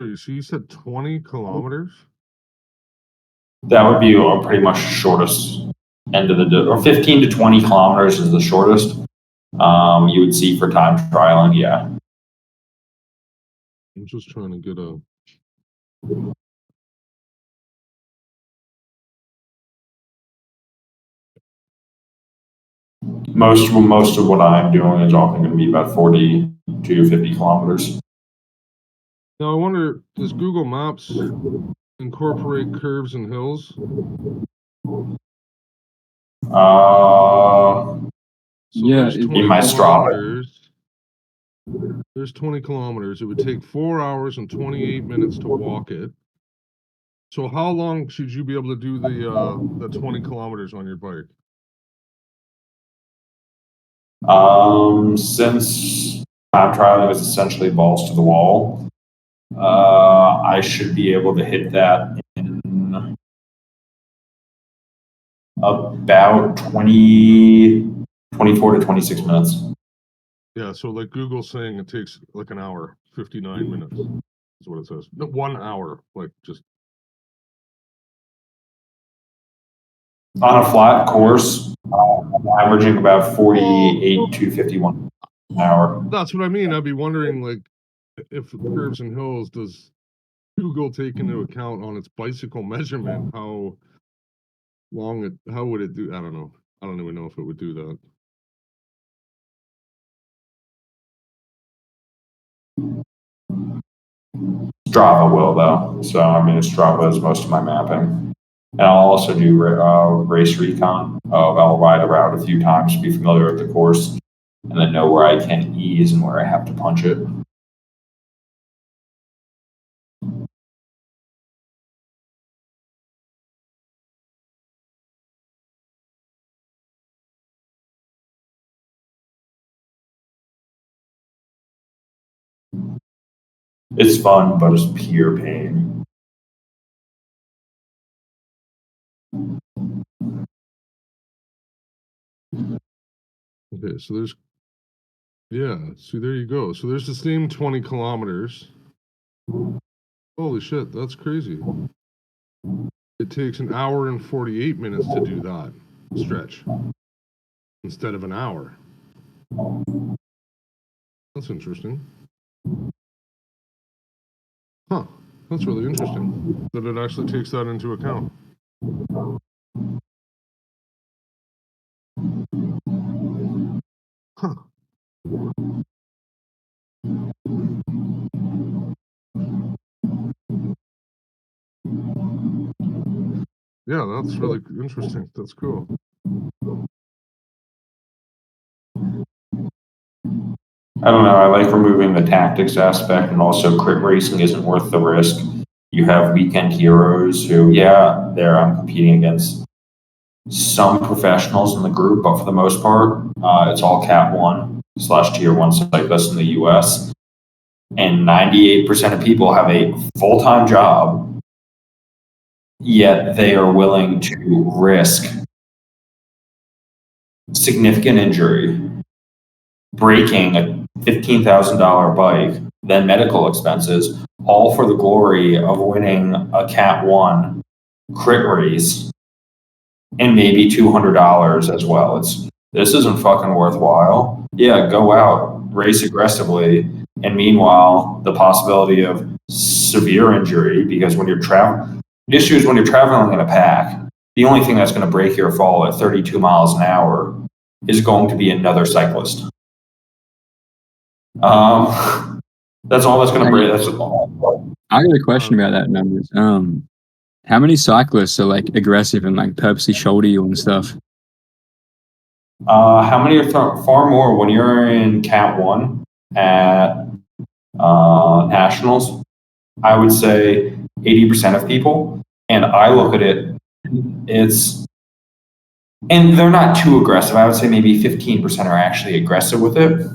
So you said 20 kilometers?
That would be pretty much shortest end of the or 15 to 20 kilometers is the shortest. You would see for time trialing, yeah.
I'm just trying to get a.
Most of what I'm doing is often going to be about 40 to 50 kilometers.
Now I wonder, does Google Maps incorporate curves and hills? So
Yeah,
there's
it-
20
in my Strava.
kilometers. There's 20 kilometers. It would take 4 hours and 28 minutes to walk it. So how long should you be able to do the 20 kilometers on your bike?
Since time trialing is essentially balls to the wall, I should be able to hit that in about 24 to 26 minutes.
Yeah, so like Google's saying it takes like an hour, 59 minutes is what it says. No, 1 hour, like just.
On a flat course, I'm averaging about 48 to 51 an hour.
That's what I mean. I'd be wondering, like, if curves and hills, does Google take into account on its bicycle measurement how how would it do? I don't know. I don't even know if it would do that.
Strava will though. So I mean, Strava is most of my mapping, and I'll also do race recon. I'll ride around a few times, be familiar with the course, and then know where I can ease and where I have to punch it. It's fun, but it's pure pain.
Okay, so there's, yeah, see, there you go. So there's the same 20 kilometers. Holy shit, that's crazy. It takes an hour and 48 minutes to do that stretch instead of an hour. That's interesting. Huh, that's really interesting that it actually takes that into account. Huh. Yeah, that's really interesting. That's cool.
I don't know. I like removing the tactics aspect, and also crit racing isn't worth the risk. You have weekend heroes who, yeah, I'm competing against some professionals in the group, but for the most part, it's all Cat 1/Tier 1 cyclists in the US. And 98% of people have a full-time job, yet they are willing to risk significant injury, breaking a $15,000 bike, then medical expenses, all for the glory of winning a Cat 1 crit race and maybe $200 as well. This isn't fucking worthwhile. Yeah, go out, race aggressively, and meanwhile, the possibility of severe injury, because when you're traveling, the issue is when you're traveling in a pack, the only thing that's going to break your fall at 32 miles an hour is going to be another cyclist. That's all that's going to break. That's all.
I got a question about that numbers. How many cyclists are like aggressive and like purposely shoulder you and stuff?
How many are far more when you're in Cat 1 at Nationals? I would say 80% of people. And I look at it, and they're not too aggressive. I would say maybe 15% are actually aggressive with it.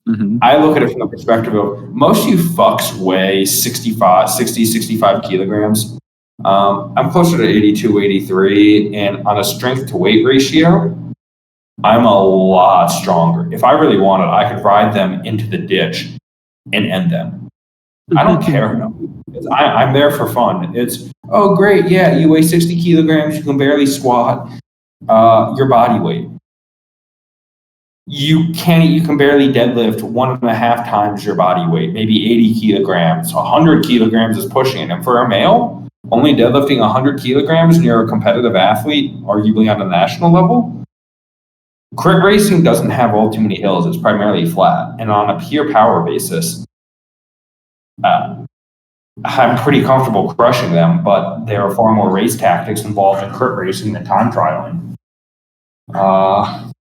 Mm-hmm.
I look at it from the perspective of most of you fucks weigh 65 kilograms. I'm closer to 82, 83, and on a strength to weight ratio, I'm a lot stronger. If I really wanted, I could ride them into the ditch and end them. I don't care. No. I'm there for fun. It's, oh, great. Yeah, you weigh 60 kilograms. You can barely squat. Your body weight. You can barely deadlift 1.5 times your body weight, maybe 80 kilograms. 100 kilograms is pushing it. And for a male, only deadlifting 100 kilograms and you're a competitive athlete, arguably on a national level, crit racing doesn't have all too many hills. It's primarily flat. And on a pure power basis, I'm pretty comfortable crushing them, but there are far more race tactics involved in crit racing than time trialing.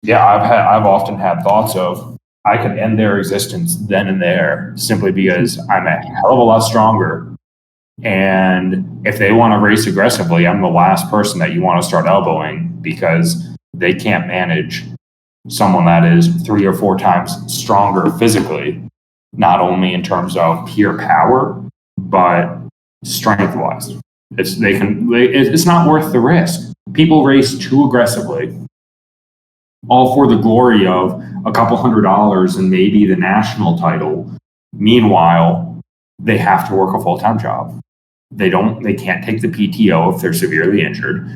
Yeah, I've often had thoughts of I could end their existence then and there simply because I'm a hell of a lot stronger. And if they want to race aggressively, I'm the last person that you want to start elbowing because they can't manage someone that is 3 or 4 times stronger physically, not only in terms of pure power, but strength-wise. It's not worth the risk. People race too aggressively, all for the glory of a couple $100 and maybe the national title. Meanwhile, they have to work a full-time job. They can't take the PTO if they're severely injured.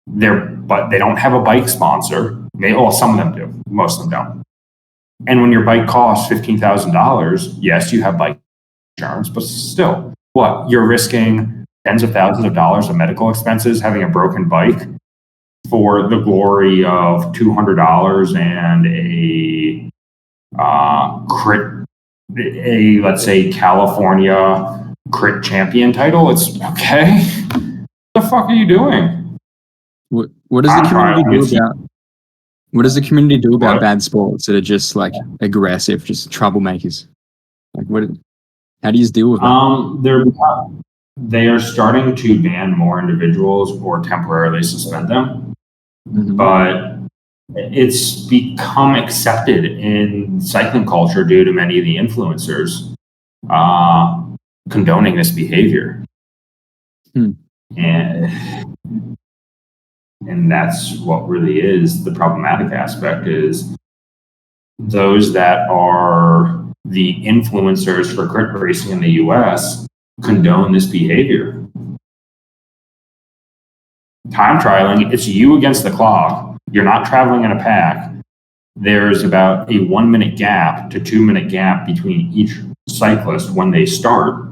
But they don't have a bike sponsor. Some of them do. Most of them don't. And when your bike costs $15,000, yes, you have bike insurance, but still, what? You're risking tens of thousands of dollars of medical expenses having a broken bike for the glory of $200 and let's say California crit champion title. It's okay. What the fuck are you doing?
What does the community do about? What does the community do about bad sports that are just like aggressive, just troublemakers? Like how do you deal with that?
They are starting to ban more individuals or temporarily suspend them. Mm-hmm. But it's become accepted in cycling culture due to many of the influencers condoning this behavior. And that's what really is the problematic aspect, is those that are the influencers for crit racing in the US condone this behavior. Time trialing, it's you against the clock. You're not traveling in a pack. There's about a 1 minute gap to 2 minute gap between each cyclist when they start.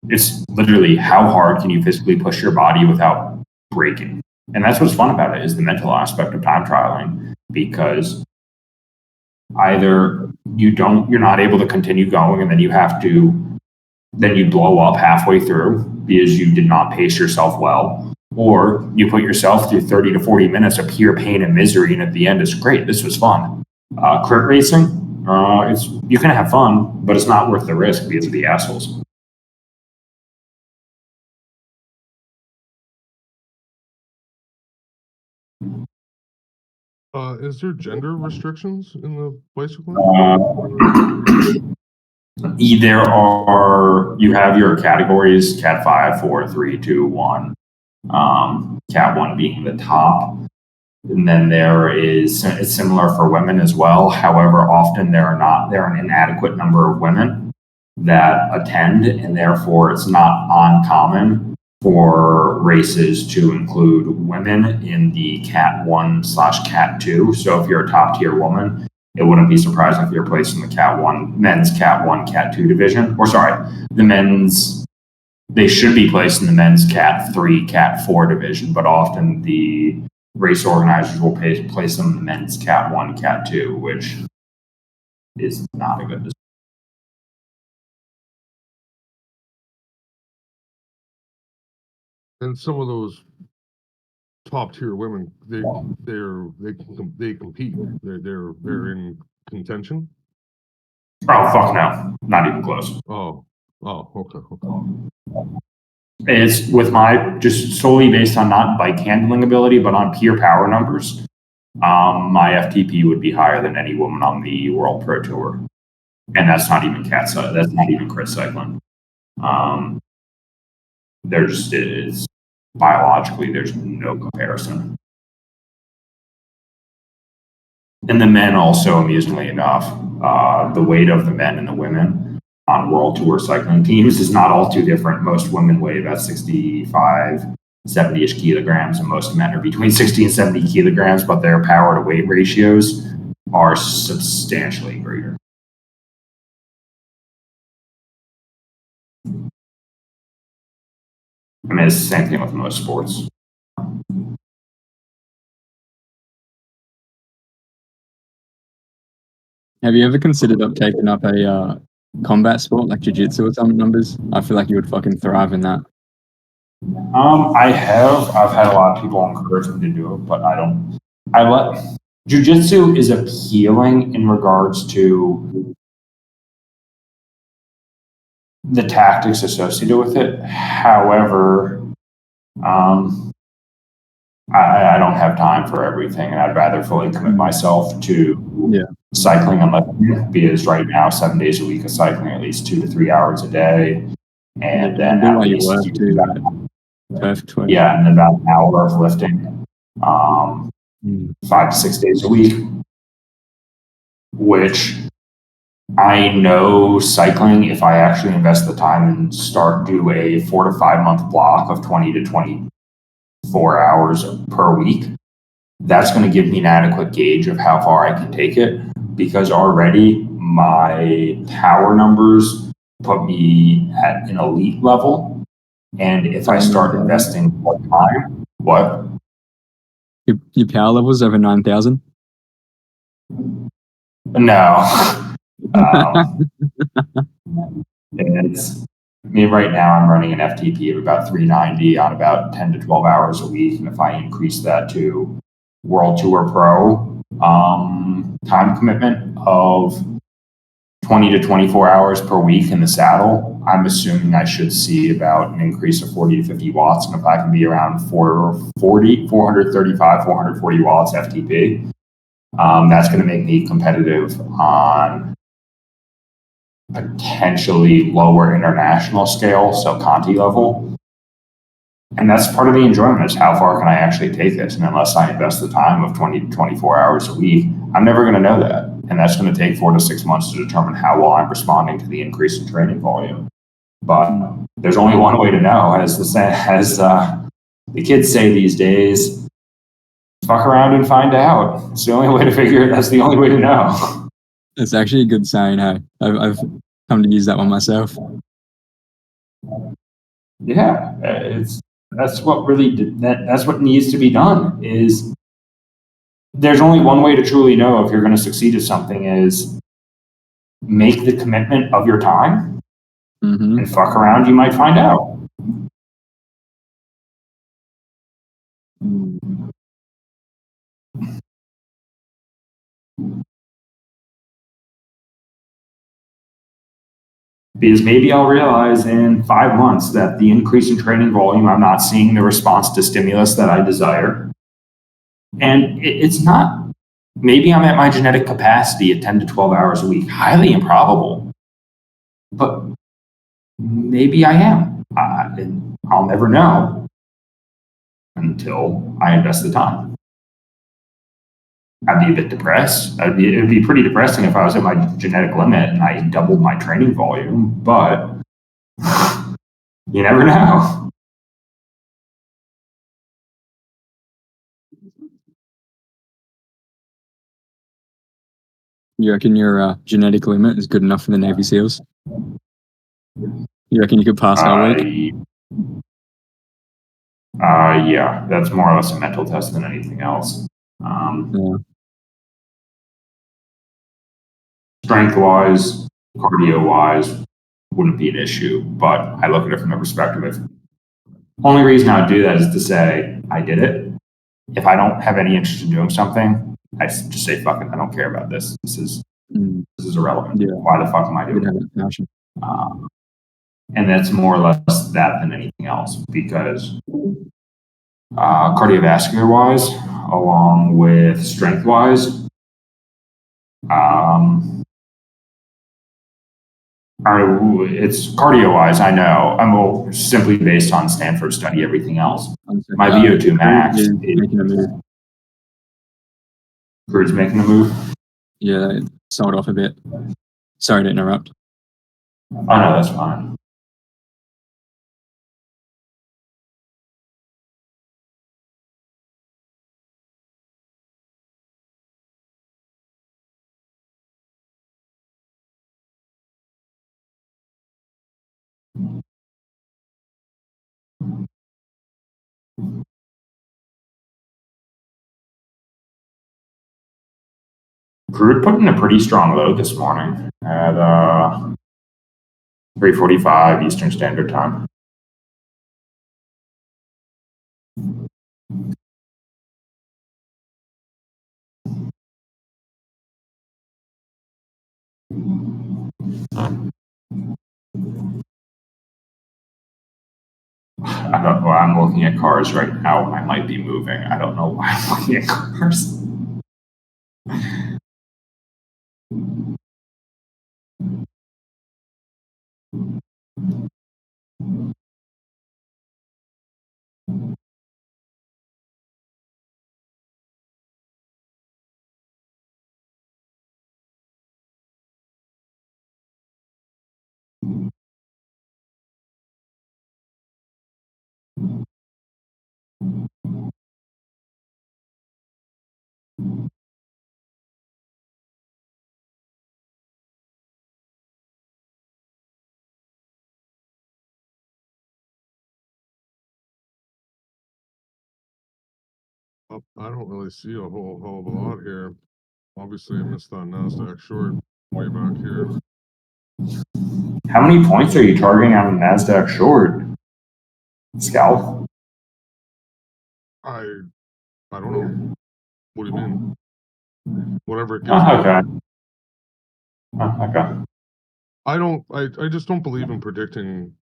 It's literally how hard can you physically push your body without breaking. And that's what's fun about it, is the mental aspect of time trialing, because either you're not able to continue going, and then you blow up halfway through because you did not pace yourself well, or you put yourself through 30 to 40 minutes of pure pain and misery, and at the end it's great, this was fun. Crit racing, you can have fun, but it's not worth the risk because of the assholes.
Is there gender restrictions in the bicycling?
You have your categories, Cat 5, 4, 3, 2, 1. Cat 1 being the top. And then it's similar for women as well. However, often there are an inadequate number of women that attend, and therefore it's not uncommon for races to include women in the Cat 1/Cat 2. So if you're a top tier woman, it wouldn't be surprising if you're placed in the men's Cat 1, Cat 2 division. They should be placed in the men's Cat 3, Cat 4 division, but often the race organizers will place them in the men's Cat 1, Cat 2, which is not a good decision.
And some of those top tier women, they compete. They're in contention.
Oh fuck no, not even close.
Oh, okay.
It's just solely based on not bike handling ability, but on pure power numbers. My FTP would be higher than any woman on the World Pro Tour, and that's not even that's not even crit cycling. Biologically, there's no comparison. And the men also, amusingly enough, the weight of the men and the women on World Tour cycling teams is not all too different. Most women weigh about 65, 70-ish kilograms, and most men are between 60 and 70 kilograms, but their power to weight ratios are substantially greater. I mean, it's the same thing with most sports.
Have you ever considered taking up a combat sport like jiu-jitsu or some numbers? I feel like you would fucking thrive in that.
I have. I've had a lot of people encourage me to do it, but I don't. Jiu-jitsu is appealing in regards to the tactics associated with it. However, I don't have time for everything, and I'd rather fully commit myself to cycling and lifting, because right now 7 days a week of cycling, at least 2 to 3 hours a day, and then at least and about an hour of lifting, 5 to 6 days a week, which I know cycling, if I actually invest the time and do a 4 to 5 month block of 20 to 24 hours per week, that's going to give me an adequate gauge of how far I can take it, because already my power numbers put me at an elite level. And if I start investing more time, what?
Your power level's over 9,000?
No. Right now I'm running an FTP of about 390 on about 10 to 12 hours a week. And if I increase that to World Tour Pro, time commitment of 20 to 24 hours per week in the saddle, I'm assuming I should see about an increase of 40 to 50 watts. And if I can be around 435, 440 watts FTP, that's going to make me competitive on potentially lower international scale, so Conti level. And that's part of the enjoyment, is how far can I actually take this? And unless I invest the time of 20 to 24 hours a week, I'm never going to know that. And that's going to take 4 to 6 months to determine how well I'm responding to the increase in training volume. But there's only one way to know, as the kids say these days, fuck around and find out. It's the only way to figure it. That's the only way to know.
It's actually a good saying, hey. I've come to use that one myself.
Yeah, it's That's what really that's what needs to be done. Is there's only one way to truly know if you're going to succeed at something is make the commitment of your time,
Mm-hmm.
and fuck around, you might find out. Because maybe I'll realize in 5 months that the increase in training volume, I'm not seeing the response to stimulus that I desire. And it's not, maybe I'm at my genetic capacity at 10 to 12 hours a week. Highly improbable. But maybe I am. I'll never know until I invest the time. I'd be a bit depressed. It'd be pretty depressing if I was at my genetic limit and I doubled my training volume, but you never know.
You reckon your genetic limit is good enough for the Navy SEALs? You reckon you could pass our week?
Yeah, that's more or less a mental test than anything else.
Yeah.
Strength-wise, cardio-wise, wouldn't be an issue, but I look at it from the perspective of only reason I would do that is to say I did it. If I don't have any interest in doing something, I just say fuck it. I don't care about this. This is irrelevant.
Yeah.
Why the fuck am I doing
You'd have
it?
that passion.
And that's more or less that than anything else because cardiovascular-wise, along with strength-wise, it's cardio-wise, I know. I'm simply based on Stanford study, everything else. My VO2 max is
making a move.
Crude's making a move.
Yeah, it sold off a bit. Sorry to interrupt.
Oh, no, that's fine. Crude put in a pretty strong load this morning at 3:45 Eastern Standard Time. I don't know. I'm looking at cars right now. I might be moving. I don't know why I'm looking at cars.
I don't really see a whole hell of a lot here. Obviously, I missed that NASDAQ short way back here.
How many points are you targeting on a NASDAQ short? Scalp?
I don't know. What do you mean? Whatever it gives
Oh,
me.
okay. Oh, okay.
I just don't believe in predicting,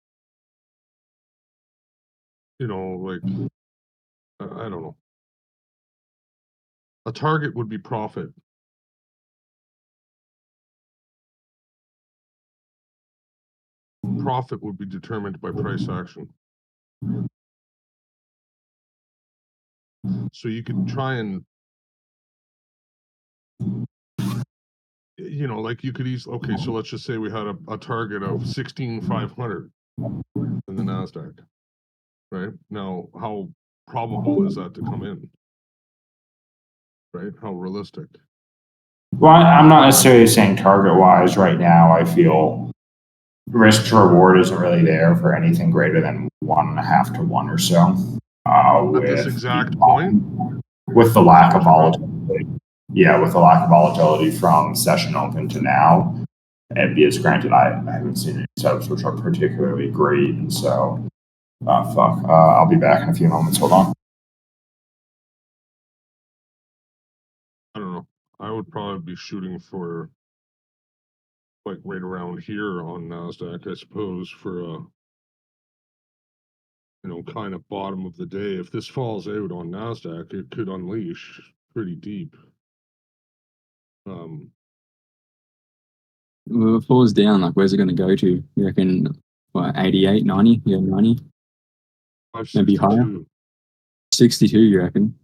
like, I don't know. A target would be profit. Profit would be determined by price action. So you could try and, like you could easily, okay, so let's just say we had a target of 16,500 in the NASDAQ, right? Now, how probable is that to come in? Right? How realistic?
Well, I'm not necessarily saying target-wise right now. I feel risk to reward isn't really there for anything greater than 1.5 to 1 or so.
At this exact point,
With the lack of volatility. Yeah, with the lack of volatility from session open to now. And because granted, I haven't seen any setups which are particularly great. And so, I'll be back in a few moments. Hold on.
I don't know. I would probably be shooting for like right around here on NASDAQ, I suppose, for a kind of bottom of the day. If this falls out on NASDAQ, it could unleash pretty deep.
Well, if it falls down, like, where's it going to go to? You reckon, what, 88, 90? Yeah, 90? Maybe higher?
562.
62, you reckon?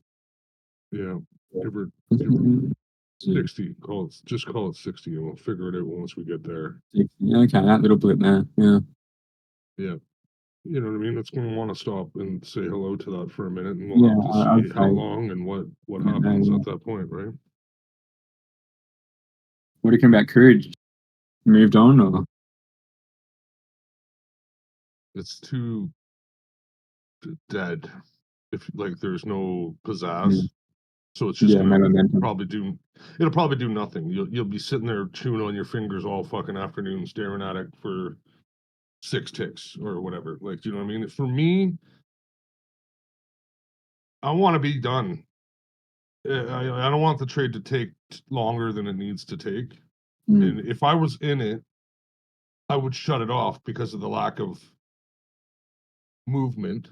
Yeah. Give her
Mm,
60. Just call it 60, and we'll figure it out once we get there.
yeah, okay, that little blip there. Yeah.
Yeah. You know what I mean? It's going to want to stop and say hello to that for a minute, and we'll
Yeah,
have to see how
okay.
long and what
Yeah,
happens
yeah.
at that point, right?
What do you think about crude? Moved on, or?
It's too dead. If like there's no pizzazz, so it's just
Yeah, no
gonna
momentum.
it'll probably do nothing. You'll be sitting there chewing on your fingers all fucking afternoon, staring at it for 6 ticks or whatever. Like, you know what I mean? For me, I want to be done. I don't want the trade to take longer than it needs to take.
Mm,
And if I was in it, I would shut it off because of the lack of movement.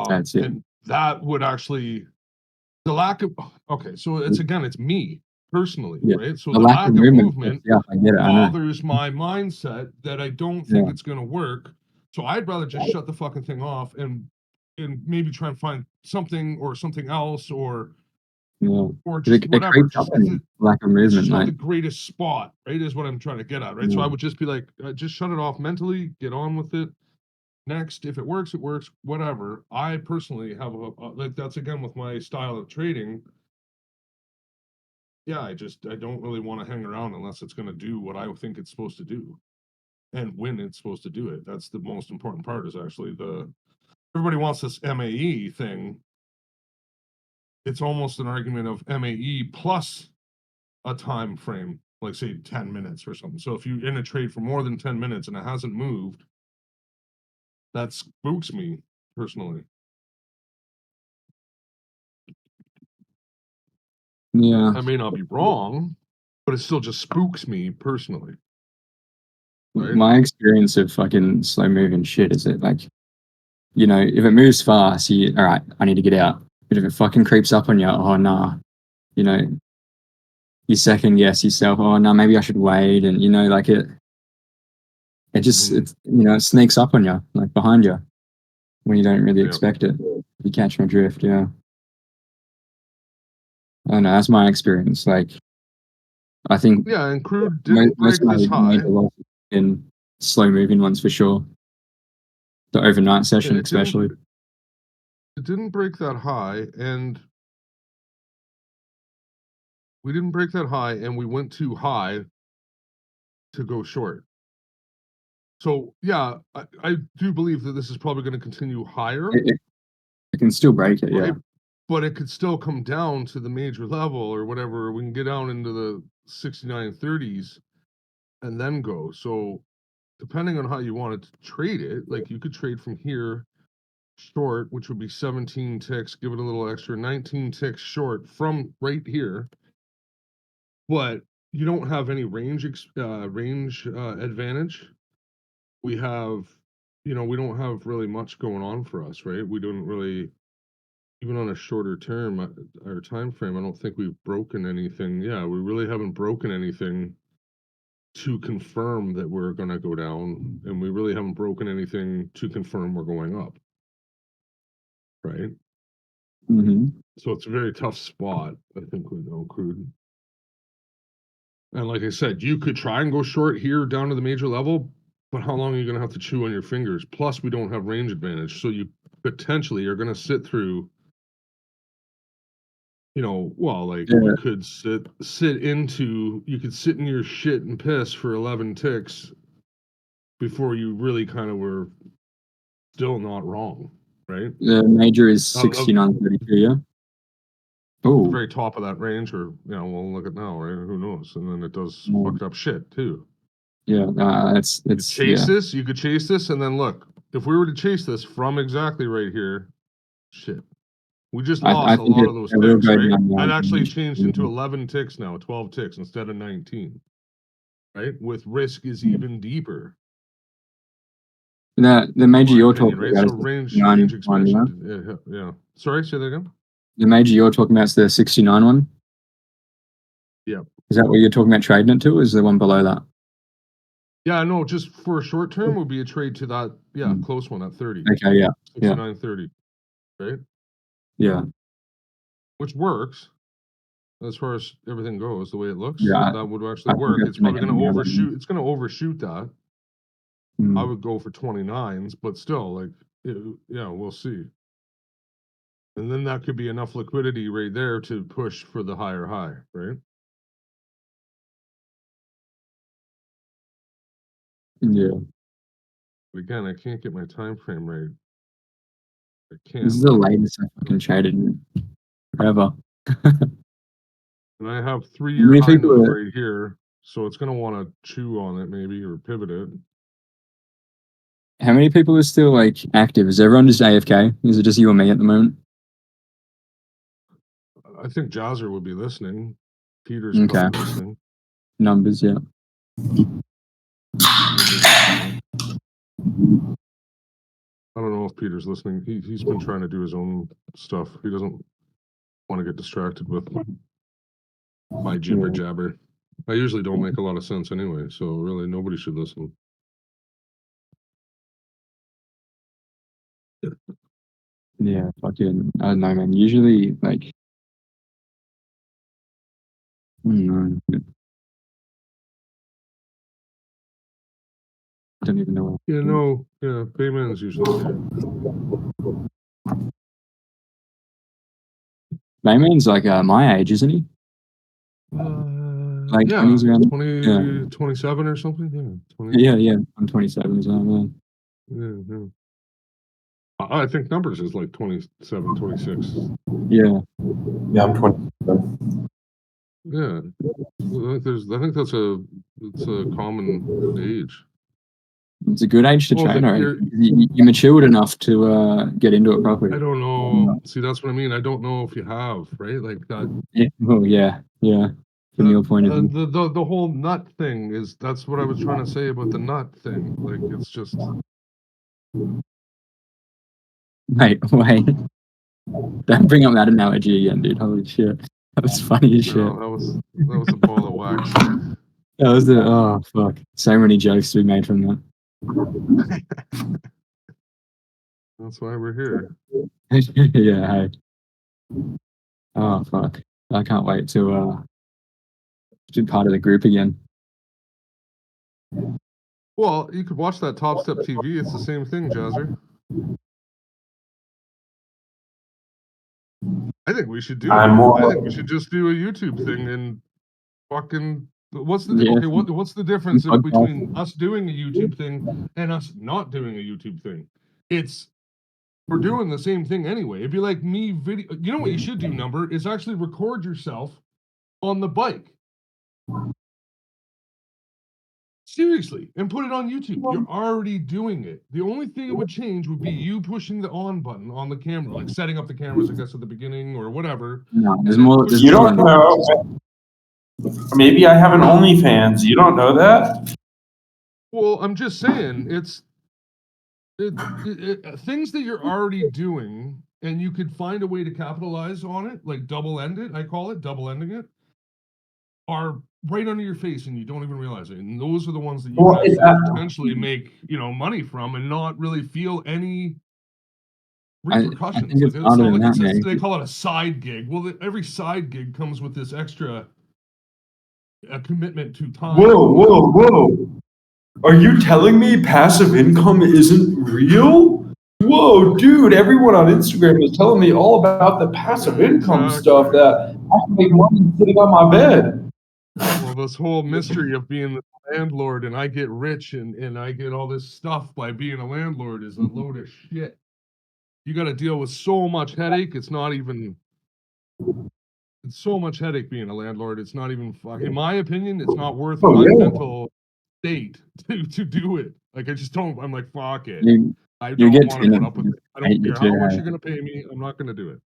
that's it.
And that would actually the lack of okay, so it's me personally,
Yeah.
right? So
The
the
lack
lack
of
of
movement.
movement
Yeah, I get it. I know.
bothers my mindset that I don't think
Yeah.
it's going to work. So I'd rather just shut the fucking thing off and maybe try and find something or something else or
Yeah.
just
It
whatever.
creeps
Just
up on you. Lack of
it's
movement,
just not
like,
the greatest spot, right? Is what I'm trying to get at, right? So I would just be like, just shut it off mentally, get on with it. Next, if it works, it works. Whatever. I personally have like that's again with my style of trading. Yeah, I don't really want to hang around unless it's going to do what I think it's supposed to do, and when it's supposed to do it. That's the most important part. Is actually everybody wants this MAE thing. It's almost an argument of MAE plus a time frame, like say 10 minutes or something. So if you're in a trade for more than 10 minutes and it hasn't moved, that spooks me personally.
yeah.
I may not be wrong, but it still just spooks me personally. Right?
My experience of fucking slow moving shit is that, like, you know, if it moves fast, all right, I need to get out. But if it fucking creeps up on you, oh, nah, you know, you second guess yourself, oh, no, maybe I should wait. And, you know, like it just, it sneaks up on you, like behind you when you don't really expect it. You catch my drift, yeah. I don't know, that's my experience. Like, I think
Yeah, and crude didn't break this high.
In slow moving ones for sure. The overnight session,
It didn't-
especially.
It didn't break that high, and we didn't break that high, and we went too high to go short. So yeah, I do believe that this is probably going to continue higher.
It can still break it, yeah.
Right? But it could still come down to the major level or whatever. We can get down into the 69.30s and then go. So depending on how you wanted to trade it, like you could trade from here short, which would be 17 ticks, give it a little extra, 19 ticks short from right here. But you don't have any range advantage. We have, we don't have really much going on for us, right? We don't really, even on a shorter term or time frame, I don't think we've broken anything. Yeah, we really haven't broken anything to confirm that we're going to go down, and we really haven't broken anything to confirm we're going up, right?
Mm-hmm.
So it's a very tough spot, I think, with no crude. And like I said, you could try and go short here down to the major level, but how long are you going to have to chew on your fingers? Plus, we don't have range advantage, so you potentially are going to sit through. You could sit in your shit and piss for 11 ticks before you really kind of were still not wrong, right?
The major is
I'll- I'll-
69.32, yeah?
The
Oh,
very top of that range, or we'll look at now, right? Who knows? And then it does
Mm.
fucked up shit too.
yeah, it's
You chase
yeah.
this, you could chase this, and then look, if we were to chase this from exactly right here, shit. We just
I
lost a
think
lot
it-
of those
it will
ticks,
go
right?
down
That
now.
actually changed into 11 ticks now, 12 ticks instead of 19. Right? With risk is even deeper.
The major
my
you're
opinion,
talking
right?
about
So
is the
range
69 one,
expansion. Yeah. Sorry, say that again.
The major you're talking about is the 69 one?
Yeah.
Is that what you're talking about trading it to, or is the one below that?
Yeah, no, just for a short term would be a trade to that,
Mm.
close one at 30.
Okay, yeah.
69.30. Right?
Yeah.
Which works as far as everything goes, the way it looks.
Yeah,
That would
I
actually
think
work.
that's
It's probably
making
gonna
more than-
overshoot. It's gonna overshoot that.
Mm.
I would go for 29s, but still, like, we'll see. And then that could be enough liquidity right there to push for the higher high, right?
Yeah.
But again, I can't get my time frame right. I can't.
This is the latest I fucking traded in forever.
And I have
How
3-year
many
high
people
note
are-
right here, so it's gonna want to chew on it maybe or pivot it.
How many people are still like active? Is everyone just AFK? Is it just you and me at the moment?
I think Jazzer would be listening. Peter's
Okay.
probably listening.
Numbers, yeah.
I don't know if Peter's listening. He's been trying to do his own stuff. He doesn't want to get distracted with my jibber
Yeah.
jabber. I usually don't make a lot of sense anyway, so really nobody should listen.
Yeah, fucking, I don't know, man. Usually, like, I don't know. I don't even know.
Yeah, no, yeah, Bayman's usually here.
Bayman's like my age, isn't he? Like
Yeah,
20s around.
20, 27 or something. Yeah, 20,
Yeah. I'm 27 as well.
yeah. I think numbers is like 27, 26.
Yeah.
Yeah, I'm 20.
Yeah, I think that's a common age.
It's a good age to
Well,
train,
then
right?
you're-
You matured enough to get into it properly.
I don't know. See, that's what I mean. I don't know if you have, right? Like that.
Yeah. Well, yeah. From your point of view.
The whole nut thing that's what I was trying to say about the nut thing. Like it's just
Wait. Don't bring up that analogy again, dude. Holy shit. That was funny as shit.
that was a ball of wax.
That was oh fuck. So many jokes to be made from that.
That's why we're here.
Yeah, hey. Oh fuck. I can't wait to be part of the group again.
Well, you could watch that Top Step TV. It's the same thing, Jazzer. I think we should do.
I'm more-
I think we should just do a YouTube thing and fucking. What's the
Yeah.
okay? What's the difference
Podcast.
between us doing a YouTube thing and us not doing a YouTube thing? We're doing the same thing anyway. It'd be like me video. You know what you should do? Number is actually record yourself on the bike. Seriously, and put it on YouTube. You're already doing it. The only thing it would change would be you pushing the on button on the camera, like setting up the cameras, I guess, at the beginning or whatever.
No, there's more. There's
You
more
don't
than that.
know. Maybe I have an OnlyFans. You don't know that?
Well, I'm just saying, it's things that you're already doing, and you could find a way to capitalize on it, like double-end it. I call it double-ending it. Are right under your face, and you don't even realize it. And those are the ones that you
Well,
guys
it's
can potentially make, money from, and not really feel any repercussions.
think it's
Like,
harder
not
than
like
that,
they call it a side gig. Well, every side gig comes with this extra commitment to time.
Whoa. Are you telling me passive income isn't real? Whoa, dude, everyone on Instagram is telling me all about the passive income stuff that I can make money sitting on my bed.
Well, this whole mystery of being the landlord and I get rich and I get all this stuff by being a landlord is a load of shit. You got to deal with so much headache. It's not even. It's so much headache being a landlord. It's not even. In my opinion, it's not worth my mental state to do it. Like I just don't. I'm like fuck it.
You
I
you
don't
get
want to put
tenants
up with
that
it. I
hate
don't
you
care how
too,
much
eh?
you're gonna pay me. I'm not gonna do it.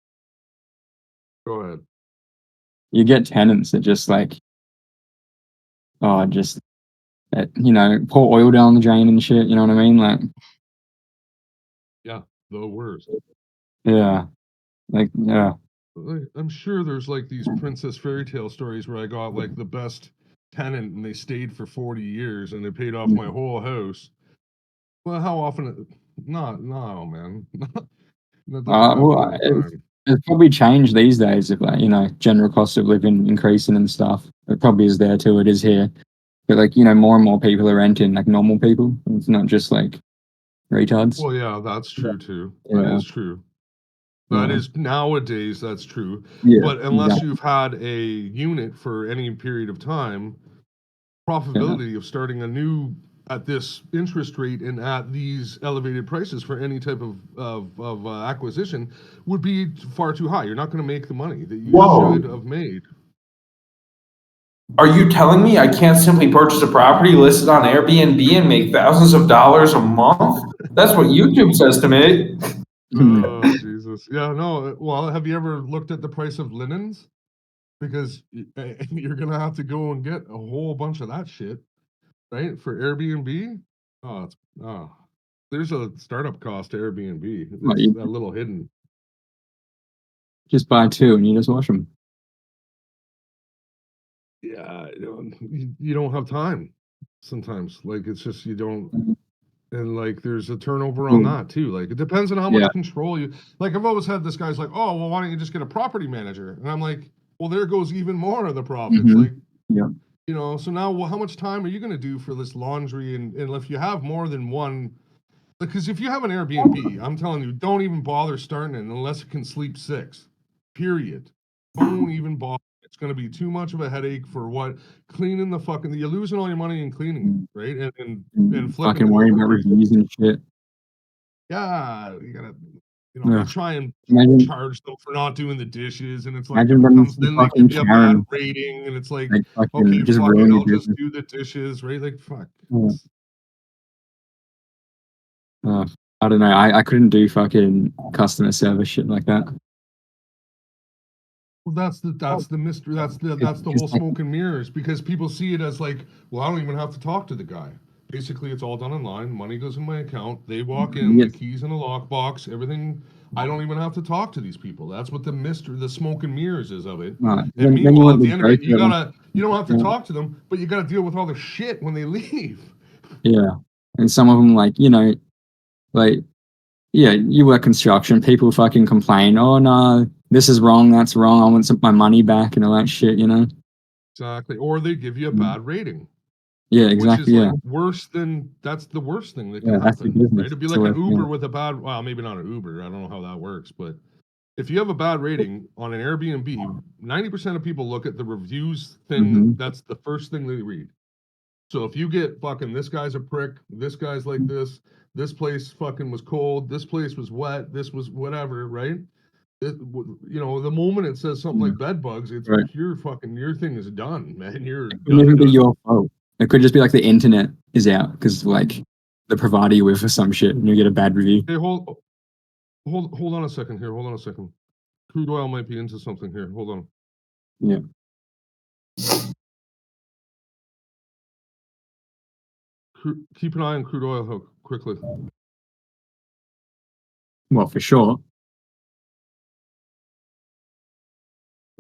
Go ahead.
You get tenants that just like, oh, just you know, pour oil down the drain and shit. You know what I mean? Like,
Yeah, the worst.
yeah, like, yeah.
I'm sure there's like these princess fairy tale stories where I got like the best tenant and they stayed for 40 years and they paid off my whole house. Well, how often? No, man. That doesn't happen
Well,
all the time.
it's probably changed these days. If like, you know, general cost of living increasing and stuff, it probably is there too. It is here, but like, you know, more and more people are renting, like normal people. It's not just like retards.
Well, yeah, that's true too. That
Yeah,
is true. That
yeah,
is nowadays, that's true.
yeah,
But unless
exactly.
you've had a unit for any period of time,
Yeah.
profitability of starting a new at this interest rate and at these elevated prices for any type of acquisition would be far too high. You're not going to make the money that you
Whoa.
should have made.
Are you telling me I can't simply purchase a property listed on Airbnb and make thousands of dollars a month? That's what YouTube says to me.
Oh, Jesus. Yeah, no. Well, have you ever looked at the price of linens? Because you're going to have to go and get a whole bunch of that shit, right? For Airbnb. Oh, there's a startup cost to Airbnb.
Like,
It's
you
a little hidden.
just buy two and you just wash them.
Yeah, you don't have time sometimes. Like it's just you don't, and like there's a turnover on that too. Like it depends on how
Yeah.
much control you. Like I've always had this guy's like, oh well, why don't you just get a property manager? And I'm like, well, there goes even more of the profits.
Mhm.
Like
Yeah.
you know, so now well, how much time are you going to do for this laundry? And if you have more than one, because if you have an Airbnb, I'm telling you, don't even bother starting it unless it can sleep 6. Period. Don't even bother. It's going to be too much of a headache for what cleaning the fucking. You're losing all your money in cleaning it, right? And flipping
Fucking
it
worrying
over.
about reviews and shit.
Yeah, you gotta. You know,
Yeah.
you try and
Imagine,
charge them for not doing the dishes, and it's like
imagine
it
running
becomes.
some
Then they
fucking
give you a bad
Karen,
rating, and it's like,
like
okay,
fucking just
fuck it,
ruin your
I'll just
business.
do the dishes, right? Like fuck.
Yeah. I don't know. I couldn't do fucking customer service shit like that.
Well, that's the mystery. That's the whole smoke and mirrors because people see it as like, well, I don't even have to talk to the guy. Basically, it's all done online. Money goes in my account. They walk in, the
Yes.
keys in a lockbox, everything. I don't even have to talk to these people. That's what the mystery, the smoke and mirrors is of it.
Right.
And
Then you
meanwhile,
want
at
the
the end of it,
joke of them.
you don't have to
Yeah.
talk to them, but you gotta deal with all the shit when they leave.
Yeah. And some of them, like, you know, like, yeah, you work construction, people fucking complain, oh no, this is wrong, that's wrong, I want my money back and all that shit, you know?
Exactly. Or they give you a bad rating.
Yeah,
Which is
exactly,
like
yeah.
worse than that's the worst thing that can
Yeah, that's the
happen, right?
business.
It'd be
It's the
like an
worst
Uber
thing.
with a bad, well, maybe not an Uber. I don't know how that works, but if you have a bad rating on an Airbnb, 90% of people look at the reviews thing.
Mhm.
That's the first thing they read. So if you get fucking this guy's a prick, this guy's like this place fucking was cold, this place was wet, this was whatever, right? You know, the moment it says something
Yeah.
like bed bugs, it's
Right.
your fucking your thing is done, man. You're
It couldn't even be
done.
your fault. It could just be like the internet is out because like the provider you're with for some shit and you get a bad review.
Hey, hold on a second here. Hold on a second. Crude oil might be into something here. Hold on.
Yeah.
Keep an eye on crude oil hook quickly.
Well, for sure.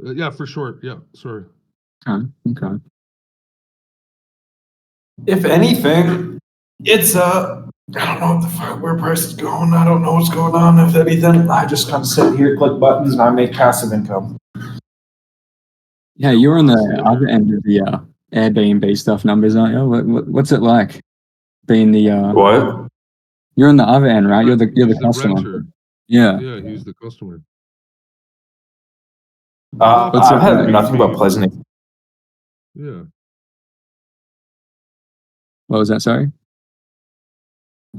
Yeah, for sure. Yeah, sorry.
Okay. Okay.
If anything, it's I don't know what the fuck where price is going. I don't know what's going on. If anything, I just kind of sit here, click buttons, and I make passive income.
Yeah, you're on the other end of the Airbnb stuff numbers, aren't you? What's it like being the
What?
You're on the other end, right? You're the
He's the
customer.
renter.
Yeah.
Yeah, he's the customer.
What's
I've
it
had
like?
nothing but pleasant.
Yeah.
What was that? Sorry.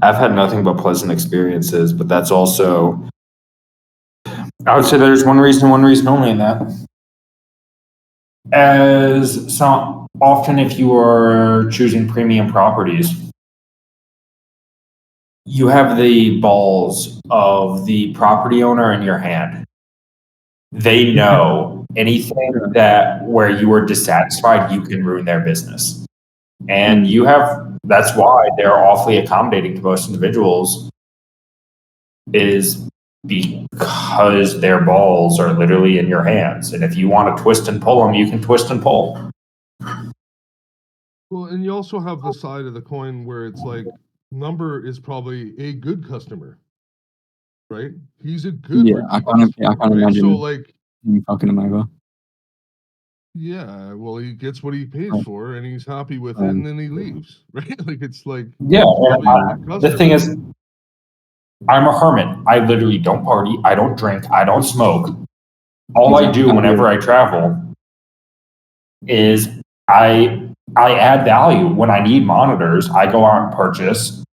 I've had nothing but pleasant experiences, but that's also, I would say there's one reason only in that. As so often, if you are choosing premium properties, you have the balls of the property owner in your hand. They know anything that where you are dissatisfied, you can ruin their business. And that's why they're awfully accommodating to most individuals, is because their balls are literally in your hands. And if you want to twist and pull them, you can twist and pull.
Well, and you also have the side of the coin where it's like, Number is probably a good customer, right? He's a good
I
repeat
can't
customer, right?
imagine
So like,
you fucking him over.
yeah, well, he gets what he pays
Right.
for, and he's happy with it, and then he leaves, right? Like it's like,
Yeah,
probably a good
the thing
customer.
is, I'm a hermit. I literally don't party. I don't drink. I don't smoke. All I do whenever I travel is I add value. When I need monitors, I go out and purchase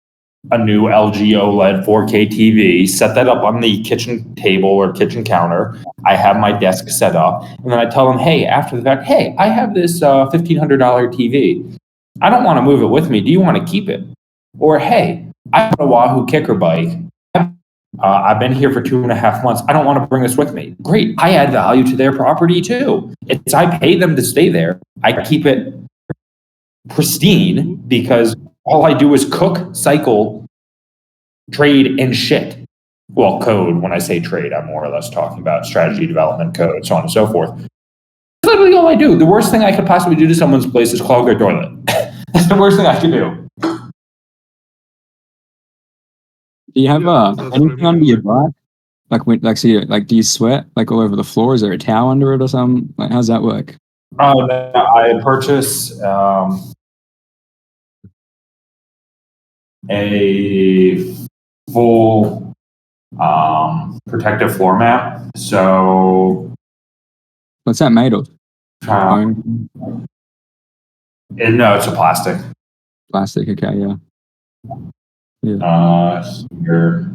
a new LG OLED 4K TV, set that up on the kitchen table or kitchen counter. I have my desk set up, and then I tell them, hey, after the fact, hey, I have this $1,500 TV. I don't want to move it with me. Do you want to keep it? Or, hey, I have a Wahoo Kicker bike. I've been here for 2.5 months. I don't want to bring this with me. Great. I add value to their property too. I pay them to stay there. I keep it pristine because all I do is cook, cycle, trade, and shit. Well, code. When I say trade, I'm more or less talking about strategy development, code, so on and so forth. That's literally all I do. The worst thing I could possibly do to someone's place is clog their toilet. That's the worst thing I can do.
Do you have
Yeah, that's what I
anything under
mean.
your butt? Do you sweat like all over the floor? Is there a towel under it or something? Like, how's that work?
I purchase a full protective floor mat. So
What's that made of?
no, it's a plastic.
Plastic. Okay, yeah.
Here.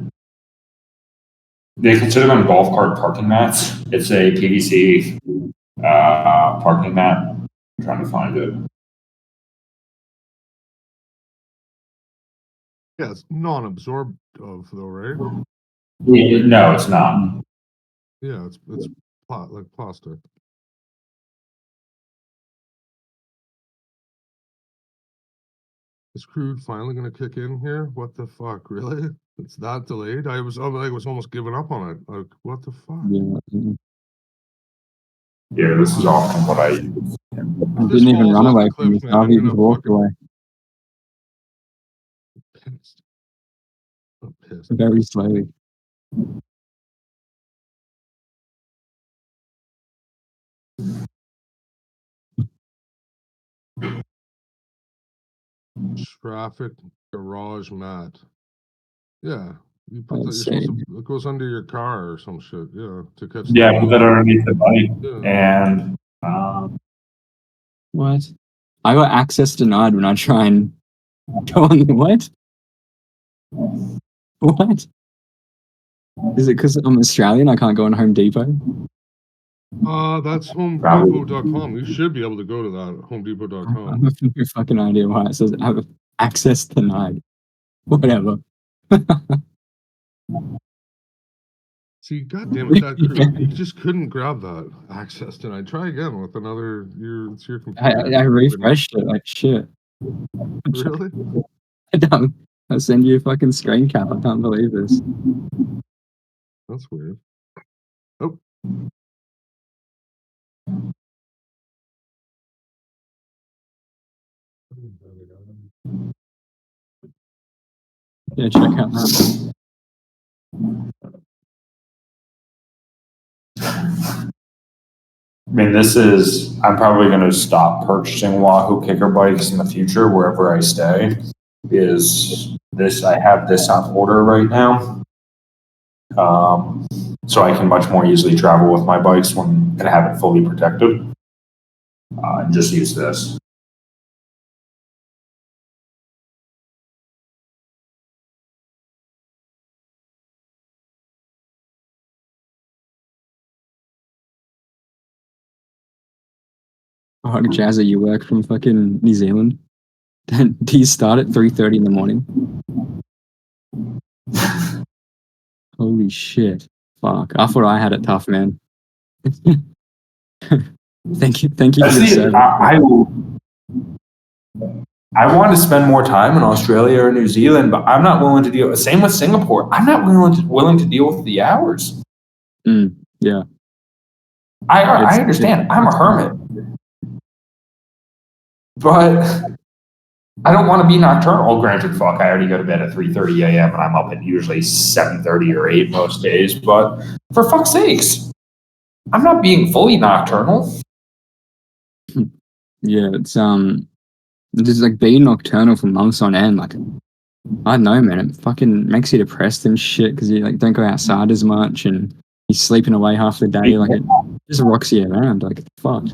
They consider them golf cart parking mats. It's a PVC parking mat. I'm trying to find it.
Yeah, it's non-absorptive though, right?
No, it's not.
Yeah, it's like plastic. Is crude finally gonna kick in here? What the fuck, really? It's that delayed? I was almost giving up on it. Like, what the fuck?
Yeah.
Yeah, this is often what I use.
I
This
didn't even
falls
run
off
away
the
from
cliff,
you.
man, I'm
Harvey
gonna
just walked
fucking-
away
I'm pissed.
very slowly.
Traffic garage mat. Yeah, you put that. You're
Let's
supposed
see.
to. It goes under your car or some shit. Yeah, to catch.
Yeah,
the
put that underneath the bike.
Yeah.
And
What? I got access denied when I try and go on the what? What? Is it because I'm Australian? I can't go on Home Depot?
That's HomeDepot.com. You should be able to go to that
I
HomeDepot.com.
have no fucking idea why it says I have access denied. Whatever.
See, goddamn it, that crew, you just couldn't grab that access tonight. Try again with another. It's your computer.
I refreshed it like shit.
Really?
I'll send you a fucking screen cap. I can't believe this.
That's weird. Oh.
Yeah, check out that.
I mean, I'm probably going to stop purchasing Wahoo Kicker bikes in the future wherever I stay. I have this on order right now. So I can much more easily travel with my bikes and have it fully protected. And just use this.
Fuck, Jazza, you work from fucking New Zealand? Do you start at 3:30 in the morning? Holy shit. Fuck. I thought I had it tough, man. Thank you for the
Actually,
service.
I want to spend more time in Australia or New Zealand, but I'm not willing to deal. Same with Singapore. I'm not willing to deal with the hours.
Yeah.
I understand. I'm a hermit, but I don't want to be nocturnal. Granted, fuck, I already go to bed at 3:30 a.m. and I'm up at usually 7:30 or 8 most days. But for fuck's sakes, I'm not being fully nocturnal.
Yeah, it's just like being nocturnal for months on end. Like, I don't know, man. It fucking makes you depressed and shit because you like don't go outside as much and you're sleeping away half the day. Like, it just rocks you around. Like, fuck.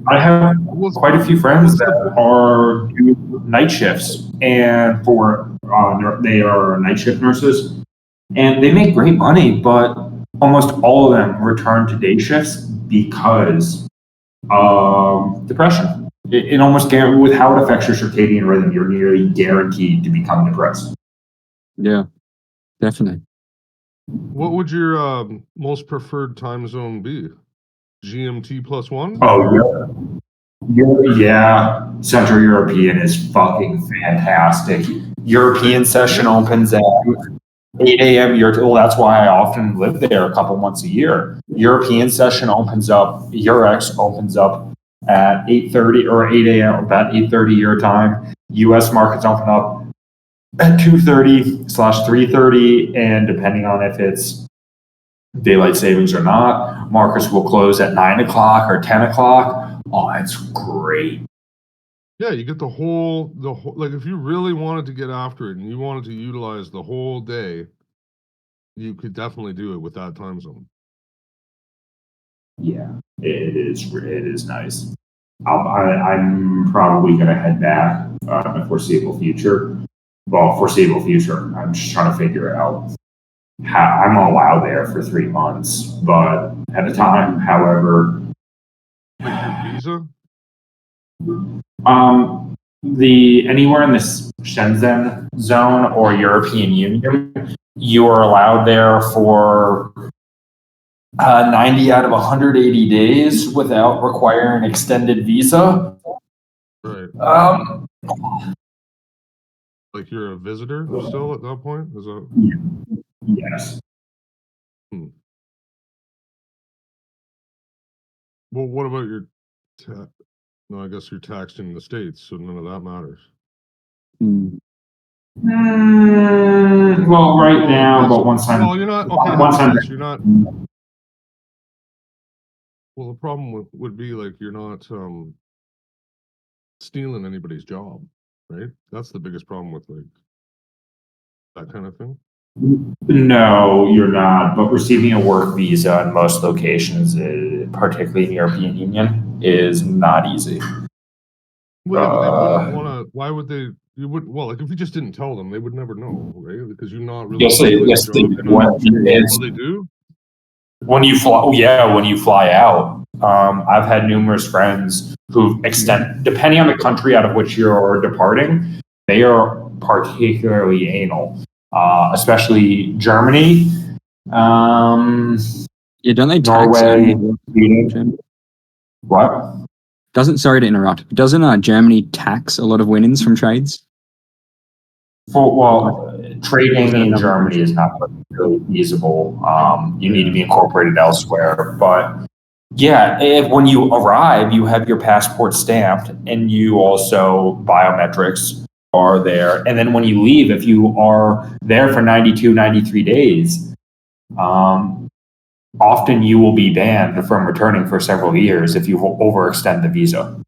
I have quite a few friends that are doing night shifts, and they are night shift nurses, and they make great money. But almost all of them return to day shifts because of depression. It almost with how it affects your circadian rhythm, you're nearly guaranteed to become depressed.
Yeah, definitely.
What would your most preferred time zone be? GMT +1?
Oh, yeah. Central European is fucking fantastic. European session opens at 8 a.m. Well, that's why I often live there a couple months a year. European session opens up, Eurex opens up at 8:30 or 8 a.m. about 8:30 your time. U.S. markets open up at 2:30/3:30, and depending on if it's daylight savings or not, markets will close at 9 o'clock or 10 o'clock. Oh, that's great.
Yeah, you get the whole like if you really wanted to get after it and you wanted to utilize the whole day, you could definitely do it with that time zone.
Yeah, it is nice. I'm probably going to head back in the foreseeable future. Well, foreseeable future. I'm just trying to figure out how I'm allowed there for 3 months, but at a time, however,
Visa?
Anywhere in this Shenzhen zone or European Union, you are allowed there for 90 out of 180 days without requiring an extended visa.
Right. Like you're a visitor still at that point? Is that?
Yes.
Well, what about your no, I guess you're taxed in the States, so none of that matters.
Well, right now, but once I'm...
Well, you're not... Okay,
once I'm...
You're not... Well, the problem would be, like, you're not stealing anybody's job, right? That's the biggest problem with, like, that kind of thing.
No, you're not. But receiving a work visa in most locations, particularly in the European Union, is not easy.
Well, yeah, but they wouldn't want to. Why would they? You would. Well, like if you just didn't tell them, they would never know, right? Because you're not really.
Yes, they do. When you fly, when you fly out, I've had numerous friends who extend, depending on the country out of which you're departing, they are particularly anal. Especially Germany.
Don't they tax
Norway, Sweden? What?
Sorry to interrupt. Doesn't Germany tax a lot of winnings from trades?
Trading in Germany is not really feasible. You need to be incorporated elsewhere. But yeah, when you arrive, you have your passport stamped, and you also biometrics are there. And then when you leave, if you are there for 92, 93 days, often you will be banned from returning for several years if you overextend the visa.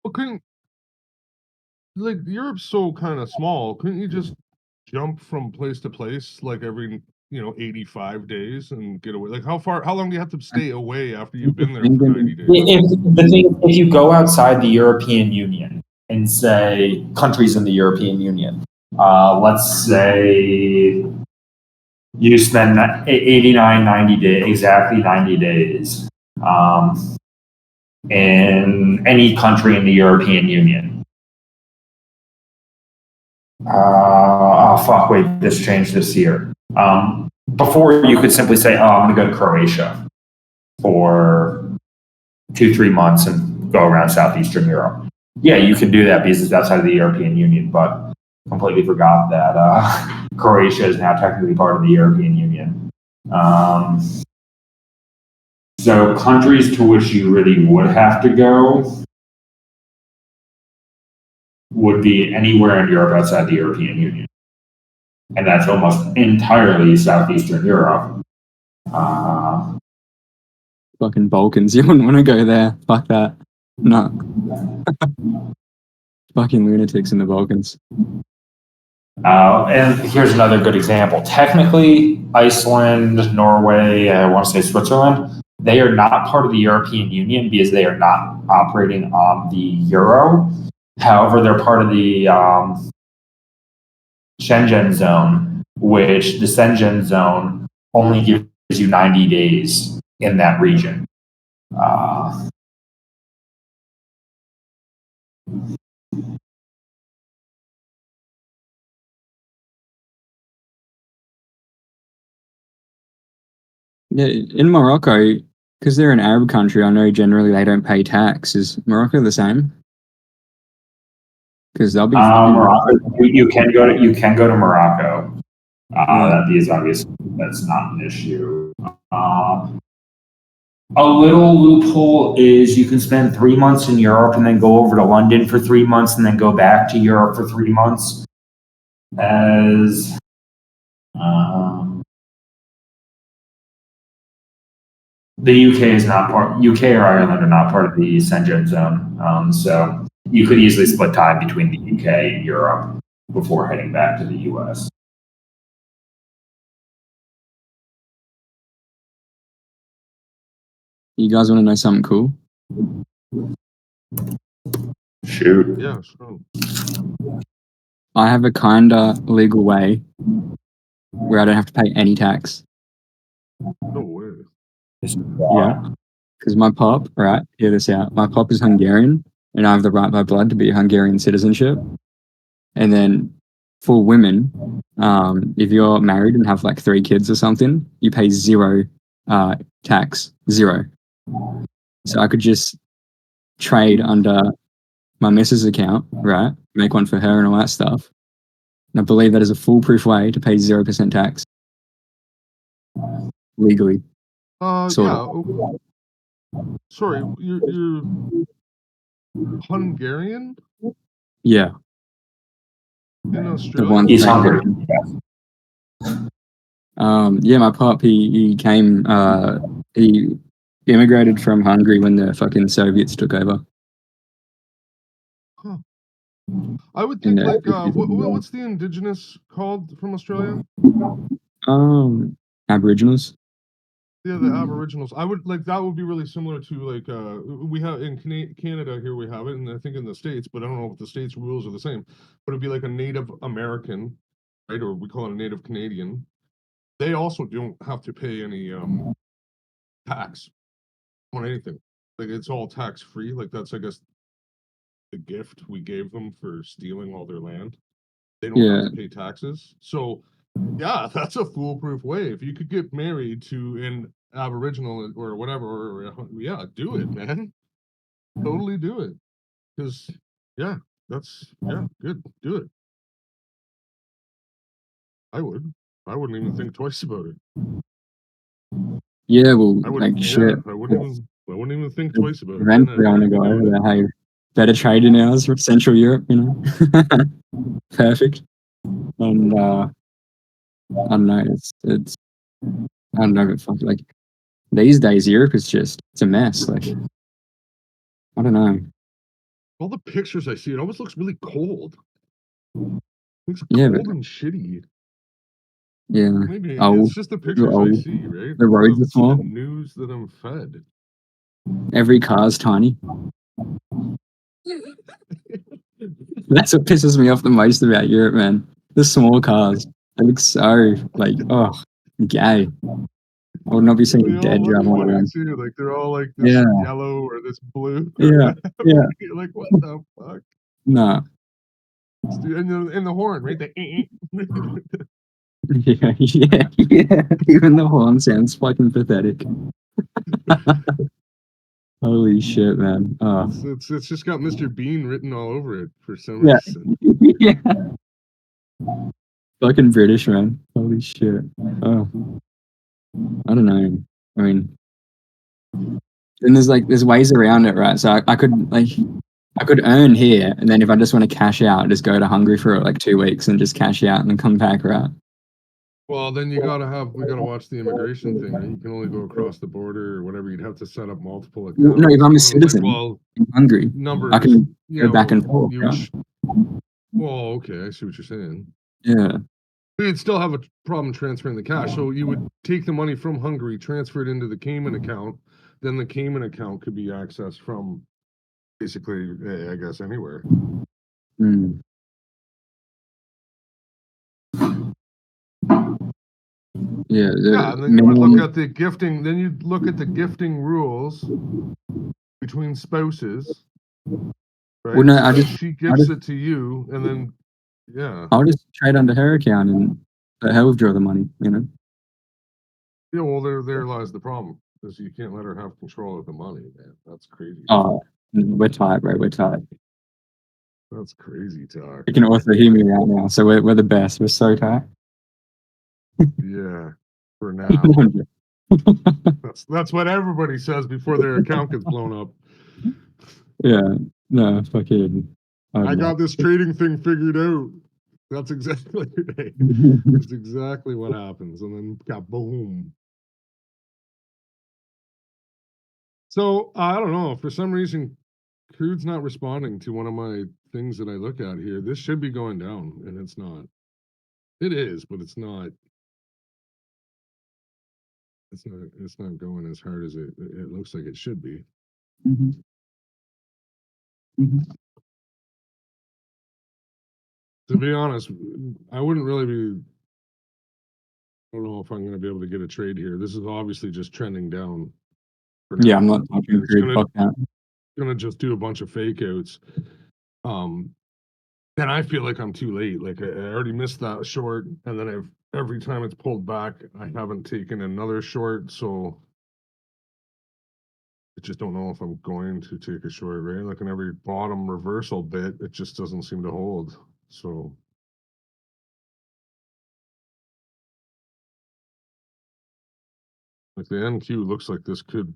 Well, Europe's so kind of small, couldn't you just jump from place to place like every 85 days and get away? Like how long do you have to stay away after you've been there for 90 days?
If you go outside the European Union and say countries in the European Union, let's say you spend 89, 90 days, exactly 90 days in any country in the European Union. Wait, this changed this year. Before you could simply say, oh, I'm going to go to Croatia for 2-3 months and go around Southeastern Europe. Yeah, you can do that because it's outside of the European Union, but completely forgot that Croatia is now technically part of the European Union. So countries to which you really would have to go would be anywhere in Europe outside the European Union. And that's almost entirely Southeastern Europe.
Fucking Balkans. You wouldn't want to go there. Fuck that. No. Fucking lunatics in the Balkans.
And here's another good example. Technically, Iceland, Norway, I want to say Switzerland, they are not part of the European Union because they are not operating on the euro. However, they're part of the Schengen zone, which the Schengen zone only gives you 90 days in that region.
Yeah, in Morocco, because they're an Arab country, I know generally they don't pay tax. Is Morocco the same? Because they'll be.
Morocco, you can go to Morocco. That is obviously that's not an issue. A little loophole is you can spend 3 months in Europe and then go over to London for 3 months and then go back to Europe for 3 months. As the UK is not UK or Ireland are not part of the Schengen zone, so you could easily split time between the UK and Europe before heading back to the US.
You guys want to know something cool?
Shoot.
Yeah, sure.
I have a kinda legal way where I don't have to pay any tax.
No way.
Yeah. Because my pop, right, hear this out. My pop is Hungarian, and I have the right by blood to be a Hungarian citizenship. And then for women, if you're married and have like 3 kids or something, you pay 0 tax. 0. So I could just trade under my missus' account, right? Make one for her and all that stuff. And I believe that is a foolproof way to pay 0% tax. Legally. Sort
of. Sorry, you're Hungarian?
Yeah.
In Australia?
The one
He's Hungarian.
Yeah, my pop, he came, he immigrated from Hungary when the fucking Soviets took over.
Huh. I would think what's the indigenous called from Australia?
Aboriginals.
Yeah, the Aboriginals. I would that would be really similar to we have in Canada here we have it, and I think in the States, but I don't know if the States rules are the same. But it'd be like a Native American, right? Or we call it a Native Canadian. They also don't have to pay any tax on anything. Like it's all tax free. Like that's I guess the gift we gave them for stealing all their land. They don't have to pay taxes. So yeah, that's a foolproof way. If you could get married to an Aboriginal or whatever, yeah, do it, man. Totally do it. Because that's good. Do it. I would. I wouldn't even think twice about it.
Yeah, well,
I wouldn't.
shit.
I wouldn't even think twice about it.
Eventually, I want to go over there. Hey, better trading hours for Central Europe, you know. Perfect. And I don't know. It's I don't know. But like these days, Europe is it's a mess. Like I don't know.
All the pictures I see, it almost looks really cold. It looks
Yeah,
cold and shitty.
Yeah.
Maybe it's just the pictures I see, right?
The roads are small.
The news that I'm fed.
Every car's tiny. That's what pisses me off the most about Europe, man. The small cars. They look so like, oh. Gay. I would not be seeing
They all
dead
look
driving
funny
around.
too. Like they're all like this
Yeah.
yellow or this blue. Or
Yeah,
whatever.
yeah.
You're like, what the fuck?
No.
And the horn, right?
Yeah, yeah, yeah. Even the horn sounds fucking pathetic. Holy shit, man. Oh,
it's just got Mr. Bean written all over it for some
yeah.
reason.
Yeah. Fucking British, man. Holy shit. Oh, I don't know. I mean, and there's ways around it, right? So I could earn here, and then if I just want to cash out, just go to Hungary for like 2 weeks and just cash out and then come back, right?
Well, then we gotta watch the immigration thing, right? You can only go across the border or whatever. You'd have to set up multiple accounts.
No, if I'm a
I was
citizen
well,
in Hungary,
numbers.
I can
Yeah,
go back and
well,
forth. Right?
well, okay, I see what you're saying.
Yeah.
But you'd still have a problem transferring the cash. So you would take the money from Hungary, transfer it into the Cayman account. Then the Cayman account could be accessed from basically, I guess, anywhere.
Mm. Yeah.
Yeah, and then you would look at the gifting. Then you'd look at the gifting rules between spouses. Right?
Well, no,
So she gives it to you, and then yeah.
I'll just trade under her account and let her withdraw the money. You know.
Yeah, well, there lies the problem, because you can't let her have control of the money, man. That's crazy.
Oh, we're tight, bro. We're tight.
That's crazy talk.
You can also hear me right now, so we're the best. We're so tight.
Yeah, for now. That's what everybody says before their account gets blown up.
Yeah. No, fucking.
I got this trading thing figured out. That's exactly right. That's exactly what happens, and then kaboom. So I don't know. For some reason, crude's not responding to one of my things that I look at here. This should be going down, and it's not. It is, but it's not. It's not going as hard as it looks like it should be.
Mm-hmm. Mm-hmm.
To be honest, I wouldn't really be. I don't know if I'm going to be able to get a trade here. This is obviously just trending down.
Yeah, I'm not touching crude. Fuck that.
Gonna just do a bunch of fake outs. And I feel like I'm too late. Like I already missed that short, and then every time it's pulled back, I haven't taken another short, so I just don't know if I'm going to take a short, right? Like in every bottom reversal bit, it just doesn't seem to hold. So like the NQ looks like this could,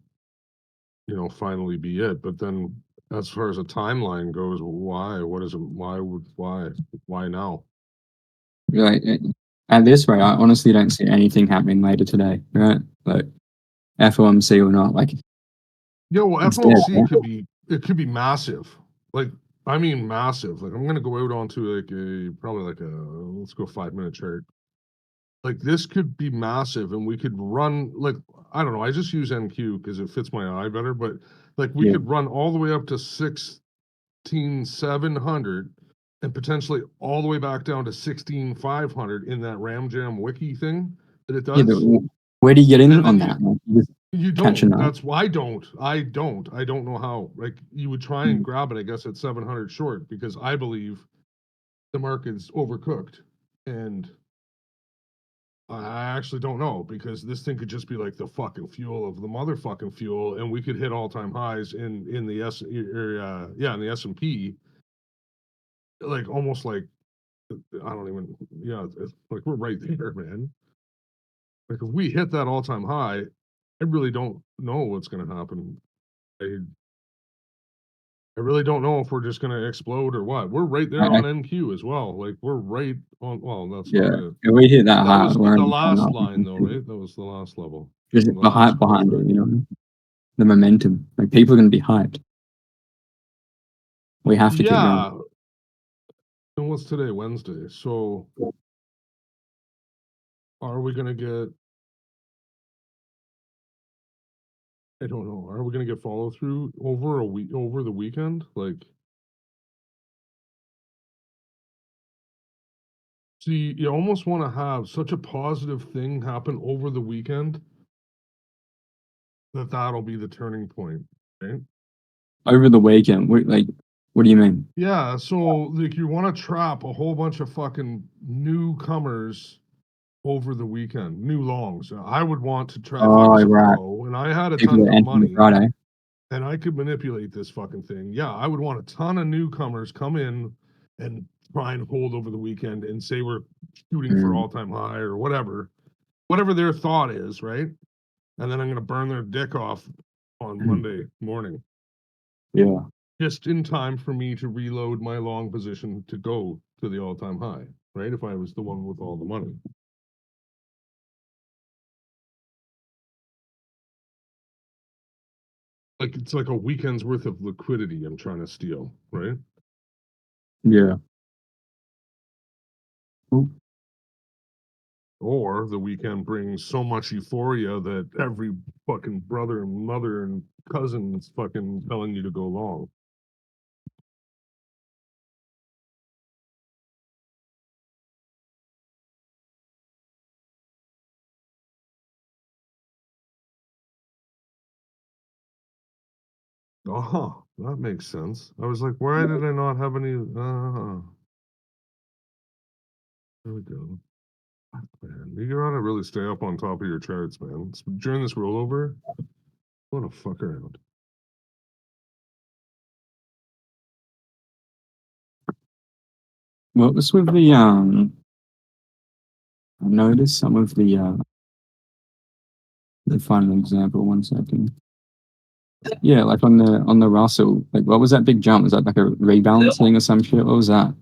finally be it. But then as far as a timeline goes, why? What is it? Why now?
Like at this rate, I honestly don't see anything happening later today, right? Like FOMC or not, like.
Yeah, well, FOMC could be massive. Like, I mean, massive. Like, I'm gonna go out onto let's go 5-minute chart. Like, this could be massive, and we could run like, I don't know. I just use NQ because it fits my eye better. But like, we could run all the way up to 16,700, and potentially all the way back down to 16,500 in that Ramjam wiki thing that it does.
Yeah, but where do you get in on that? Like,
you don't. That's why I don't. I don't know how. Like you would try and grab it, I guess, at 700 short, because I believe the market's overcooked, and I actually don't know, because this thing could just be like the fucking fuel of the motherfucking fuel, and we could hit all-time highs in the in the S&P, like almost like I don't even it's like we're right there, man. Like if we hit that all-time high, I really don't know what's going to happen. I really don't know if we're just going to explode or what. We're right there on NQ as well. Like we're right on. Well, that's not it.
If we hit that high,
was
we're
the
in
last line though, right? That was the last level.
Just the hype behind it, the momentum. Like people are going to be hyped. We have to keep going.
And what's today? Wednesday. So are we going to get? I don't know. Are we going to get follow through over the weekend? Like See, you almost want to have such a positive thing happen over the weekend that that'll be the turning point, right?
Over the weekend, what do you mean?
Yeah, so like you want to trap a whole bunch of fucking newcomers over the weekend, new longs. I would want to try if I
Oh,
was a
right.
pro and I had a
People
ton
that
of
enter on
money
Friday.
and I could manipulate this fucking thing. Yeah, I would want a ton of newcomers come in and try and hold over the weekend and say we're shooting for
Mm.
all-time high or whatever their thought is, right? And then I'm gonna burn their dick off on
Mm.
Monday morning,
Yeah.
just in time for me to reload my long position to go to the all-time high, right? If I was the one with all the money. Like it's like a weekend's worth of liquidity I'm trying to steal, right?
Yeah. Ooh.
Or the weekend brings so much euphoria that every fucking brother and mother and cousin is fucking telling you to go long. Oh, that makes sense. I was like, why did I not have any? There we go. Man, you gotta really stay up on top of your charts, man. During this rollover, what a fuck around.
What was with the I noticed some of the final example. 1 second. Yeah, like on the Russell, like what was that big jump? Was that like a rebalancing or some shit? What was that?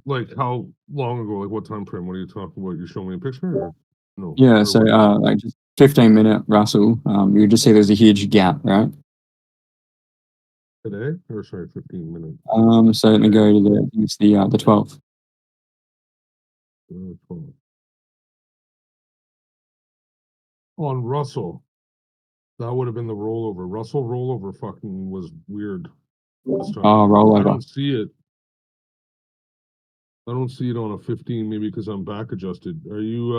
Like how long ago? Like what time frame? What are you talking about? You show me a picture? Or no.
Yeah,
Or
so
what?
like just 15-minute Russell. You would just see there's a huge gap, right?
Today? Or sorry, 15 minutes.
So let me go to it's the 12th.
12. On Russell, that would have been the rollover. Russell rollover fucking was weird this time.
Oh,
I
rollover.
don't see it. I don't see it on a 15, maybe because I'm back adjusted. Are you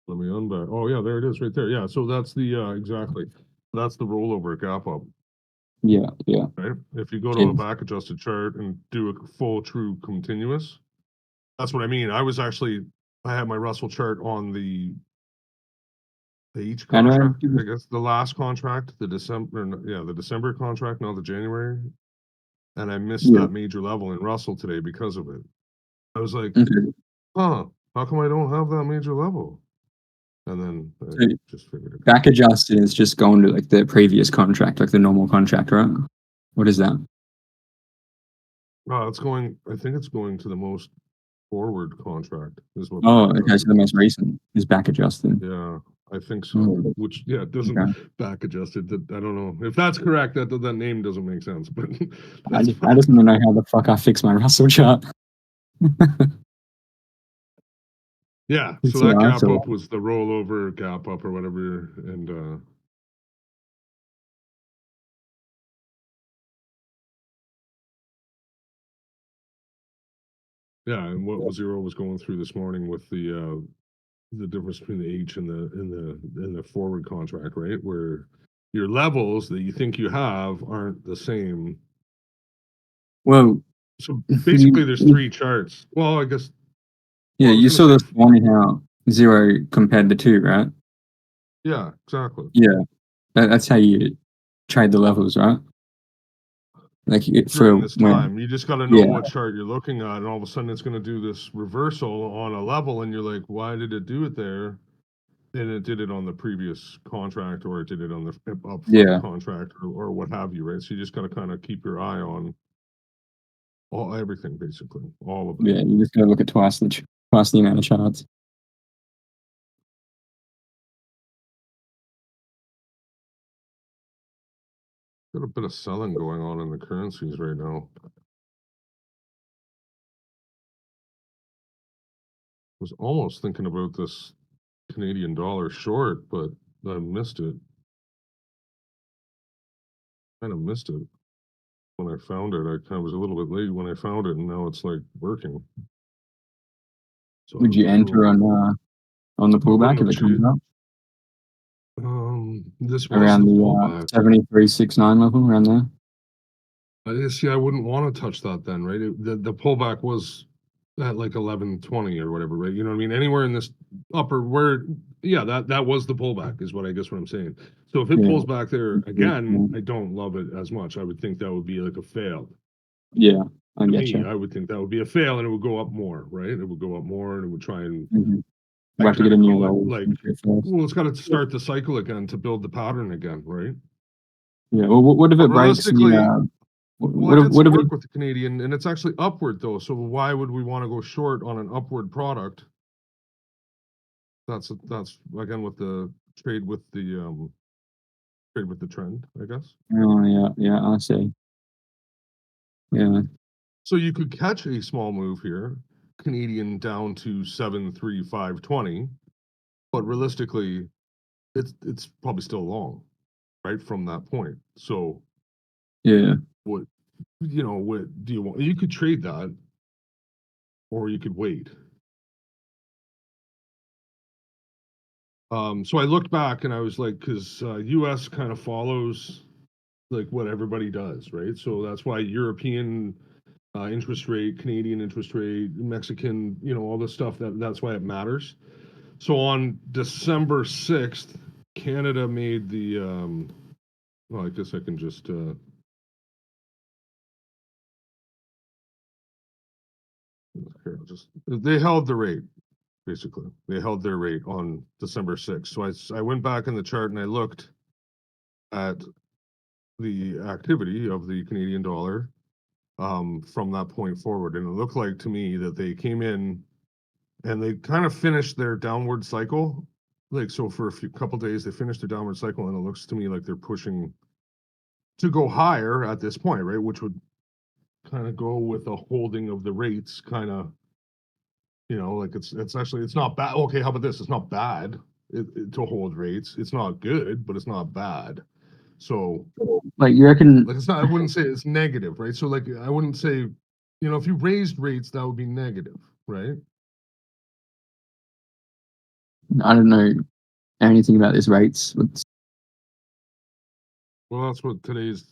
let me unback. Oh yeah, there it is right there. Yeah, so that's the exactly. That's the rollover gap up,
Yeah, yeah.
right? If you go to a
Cheers.
back adjusted chart and do a full true continuous, that's what I mean. I had my Russell chart on the each
And
contract, I guess the last contract, the December contract, not the January. And I missed
yeah.
that major level in Russell today because of it. I was like,
Okay.
huh, how come I don't have that major level? And then I
So
just figured it out.
back adjusted is just going to like the previous contract, like the normal contract, right? What is that?
I think it's going to the most forward contract is what
Oh,
back
okay. So
adjusted
the most
is.
recent is back adjusted.
Yeah, I think so.
Mm,
Which it doesn't
okay.
back adjusted. That I don't know if that's correct. That name doesn't make sense, but
I
that's
just
fine.
want to know how the fuck I fix my Russell chart.
Yeah, so
So
that
I
gap
saw.
up was the rollover gap up or whatever, and yeah, and what Zero was going through this morning with the difference between the H and the forward contract, right? Where your levels that you think you have aren't the same.
Well,
So basically, there's three charts. Well, I guess.
Yeah,
Well, I was
you
gonna
saw
say,
this morning how 0 compared to 2, right?
yeah, exactly.
Yeah, that's how you trade the levels, right? Like for
During this
when,
time, you just got to know
yeah,
what chart you're looking at, and all of a sudden it's going to do this reversal on a level, and you're like, why did it do it there? And it did it on the previous contract, or it did it on the upfront
yeah,
contract, or what have you, right? So you just got to kind of keep your eye on everything, basically, all of it.
yeah. You just gotta look at twice the amount of charts.
Got a bit of selling going on in the currencies right now. Was almost thinking about this Canadian dollar short, but I missed it. Kind of missed it. when I found it. I kind of was a little bit late when I found it, and now it's like working. So
Would you enter on the pullback if it comes up
This was
around
the
the
pullback.
7369 level around there?
See, I wouldn't want to touch that then, right? The pullback was at like 1120 or whatever, right? You know what I mean? Anywhere in this upper where, yeah, that was the pullback is what I guess what I'm saying. So if it
Yeah.
pulls back there again, I don't love it as much. I would think that would be like a fail.
Yeah, I
To
get
me,
you.
I would think that would be a fail, and it would go up more, right? It would go up more, and it would try and
Mhm.
I
We'll have to get
kinda
a new
call it,
level
like,
first.
well, it's got to start the cycle again to build the pattern again, right?
Yeah. Well, what if
But
it breaks the?
realistically, well, I did
What
some
if it?
work with the Canadian, and it's actually upward though. So why would we want to go short on an upward product? That's again with the trade with the trend, I guess.
Oh yeah, yeah. I see. Yeah.
So you could catch a small move here, Canadian down to 73520, but realistically, it's probably still long, right from that point. So
Yeah.
what what do you want? You could trade that, or you could wait. So I looked back and I was like, because US kind of follows like what everybody does, right? So that's why European interest rate, Canadian interest rate, Mexican, all this stuff, that's why it matters. So on December 6th, Canada made the, well, I guess I can just, here, they held the rate, basically. They held their rate on December 6th. So I went back in the chart and I looked at the activity of the Canadian dollar from that point forward. And it looked like to me that they came in and they kind of finished their downward cycle. Like, so for a couple days, they finished their downward cycle, and it looks to me like they're pushing to go higher at this point, right? Which would kind of go with a holding of the rates, kind of, like it's actually, it's not bad. Okay, how about this? It's not bad to hold rates. It's not good, but it's not bad. So
Like you reckon?
like it's not, I wouldn't say it's negative, right? So like I wouldn't say, if you raised rates, that would be negative, right?
I don't know anything about these rates.
Well, that's what today's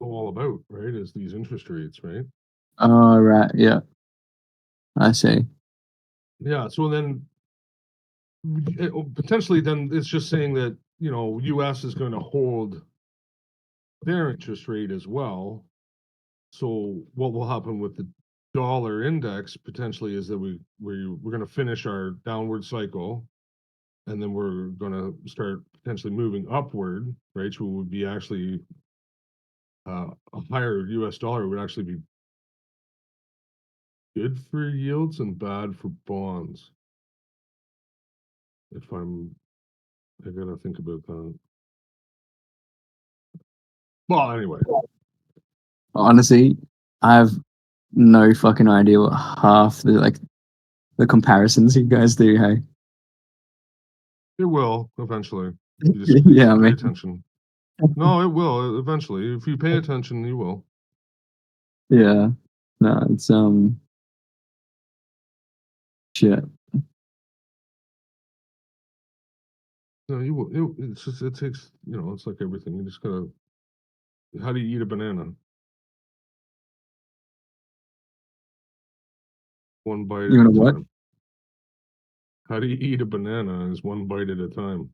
all about, right? Is these interest rates, right?
Oh right, yeah. I see.
Yeah. So then potentially then it's just saying that, US is going to hold their interest rate as well. So what will happen with the dollar index potentially is that we're going to finish our downward cycle, and then we're going to start potentially moving upward, right? So it would be actually a higher US dollar would actually be good for yields and bad for bonds. I gotta think about that. Well, anyway,
Honestly, I have no fucking idea what half the comparisons you guys do. Hey.
it will eventually. You just
Yeah, I
pay
mean,
attention. No, it will eventually. If you pay attention, you will.
yeah. No, it's shit.
No, you will. It's just it takes. It's like everything. You just gotta. How do you eat a banana? One bite
You
at
wanna
a
what?
time. How do you eat a banana? Is one bite at a time.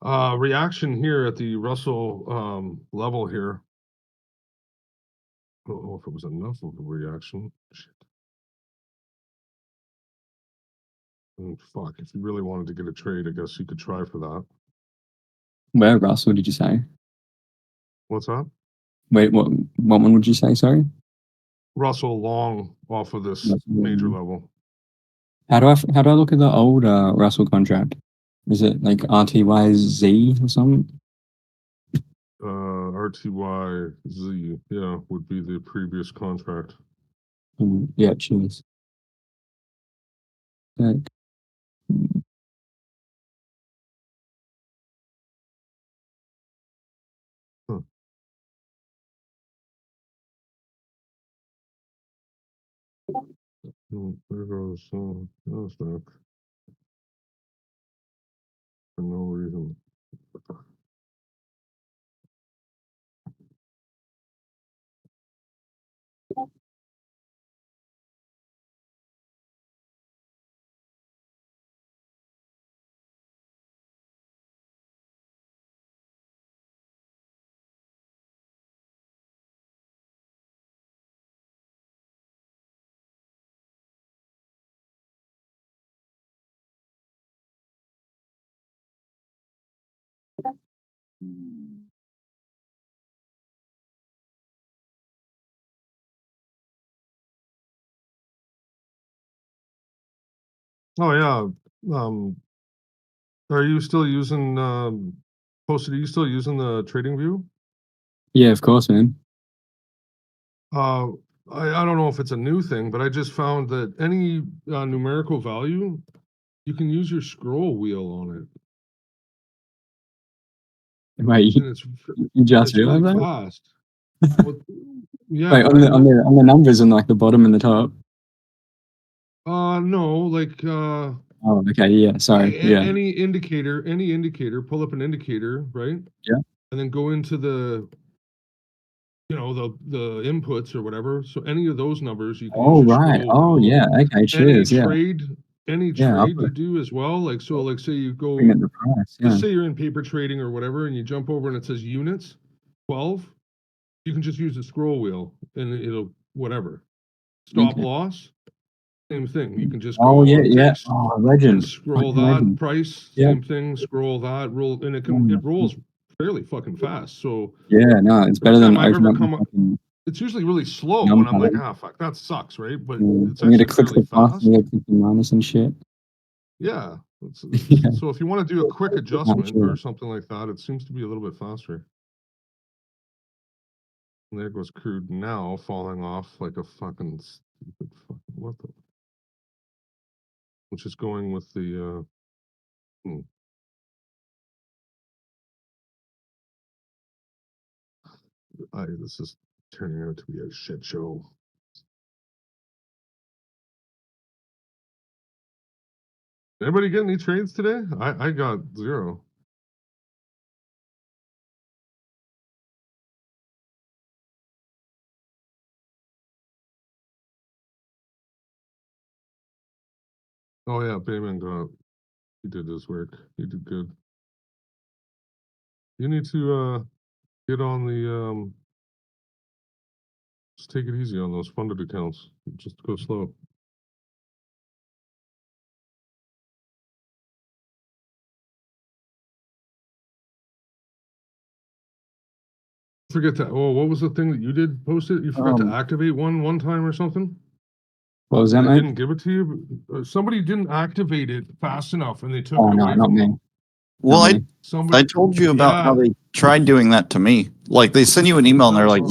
Reaction here at the Russell level here. I don't know if it was enough of a reaction. Shit. Fuck, if you really wanted to get a trade, I guess you could try for that.
Where Russell did you say?
What's that?
Wait, what one would you say? Sorry.
Russell long off of this
Russell
major
Long.
level.
How do I look at the old Russell contract? Is it like RTYZ or something?
RTYZ, yeah, would be the previous contract.
Yeah, cheers. Like,
There goes Nasdaq. For no reason. Oh yeah. Are you still using Posted? Are you still using the Trading View?
yeah, of course, man.
I don't know if it's a new thing, but I just found that any numerical value, you can use your scroll wheel on it,
Wait,
and it's
you just
it's really
realized that?
fast. Well, yeah,
Wait, on the numbers on like the bottom and the top.
no, like
Oh, okay, yeah, sorry, yeah,
any indicator, pull up an indicator, right?
Yeah.
And then go into the the inputs or whatever. So any of those numbers you can
Oh,
use your
right,
scroll
oh,
wheel.
yeah, okay, cheers, yeah,
Any
yeah, I'll
trade you do as well. Like so, like say you go,
bring it the price, yeah,
let's say you're in paper trading or whatever, and you jump over and it says units 12. You can just use the scroll wheel and it'll whatever. Stop
Okay.
loss, same thing. You can just
Oh,
go
yeah,
on
yeah,
ticks
oh,
and
legend,
scroll
fucking
that
legend,
price,
yeah,
same thing. Scroll that, roll, and it rolls fairly fucking fast. So
yeah, no, it's
every
better than
time I've
opening
ever
up my
come,
fucking
it's usually really slow, and I'm like,
numpad.
ah, fuck, that sucks, right? But
Yeah.
it's
You need to
actually
click
fairly
the plus,
fast.
you need to click the minus and shit.
Yeah.
Yeah,
So if you want to do a quick
oh,
adjustment
sure.
or something like that, it seems to be a little bit faster. And there goes crude now falling off like a fucking stupid fucking what the, which is going with the this is turning out to be a shit show. Anybody get any trades today? I got 0. Oh yeah, Bayman he did his work. He did good. You need to get on the just take it easy on those funded accounts. Just go slow. Forget that. Oh, what was the thing that you did post it? You forgot to activate one time or something?
What was that,
And they
mate?
didn't give it to you? Somebody didn't activate it fast enough and they took
Oh,
it
no,
away
not
from
me.
them.
Well,
Not
I
me.
Somebody,
told you about how
yeah.
they tried doing that to me. Like they send you an email and they're like,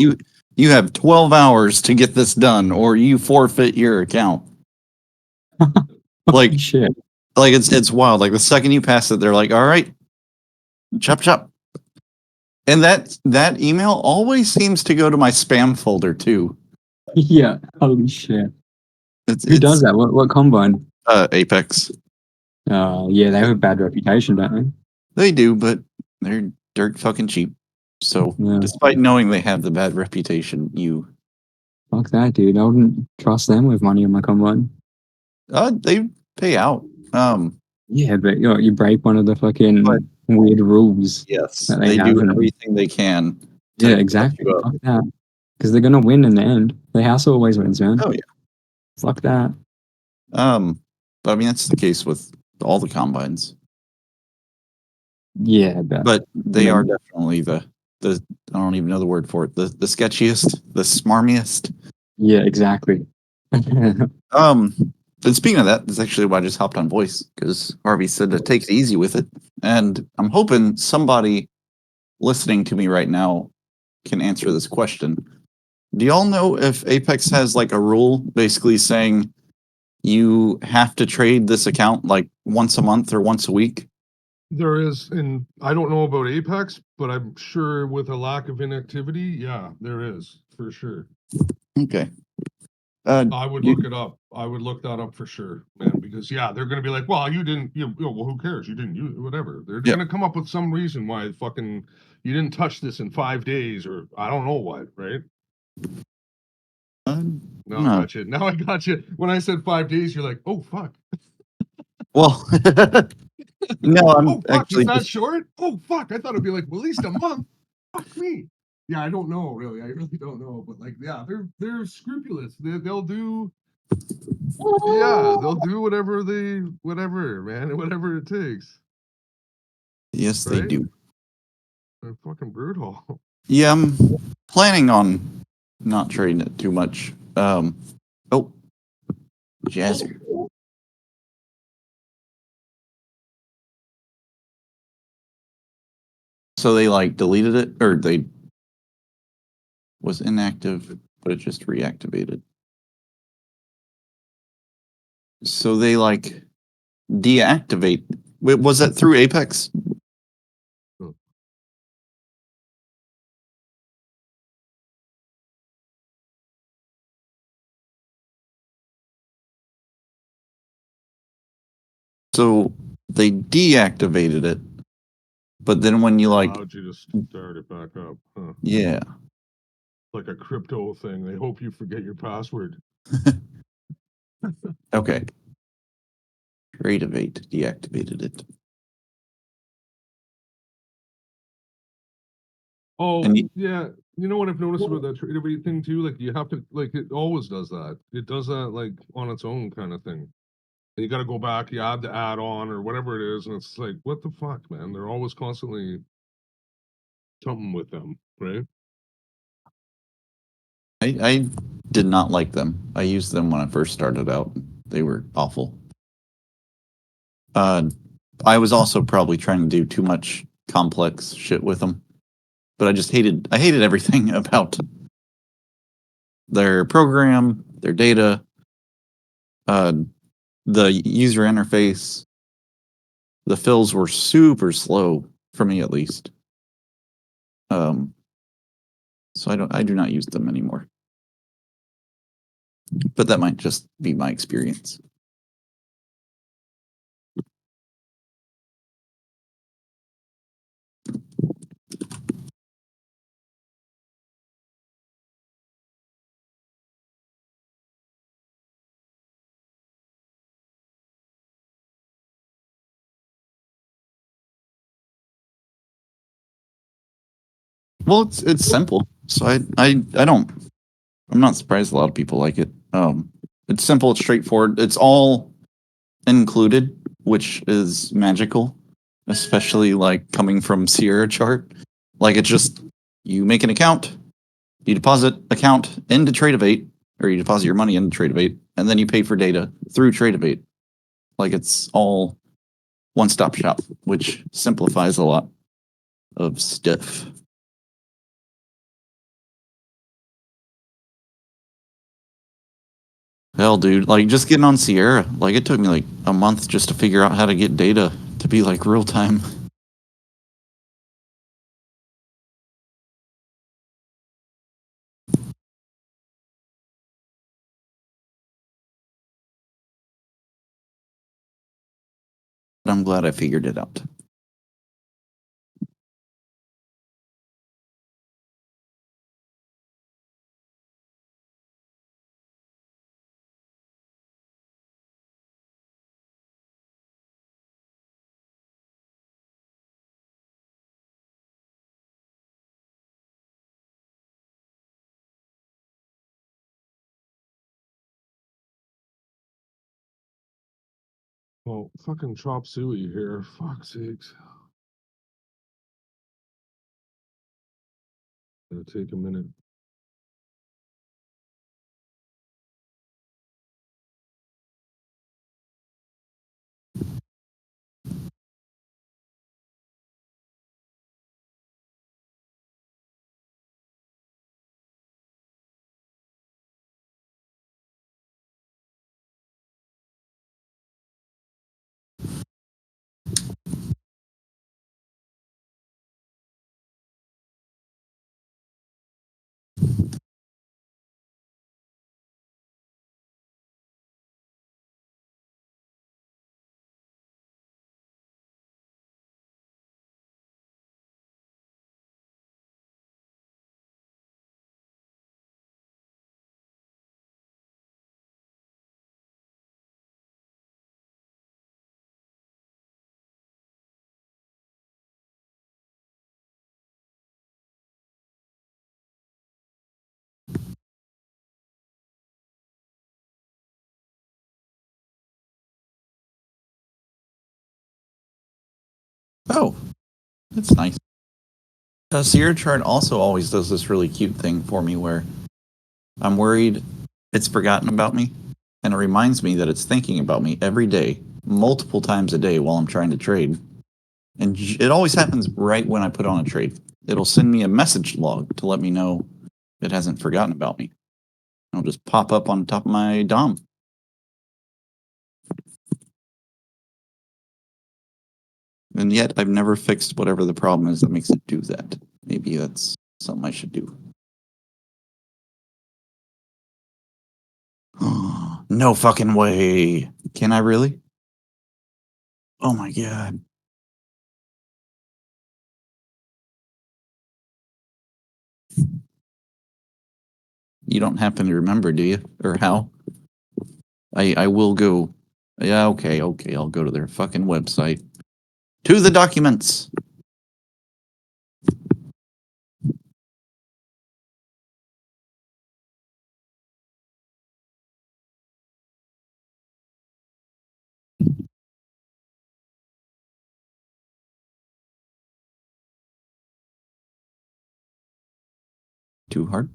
you have 12 hours to get this done or you forfeit your account. Like
Shit.
like it's wild. Like the second you pass it, they're like, all right, chop chop. And that email always seems to go to my spam folder too.
Yeah, holy shit. Who
It's
does that? What combine?
Apex.
Yeah, they have a bad reputation, don't they?
They do, but they're dirt fucking cheap. So
Yeah.
despite knowing they have the bad reputation, you
Fuck that, dude. I wouldn't trust them with money on my combine.
they pay out.
Yeah, but you break one of the fucking
But-
weird rules
Yes,
that
they
have.
do
and-
everything they can. to
Yeah,
fuck
exactly.
you up.
Fuck that. Because they're gonna win in the end. The house always wins, man.
Oh yeah.
Fuck that.
But I mean that's the case with all the combines.
Yeah,
But they
Yeah.
are definitely the I don't even know the word for it. The sketchiest, the smarmiest.
yeah, exactly.
And speaking of that, that's actually why I just hopped on voice because Harvey said to take it easy with it, and I'm hoping somebody listening to me right now can answer this question. Do y'all know if Apex has like a rule basically saying you have to trade this account like once a month or once a week?
There is, and I don't know about Apex, but I'm sure with a lack of inactivity, yeah, there is for sure.
Okay.
I would
You-
look it up. I would look that up for sure, man, because yeah, they're gonna be like, well, you didn't, well, who cares? You didn't use whatever. They're
Yeah.
gonna come up with some reason why fucking you didn't touch this in 5 days or I don't know what, right? No, I
no.
got you. Now I got you. When I said 5 days, you're like, oh fuck.
Well, no, I'm
Oh fuck,
actually
is that
just,
short? Oh fuck, I thought it'd be like well, at least a month. Fuck me. Yeah, I don't know really. I really don't know, but like, yeah, they're scrupulous. They'll do. Yeah, they'll do whatever man, whatever it takes.
yes, they
Right?
do.
They're fucking brutal.
Yeah, I'm planning on not trading it too much. Oh, Jazzer. So they like deleted it, or they was inactive, but it just reactivated. So they like deactivate. Wait, was that through Apex? So they deactivated it, but then when you like,
Allowed you to start it back up. Huh.
yeah,
Like a crypto thing. They hope you forget your password.
okay. Creativate deactivated it.
Oh,
And
yeah. You know what I've noticed about that trade thing too? Like you have to like it always does that. It does that like on its own kind of thing. And you got to go back, you add the add-on or whatever it is, and it's like, what the fuck, man? They're always constantly something with them, right?
I did not like them. I used them when I first started out. They were awful. I was also probably trying to do too much complex shit with them, but I hated everything about their program, their data, uh, the user interface. The fills were super slow for me, at least. So I do not use them anymore. But that might just be my experience. Well, it's simple, so I don't. I'm not surprised a lot of people like it. It's simple, it's straightforward. It's all included, which is magical, especially like coming from Sierra Chart. Like it's just you make an account, you deposit account into Tradeovate, or you deposit your money into Tradeovate, and then you pay for data through Tradeovate. Like it's all one-stop shop, which simplifies a lot of stuff. Hell, dude, like just getting on Sierra, like it took me like a month just to figure out how to get data to be like real time. But I'm glad I figured it out.
Well, fucking chop suey here. Fuck's sakes. Gonna take a minute.
Oh, that's nice. Sierra Chart also always does this really cute thing for me where I'm worried it's forgotten about me, and it reminds me that it's thinking about me every day, multiple times a day while I'm trying to trade. And it always happens right when I put on a trade. It'll send me a message log to let me know it hasn't forgotten about me. It'll just pop up on top of my DOM. And yet I've never fixed whatever the problem is that makes it do that. Maybe that's something I should do. No fucking way. Can I really? Oh my god. You don't happen to remember, do you? Or how? I will go. Yeah, okay, I'll go to their fucking website. To the documents. Too hard?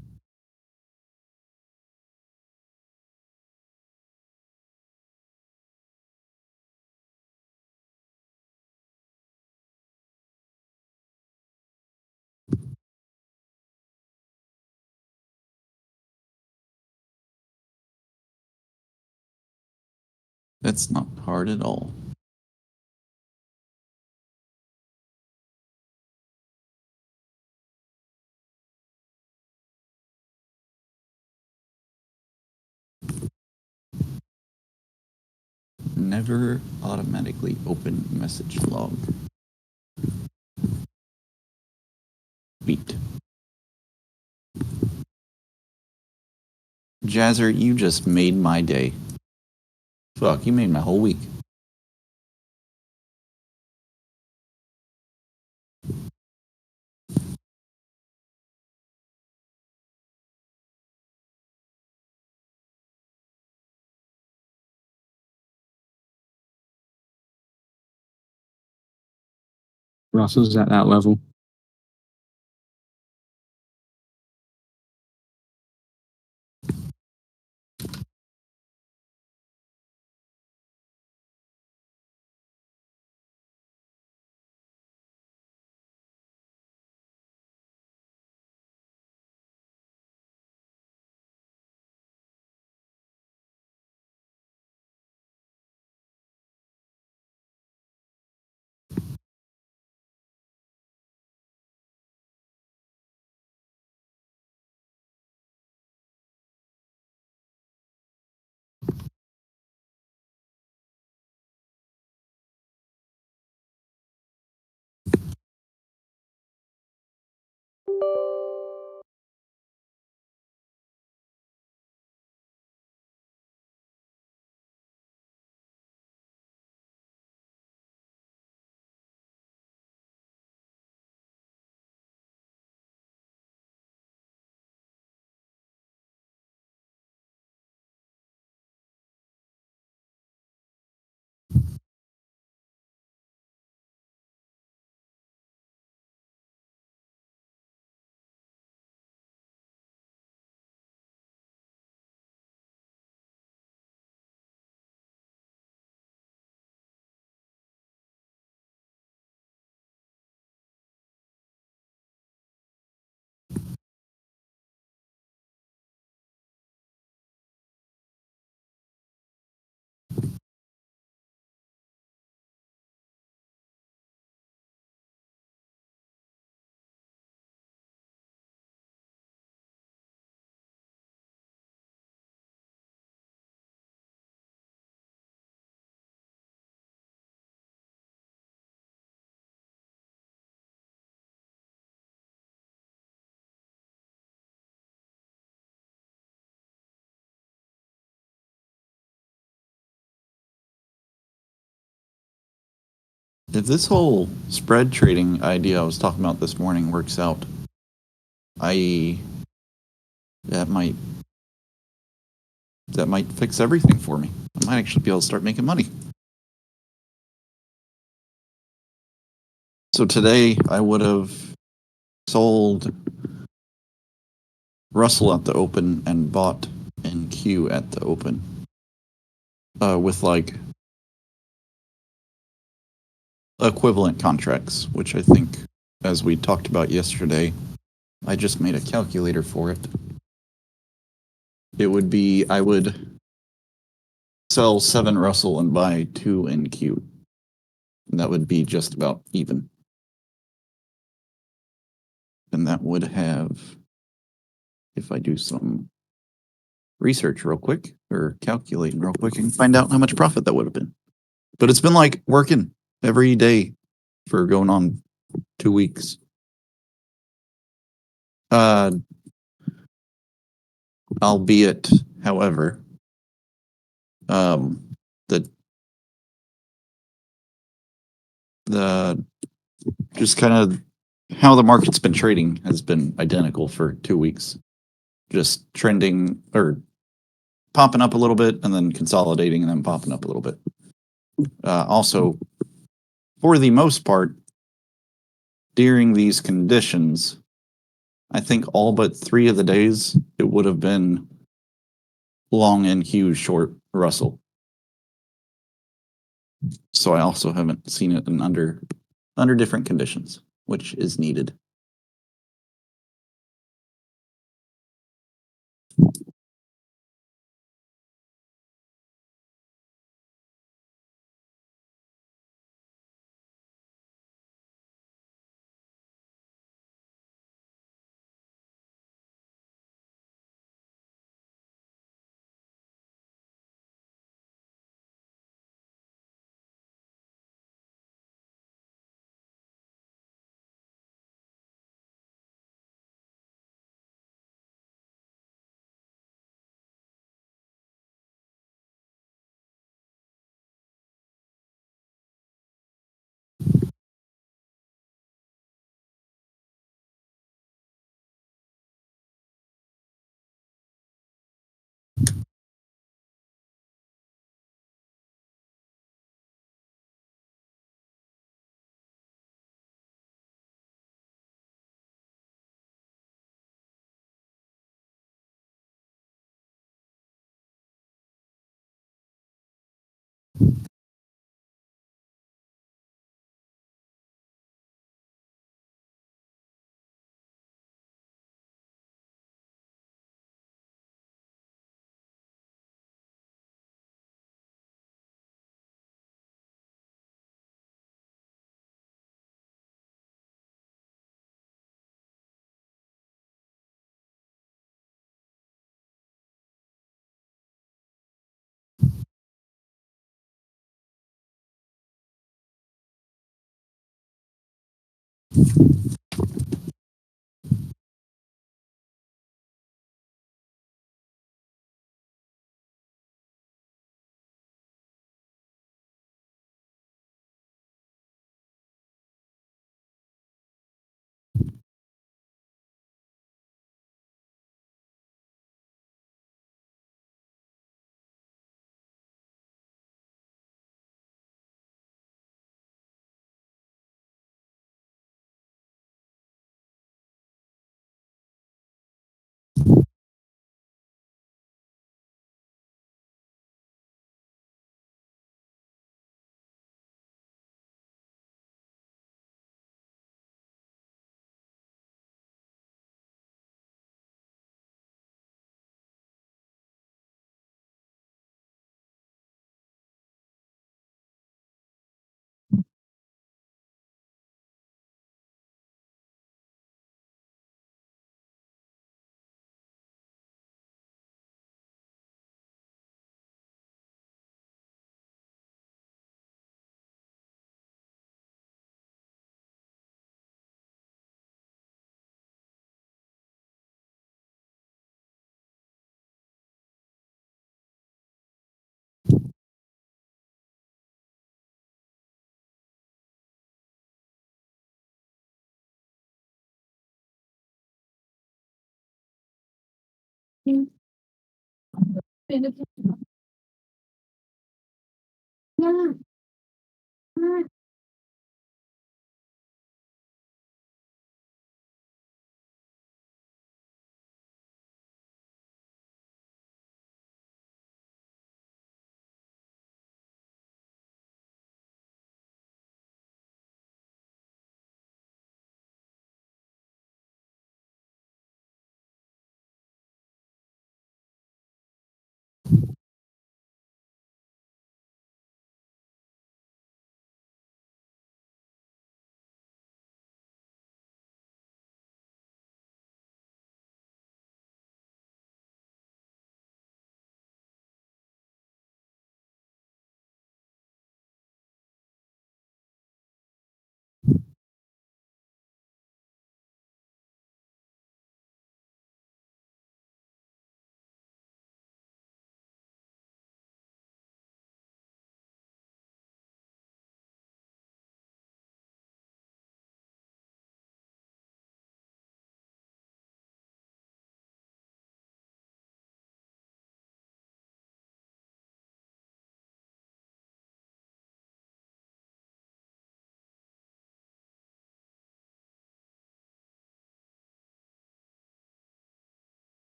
That's not hard at all. Never automatically open message log. Beat. Jazzer, you just made my day. Fuck, you made my whole week.
Russell's at that level.
If this whole spread trading idea I was talking about this morning works out, that might fix everything for me. I might actually be able to start making money. So today I would have sold Russell at the open and bought NQ at the open. With like equivalent contracts, which I think, as we talked about yesterday, I just made a calculator for it. It would be, I would sell 7 Russell and buy 2 NQ. And that would be just about even. And that would have, if I do some research real quick or calculating real quick, and find out how much profit that would have been. But it's been like working every day for going on 2 weeks. Albeit, however, the just kind of how the market's been trading has been identical for 2 weeks, just trending or popping up a little bit and then consolidating and then popping up a little bit. Also, for the most part, during these conditions, I think all but 3 of the days it would have been long NQ, short Russell. So I also haven't seen it in under different conditions, which is needed.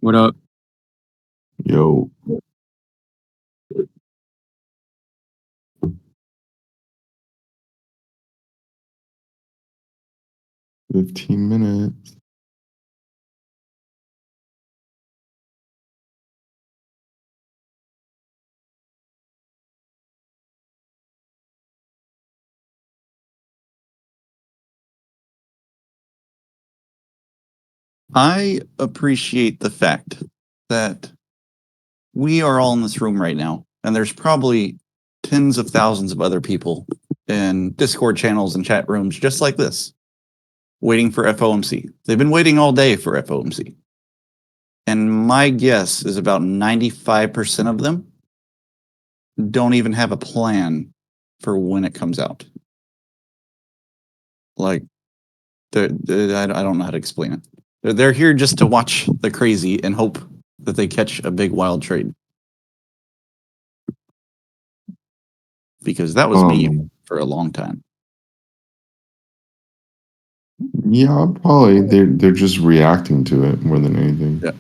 What up?
Yo, 15 minutes.
I appreciate the fact that we are all in this room right now, and there's probably tens of thousands of other people in Discord channels and chat rooms just like this, waiting for FOMC. They've been waiting all day for FOMC. And my guess is about 95% of them don't even have a plan for when it comes out. Like, I don't know how to explain it. They're here just to watch the crazy and hope that they catch a big wild trade. Because that was me for a long time.
Yeah, probably they're just reacting to it more than anything.
Yeah.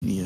Yeah.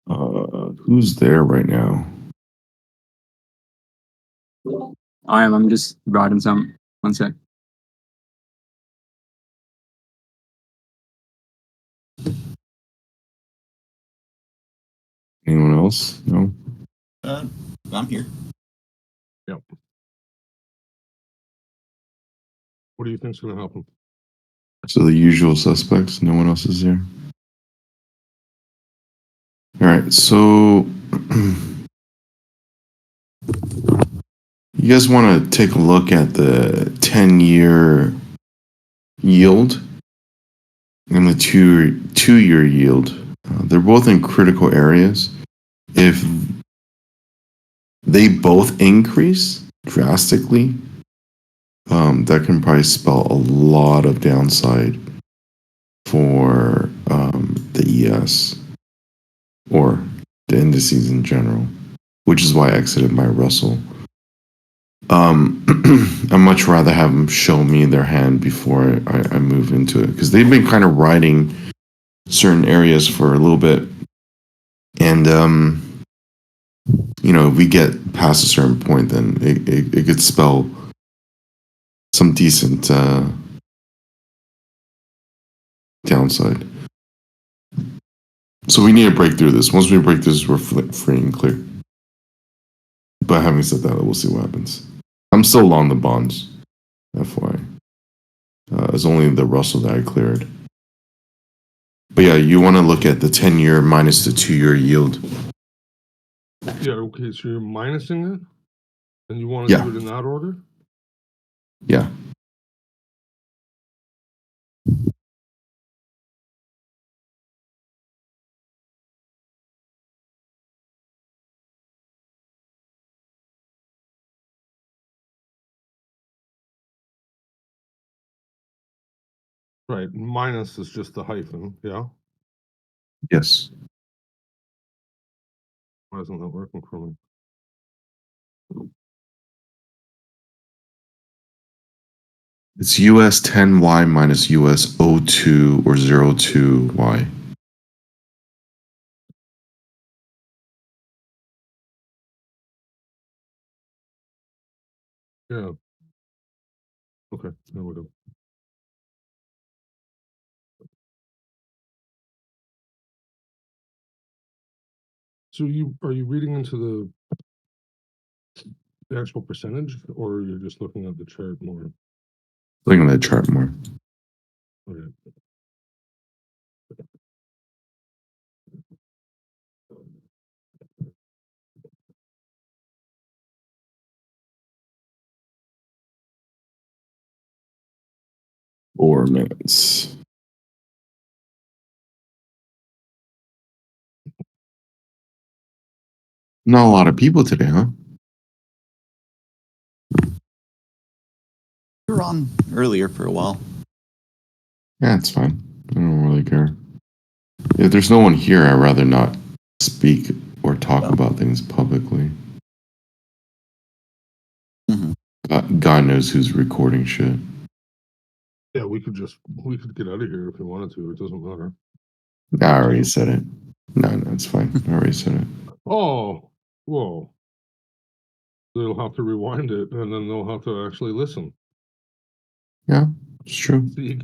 Who's there right now?
I'm just writing some. One sec.
Anyone else? No.
I'm here.
What do you think's going to happen?
So the usual suspects. No one else is there. All right. So you guys want to take a look at the 10-year yield and the two-year yield. They're both in critical areas. If they both increase drastically, that can probably spell a lot of downside for the ES or the indices in general, which is why I exited my Russell. I'd much rather have them show me their hand before I move into it, because they've been kind of riding certain areas for a little bit, and if we get past a certain point, then it could spell some decent downside. So we need to break through this. Once we break this, we're free and clear. But having said that, we'll see what happens. I'm still long the bonds, FYI. It's only the Russell that I cleared. But yeah, you want to look at the 10-year minus the 2-year yield.
Yeah, okay, so you're minusing it? And you want to do it in that order?
Yeah.
Right, minus is just the hyphen, yeah?
Yes.
Why isn't that working for me?
It's US 10Y minus US 02 or 02Y.
Yeah. Okay, there we go. So are you reading into the actual percentage, or you're just looking at the chart more?
Looking at the chart more.
Okay.
Four minutes. Not a lot of people today, huh?
You were on earlier for a while.
Yeah, it's fine. I don't really care. If there's no one here, I'd rather not speak or talk about things publicly. God knows who's recording shit.
Yeah, we could get out of here if we wanted to. It doesn't matter.
I already said it. No, it's fine. I already said it.
Oh, whoa. They'll have to rewind it, and then they'll have to actually listen.
Yeah, it's true.
See,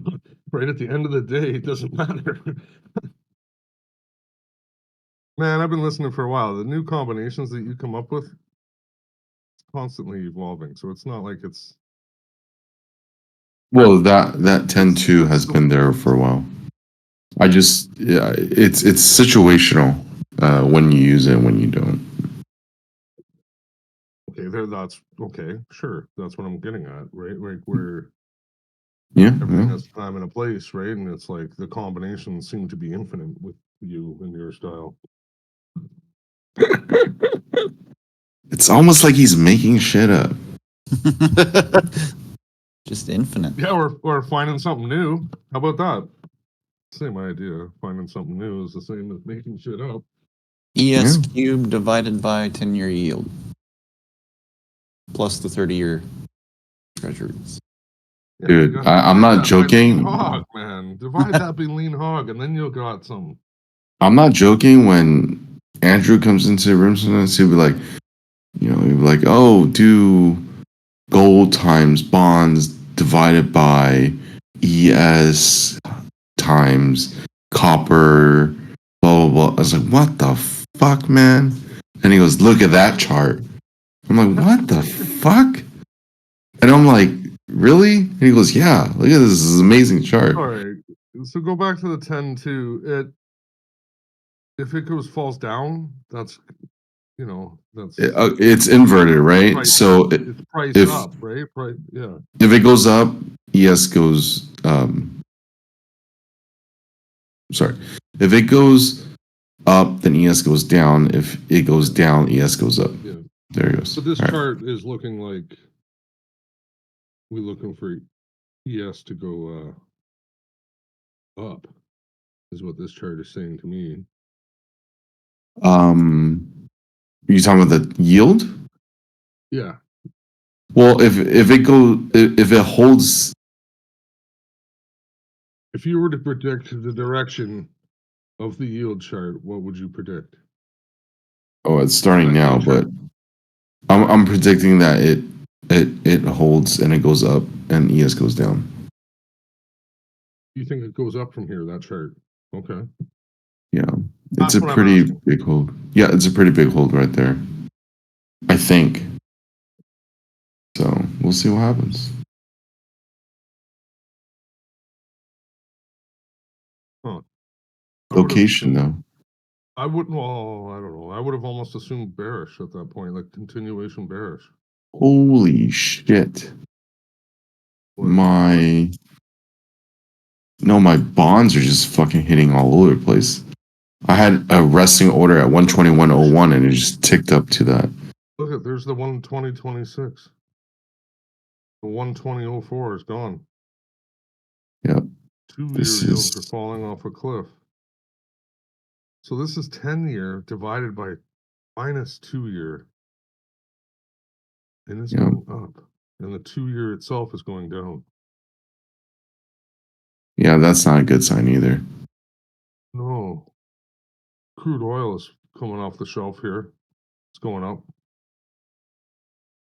right at the end of the day, it doesn't matter. Man, I've been listening for a while. The new combinations that you come up with, it's constantly evolving. So it's not like it's.
Well, that 10-2 has been there for a while. It's situational when you use it and when you don't.
Okay, that's okay. Sure, that's what I'm getting at, right? Like where everything has time and a place, right? And it's like the combinations seem to be infinite with you and your style.
It's almost like he's making shit up.
Just infinite.
Yeah, or finding something new. How about that? Same idea. Finding something new is the same as making shit up.
ES cubed divided by 10-year yield. Plus the 30-year treasuries.
Yeah,
Dude,
you gotta
I'm
divide
not
that by
joking.
lean hog, man. Divide that by lean hog, and then you'll got some.
I'm not joking when Andrew comes into the room sometimes, he'll be like, oh, do gold times bonds divided by ES times copper, blah, blah, blah. I was like, what the fuck, man? And he goes, look at that chart. I'm like, what the fuck? And I'm like, really? And he goes, yeah, look at this is an amazing chart.
All right. So go back to the 10-2. If it falls down, that's that's
It's inverted, right?
price,
So
it's priced
if-
up, right? Right, yeah.
if it goes up, ES goes. Sorry, if it goes up, then ES goes down. If it goes down, ES goes up.
Yeah.
There it goes.
So this
All right.
chart is looking like we're looking for ES to go up, is what this chart is saying to me.
You talking about the yield?
Yeah.
Well, if it holds,
If you were to predict the direction of the yield chart, what would you predict?
oh, it's starting now, but I'm predicting that it holds and it goes up and ES goes down.
You think it goes up from here, that chart? Okay.
Yeah,
That's
it's a
what I'm
pretty
asking.
big hold. Yeah, it's a pretty big hold right there. I think. So we'll see what happens.
Huh. I would've
Location though.
I wouldn't. Well, I don't know. I would have almost assumed bearish at that point, like continuation bearish.
Holy shit.
What?
My bonds are just fucking hitting all over the place. I had a resting order at 121.01 and it just ticked up to that.
Look at there's the 120.26. The 120.04 is gone.
Yep.
2-year
This
yields are
is
falling off a cliff. So this is 10-year divided by minus 2-year. And it's
Yep.
going up. And the 2-year itself is going down.
yeah, that's not a good sign either.
No. Crude oil is coming off the shelf here. It's going up.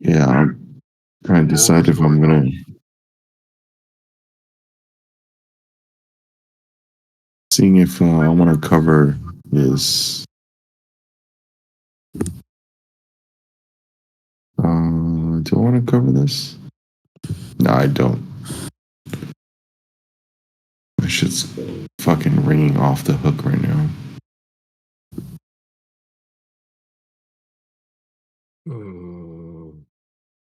Yeah, I'm trying to decide if I'm gonna seeing if I want to cover this. Do I want to cover this? No, I don't. My shit's fucking ringing off the hook right now.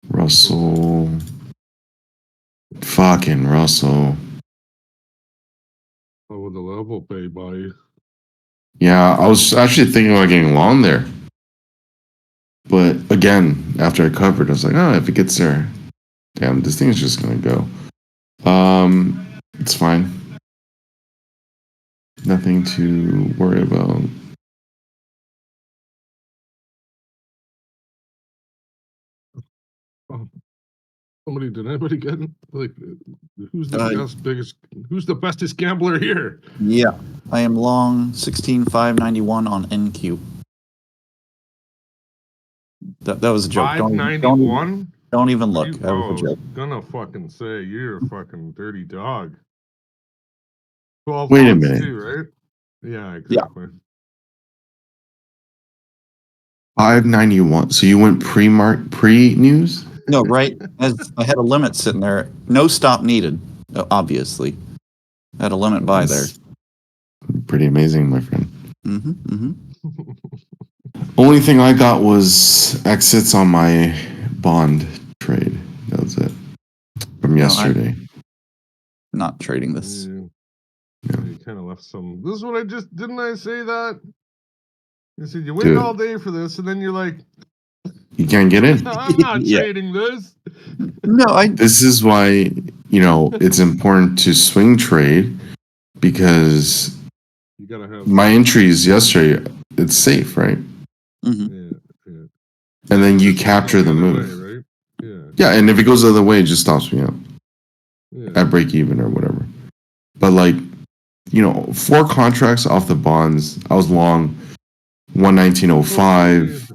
Russell. Fucking Russell.
What would the level pay by you?
Yeah, I was actually thinking about getting long there. But again, after I covered, I was like, oh, if it gets there, damn, this thing's just gonna go. It's fine. Nothing to worry about.
Did anybody get like who's the bestest gambler here?
Yeah, I am long 16,591 on NQ. That was a joke.
591?
Don't even look. That was a joke.
Gonna fucking say you're a fucking dirty dog. 12
Wait a
months
minute.
too, right? Yeah, exactly.
591. So you went pre-news?
No, right? As I had a limit sitting there. No stop needed, obviously. I had a limit by there.
Pretty amazing, my friend.
Mm-hmm, mm-hmm.
Only thing I got was exits on my bond trade. That was it. From yesterday.
Not trading this.
Yeah, you kind of left some. This is what I just didn't I say that? You said you wait
Dude.
all day for this, and then you're like,
You can't get in.
I'm not
Yeah.
trading this.
No,
This is why, it's important to swing trade because
You gotta have.
my entries yesterday, it's safe, right?
Mm-hmm.
Yeah.
And then you
Just
capture the
other
move.
way, right? Yeah.
Yeah, and if it goes the other way, it just stops me out
Yeah.
at break even or whatever. But 4 contracts off the bonds, I was long 119.05.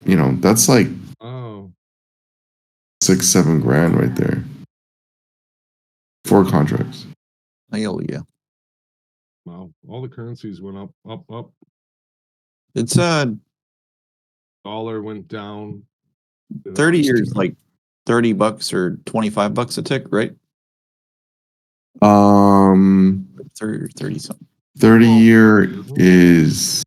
You know, that's like
Oh,
6-7 grand right there. 4 contracts.
Hell yeah.
wow. All the currencies went up, up, up.
It's
Dollar went down.
30 years like $30 or $25 a tick, right? 30 or 30 something.
30-year is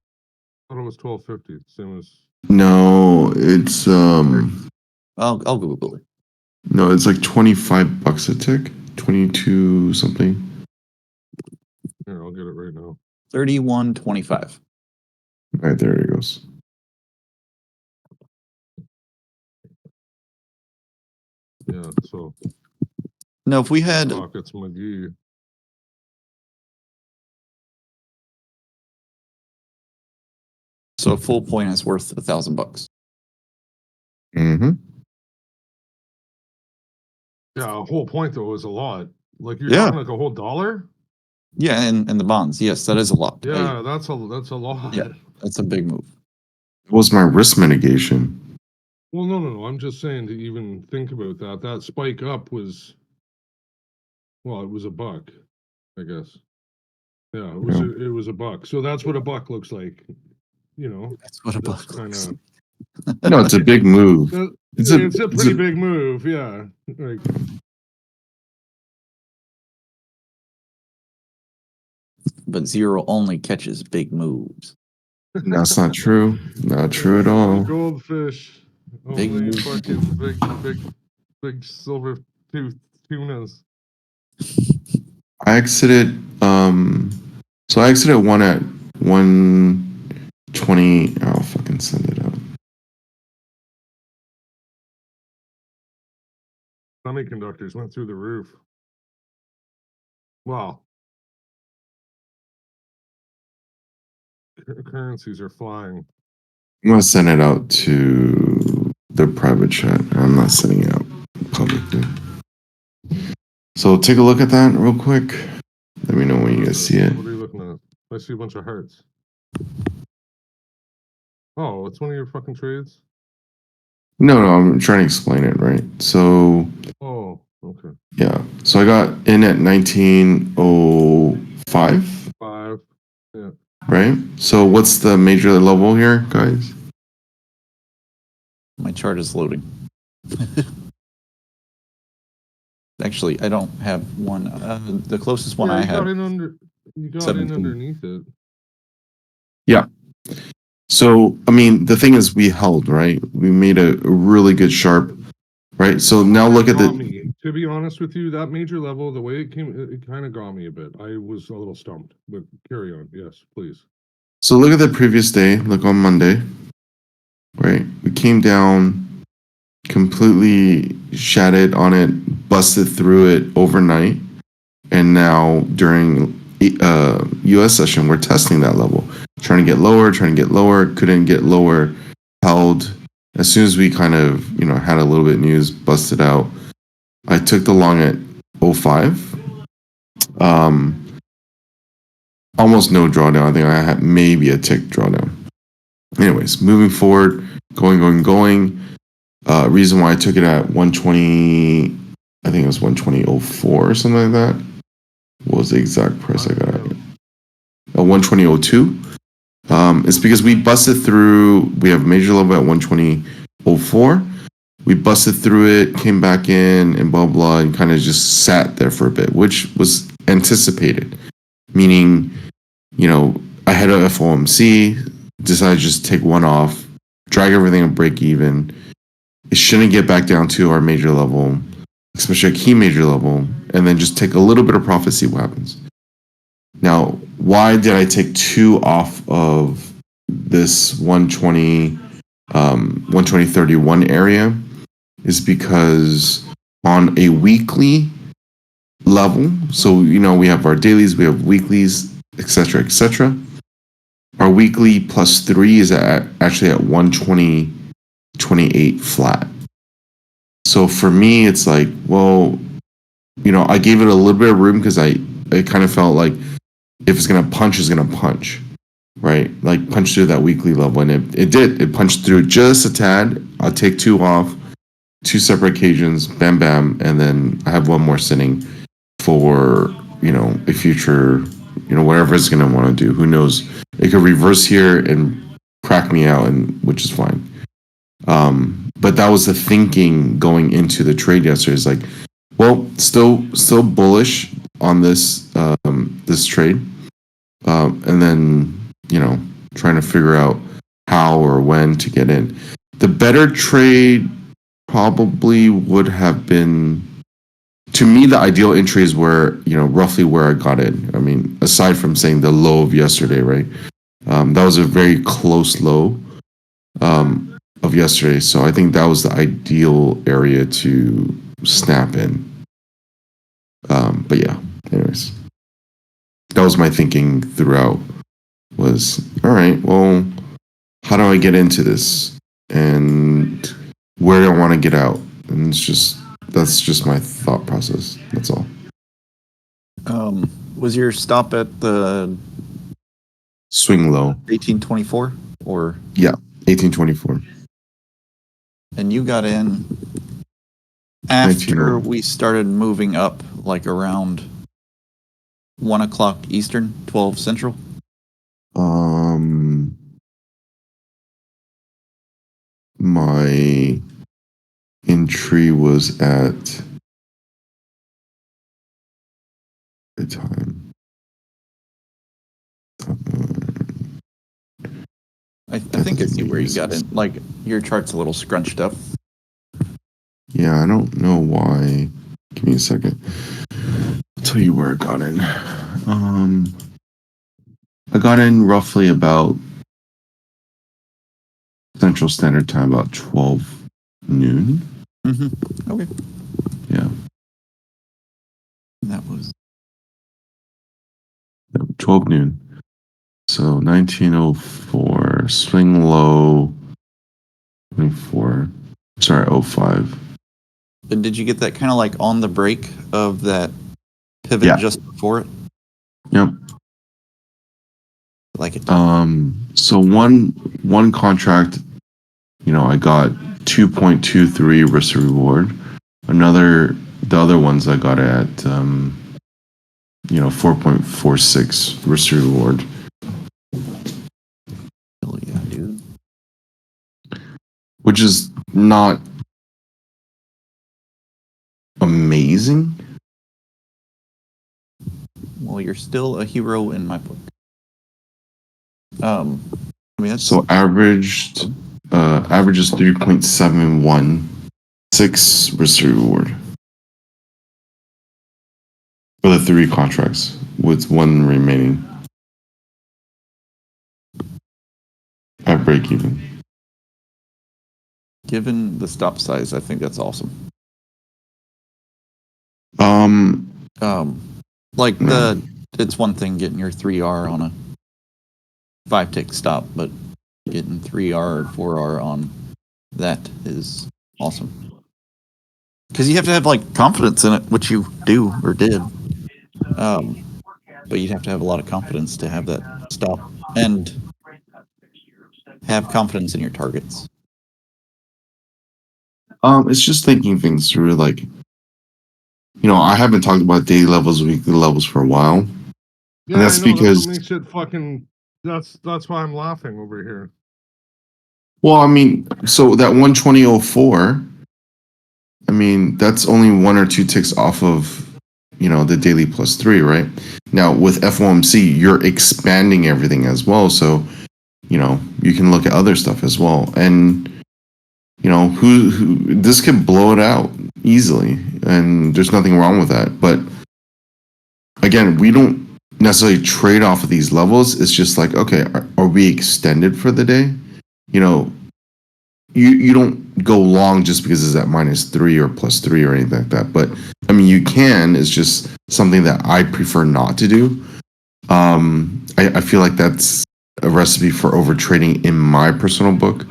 I thought it was 12.50. Same as
no, it's
I'll Google it.
no, it's like $25 a tick. 22 something.
here. I'll get it right now.
31.25.
Right there it goes.
Yeah. So
No, if we had
Pockets McGee.
so a full point is worth $1,000.
Mm-hmm.
Yeah, a whole point though is a lot. Like you're
Yeah.
talking like a whole dollar.
Yeah, and the bonds. Yes, that is a lot.
Yeah, that's a lot.
Yeah. That's a big move.
It was my risk mitigation.
Well, no. I'm just saying to even think about that. That spike up was, well, it was $1, I guess. Yeah, it was
Yeah.
it was $1. So that's what $1 looks like. You know,
That's what a
that's
buck.
kind of.
No, it's a big move.
It's a pretty big move. Yeah. Like,
But zero only catches big moves.
That's not true. Not true at all.
goldfish.
Big
Only
move.
fucking big silver tooth tunas.
I exited so I exited one at 120. I'll fucking send it out.
Semiconductors went through the roof. Wow. Currencies are flying.
I'm gonna send it out to the private chat. I'm not sending it out publicly. So take a look at that real quick. Let me know when you guys see it.
What are you looking at? I see a bunch of hearts. Oh, it's one of your fucking trades?
No, I'm trying to explain it, right? So
Oh, okay.
yeah. So I got in at 1905,
5. Yeah.
right? So what's the major level here, guys?
My chart is loading. Actually, I don't have one. The closest one
Yeah,
I
you
have.
got in under. You got
17.
in underneath it.
So, I mean, the thing is we held, right? We made a really good sharp, right? So now look at
Got
the,
me. To be honest with you, that major level, the way it came, it kind of got me a bit. I was a little stumped, but carry on. Yes, please.
so look at the previous day, look on Monday, right? We came down, completely shattered on it, busted through it overnight. And now during US session, we're testing that level, trying to get lower, couldn't get lower, held. As soon as we kind of, had a little bit of news, busted out. I took the long at 05. Almost no drawdown. I think I had maybe a tick drawdown. Anyways, moving forward, going. Reason why I took it at 120, I think it was 120.04 or something like that. What was the exact price I got at? 120.02. It's because we busted through, we have major level at 120.04. We busted through it, came back in, and blah, blah, and kind of just sat there for a bit, which was anticipated. Meaning, I had a FOMC, decided to just take one off, drag everything and break even. It shouldn't get back down to our major level, especially a key major level, and then just take a little bit of profit, see what happens. Now, why did I take 2 off of this 120.31 area? Is because on a weekly level, so we have our dailies, we have weeklies, etc. Our weekly +3 is actually at 120.28 flat. So for me, it's like, well, I gave it a little bit of room because I kind of felt like if it's gonna punch, it's gonna punch. right? Like punch through that weekly level, and it did. It punched through just a tad. I'll take 2 off, 2 separate occasions, bam, bam, and then I have one more sitting for, a future, whatever it's going to want to do. Who knows? It could reverse here and crack me out, and which is fine. But that was the thinking going into the trade yesterday. It's like, well, still bullish on this this trade, and then trying to figure out how or when to get in. The better trade probably would have been, to me, the ideal entry is where roughly where I got in. I mean, aside from saying the low of yesterday, right? That was a very close low of yesterday, so I think that was the ideal area to snap in. But yeah, anyways, that was my thinking throughout. Was all right. Well, how do I get into this, and where do I want to get out? And that's just my thought process. That's all.
Was your stop at the
Swing low,
1824 or
1824.
and you got in after
19.
we started moving up, like around 1 o'clock Eastern, 12 Central?
My entry was at the time.
I think I see where you got in. Like, your chart's a little scrunched up.
Yeah, I don't know why. Give me a second. I'll tell you where I got in. I got in roughly about Central Standard Time, about 12 noon.
Mm-hmm. Okay.
Yeah.
That was
12 noon. So 1904, swing low, 24, sorry, 05.
And did you get that kind of like on the break of that pivot
Yeah.
just before it?
Yep.
Like it.
So one contract, I got 2.23 risk reward. The other ones I got at 4.46 risk reward.
Hell yeah, dude.
Which is not amazing.
Well, you're still a hero in my book. I mean, that's
So averages 3.716 risk reward for the 3 contracts with 1 remaining at break even.
given the stop size. I think that's awesome. Like it's one thing getting your 3R on a 5-tick stop, but getting 3R or 4R on that is awesome. Because you have to have like confidence in it, which you do or did. But you'd have to have a lot of confidence to have that stop and have confidence in your targets.
It's just thinking things through. Like, I haven't talked about daily levels, weekly levels for a while.
Yeah,
that's
I know,
because-
that makes it fucking. That's why I'm laughing over here.
Well, I mean, so that 120.04, I mean, that's only 1 or 2 ticks off of, the daily +3, right? Now, with FOMC, you're expanding everything as well. So, you can look at other stuff as well. And, who this could blow it out easily. And there's nothing wrong with that. But again, we don't necessarily trade off of these levels. It's just like, okay, are we extended for the day? You don't go long just because it's at -3 or +3 or anything like that. But I mean, you can. It's just something that I prefer not to do. I feel like that's a recipe for over trading in my personal book.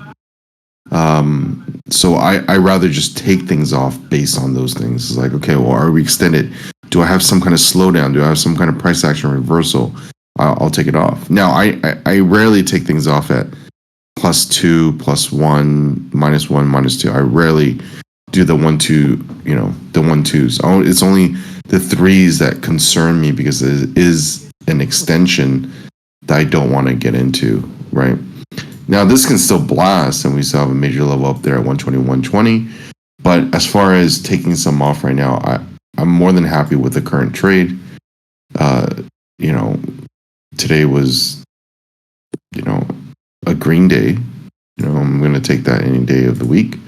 So I rather just take things off based on those things. It's like, okay, well, are we extended? Do I have some kind of slowdown? Do I have some kind of price action reversal? I'll take it off. Now, I rarely take things off at +2, +1, -1, -2. I rarely do the 1-2, the 1-2s. It's only the 3s that concern me because it is an extension that I don't want to get into, right? Now, this can still blast, and we still have a major level up there at 120, 120. But as far as taking some off right now, I'm more than happy with the current trade. Today was, a green day. I'm going to take that any day of the week.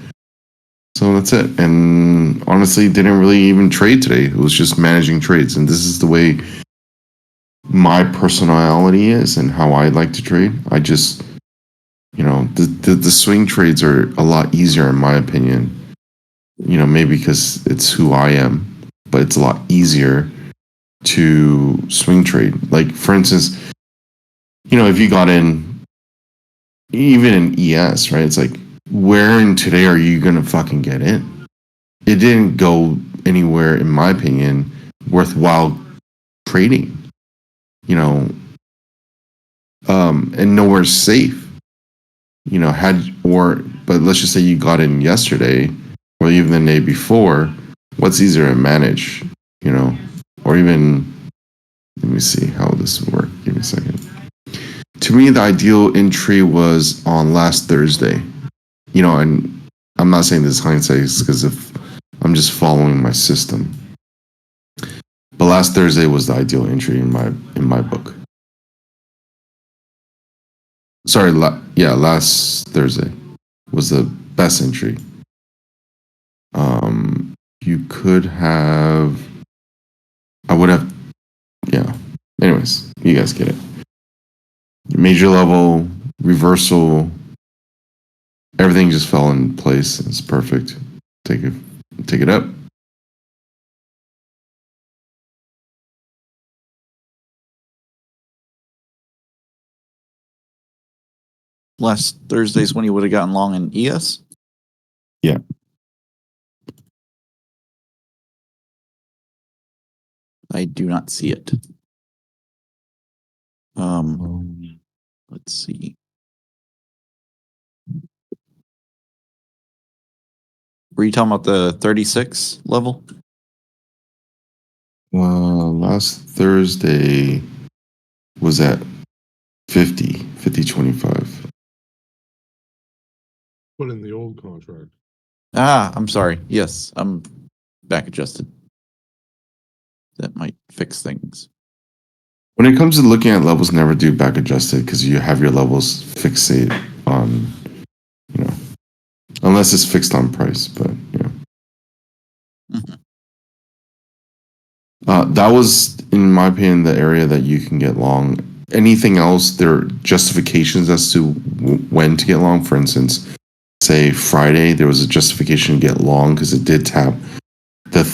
So that's it. And honestly, didn't really even trade today. It was just managing trades. And this is the way my personality is and how I like to trade. I just, the swing trades are a lot easier in my opinion. Maybe because it's who I am, but it's a lot easier to swing trade. Like, for instance, if you got in, even in ES, right? It's like, where in today are you going to fucking get in? It didn't go anywhere, in my opinion, worthwhile trading, and nowhere safe, but let's just say you got in yesterday or even the day before, what's easier to manage, or even, let me see how this would work. Give me a second. To me, the ideal entry was on last Thursday, and I'm not saying this hindsight because if I'm just following my system, but last Thursday was the ideal entry in my book. Sorry, last Thursday was the best entry. You could have, I would have, anyways, you guys get it. Major level, reversal, everything just fell in place. It's perfect. Take it up.
Last Thursday's when you would have gotten long in ES?
Yeah.
I do not see it. Let's see. Were you talking about the 36 level?
Last Thursday was at 50-25.
Put in the old contract.
I'm sorry. Yes, I'm back adjusted. That might fix things.
When it comes to looking at levels, never do back adjusted because you have your levels fixate on, unless it's fixed on price, but that was, in my opinion, the area that you can get long. Anything else, there are justifications as to when to get long. For instance, say Friday, there was a justification to get long because it did tap the,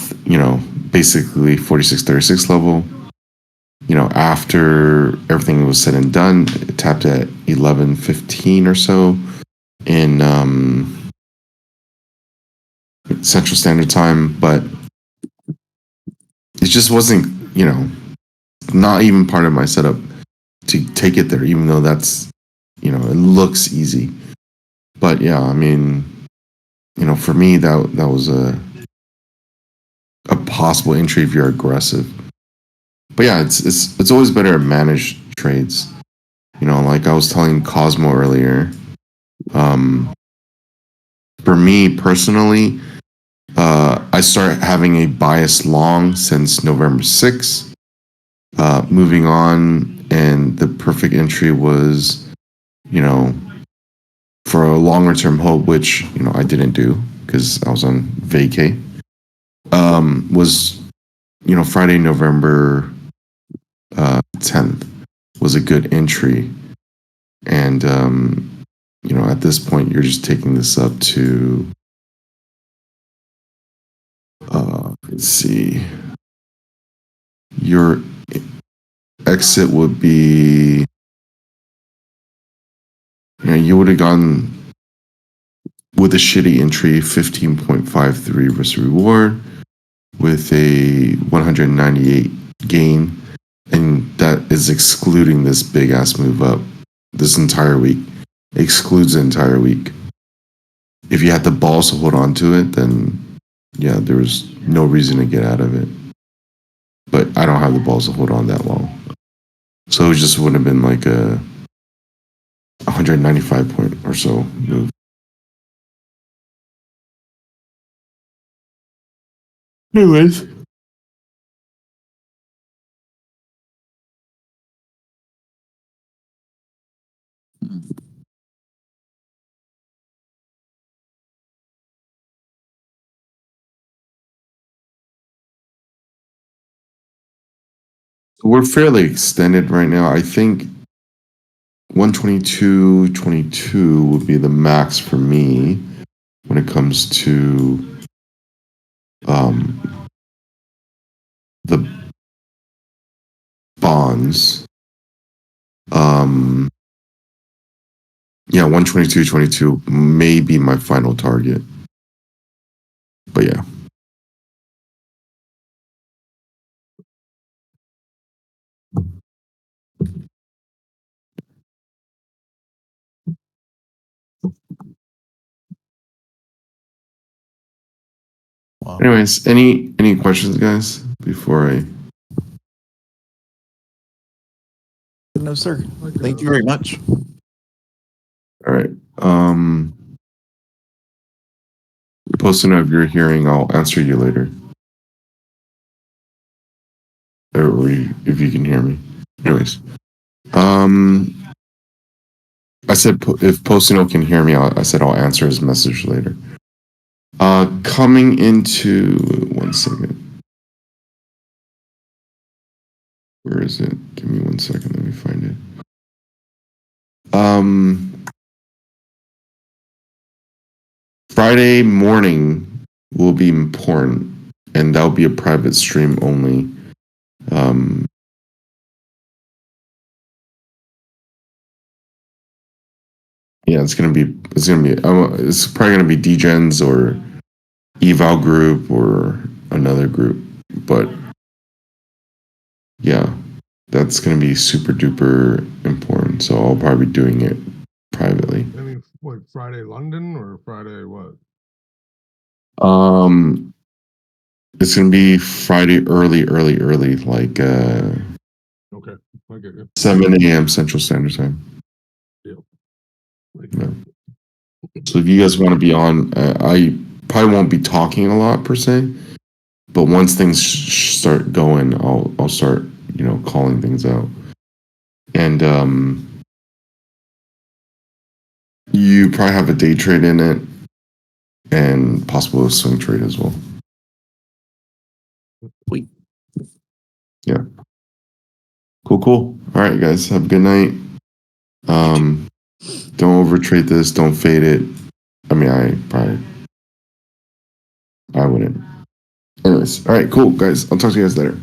basically 46-36 level. After everything was said and done, it tapped at 11:15 or so in Central Standard Time, but it just wasn't, not even part of my setup to take it there, even though that's, it looks easy. But yeah, I mean, for me, that was a possible entry if you're aggressive. But yeah, it's always better to manage trades. Like I was telling Cosmo earlier, for me personally, I started having a bias long since November 6th. Moving on, and the perfect entry was, for a longer term hold, which, I didn't do because I was on vacay, was, Friday, November 10th was a good entry. And, at this point, you're just taking this up to, let's see, your exit would be, you would have gone with a shitty entry, 15.53 risk reward with a 198 gain. And that is excluding this big ass move up this entire week. Excludes the entire week. If you had the balls to hold on to it, then yeah, there was no reason to get out of it. But I don't have the balls to hold on that long. So it just would have been like a 195 point or so move. Anyways. We're fairly extended right now. I think 122.22 would be the max for me when it comes to the bonds. Yeah, 122.22 may be my final target. But yeah.
Wow.
Anyways, any questions, guys, before I?
No, sir. Thank you very much.
All right. Posting of your hearing, I'll answer you later. Or if you can hear me. Anyways, I said if Postino can hear me, I said I'll answer his message later. Coming into 1 second. Where is it? Give me 1 second. Let me find it. Friday morning will be important, and that'll be a private stream only. Yeah, it's probably gonna be Degens or eval group or another group, but yeah, that's gonna be super duper important. So I'll probably be doing it privately.
Any like Friday London or Friday what?
It's gonna be Friday early, like
Okay, I get you.
7 a.m. Central Standard Time.
Like,
Yeah. So if you guys want to be on, I probably won't be talking a lot per se, but once things start going, I'll start calling things out, and you probably have a day trade in it, and possible a swing trade as well.
Sweet.
Yeah. Cool. All right, guys. Have a good night. Don't overtrade this. Don't fade it. I mean, I wouldn't. Anyways, all right, cool, guys. I'll talk to you guys later.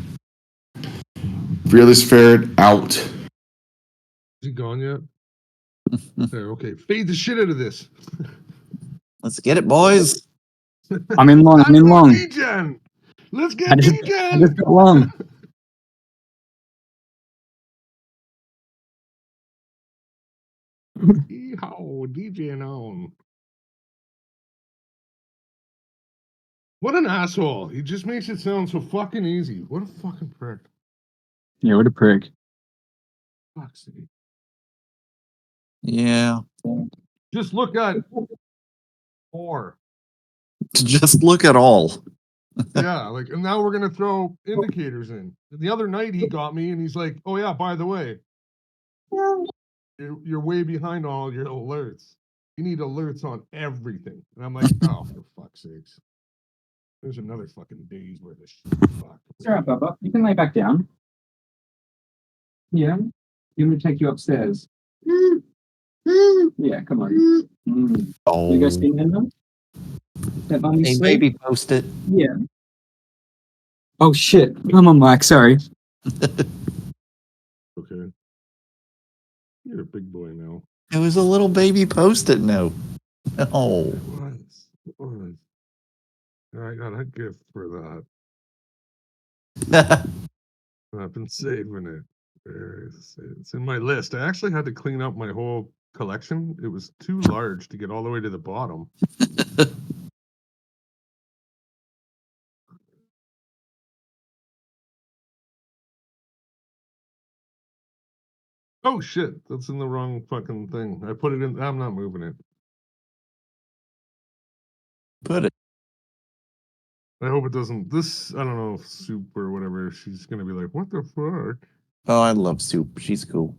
Fearless Ferret out.
is he gone yet? There, okay. Fade the shit out of this.
Let's get it, boys.
I'm in long. I'm in long.
Degen! Let's get
I just
Degen!
got long.
Yeehaw, Degen on. What an asshole. He just makes it sound so fucking easy. What a fucking prick.
Yeah, what a prick.
Fuck's sake.
Yeah.
Just look at 4.
Just look at all.
Yeah, like, and now we're gonna throw indicators in. The other night he got me and he's like, "Oh yeah, by the way, you're way behind on all your alerts. You need alerts on everything." And I'm like, "Oh, for fuck's sakes! There's another fucking day's worth of shit." Fuck.
It's all right, Bubba. You can lay back down. Yeah. You want me to take you upstairs? Yeah, come on.
Oh,
You guys seen them? That bunny
hey,
sleep?
baby, post it.
Yeah. Oh shit. I'm on mic, sorry.
Okay. You're a big boy now.
It was a little baby post-it note. Oh,
It was. I got a gift for that. I've been saving it. It's in my list. I actually had to clean up my whole collection. It was too large to get all the way to the bottom. Oh shit, that's in the wrong fucking thing. I put it in. I'm not moving it.
Put it.
I hope it doesn't. This, I don't know, if Soup or whatever, she's gonna be like, what the fuck?
Oh, I love Soup. She's cool.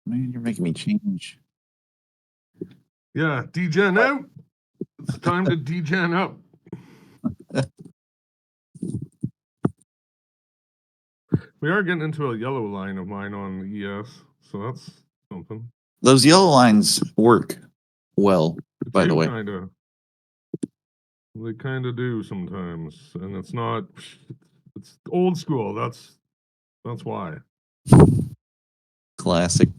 Man, you're making me change.
Yeah, degen out. It's time to degen up. We are getting into a yellow line of mine on the ES, so that's something.
Those yellow lines work well, by the way.
They kind of do sometimes, and it's not. It's old school. That's why.
Classic.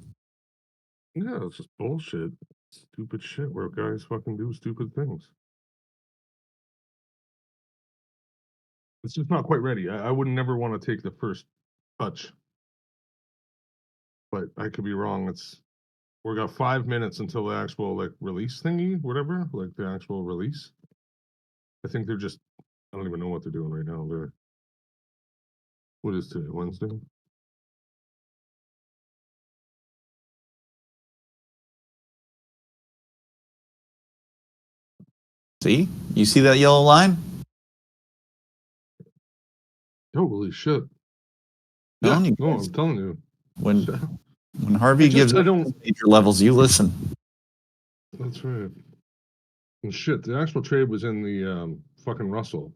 Yeah, it's just bullshit. Stupid shit where guys fucking do stupid things. It's just not quite ready. I would never want to take the first touch. But I could be wrong. We got 5 minutes until the actual like release thingy, whatever, like the actual release. I think they're just I don't even know what they're doing right now. What is today? Wednesday?
See? You see that yellow line?
Holy shit.
Telling
Yeah,
you
no,
guys.
I'm telling you.
When Harvey gives
I
up
don't
major levels, you listen.
That's right. And shit, the actual trade was in the fucking Russell.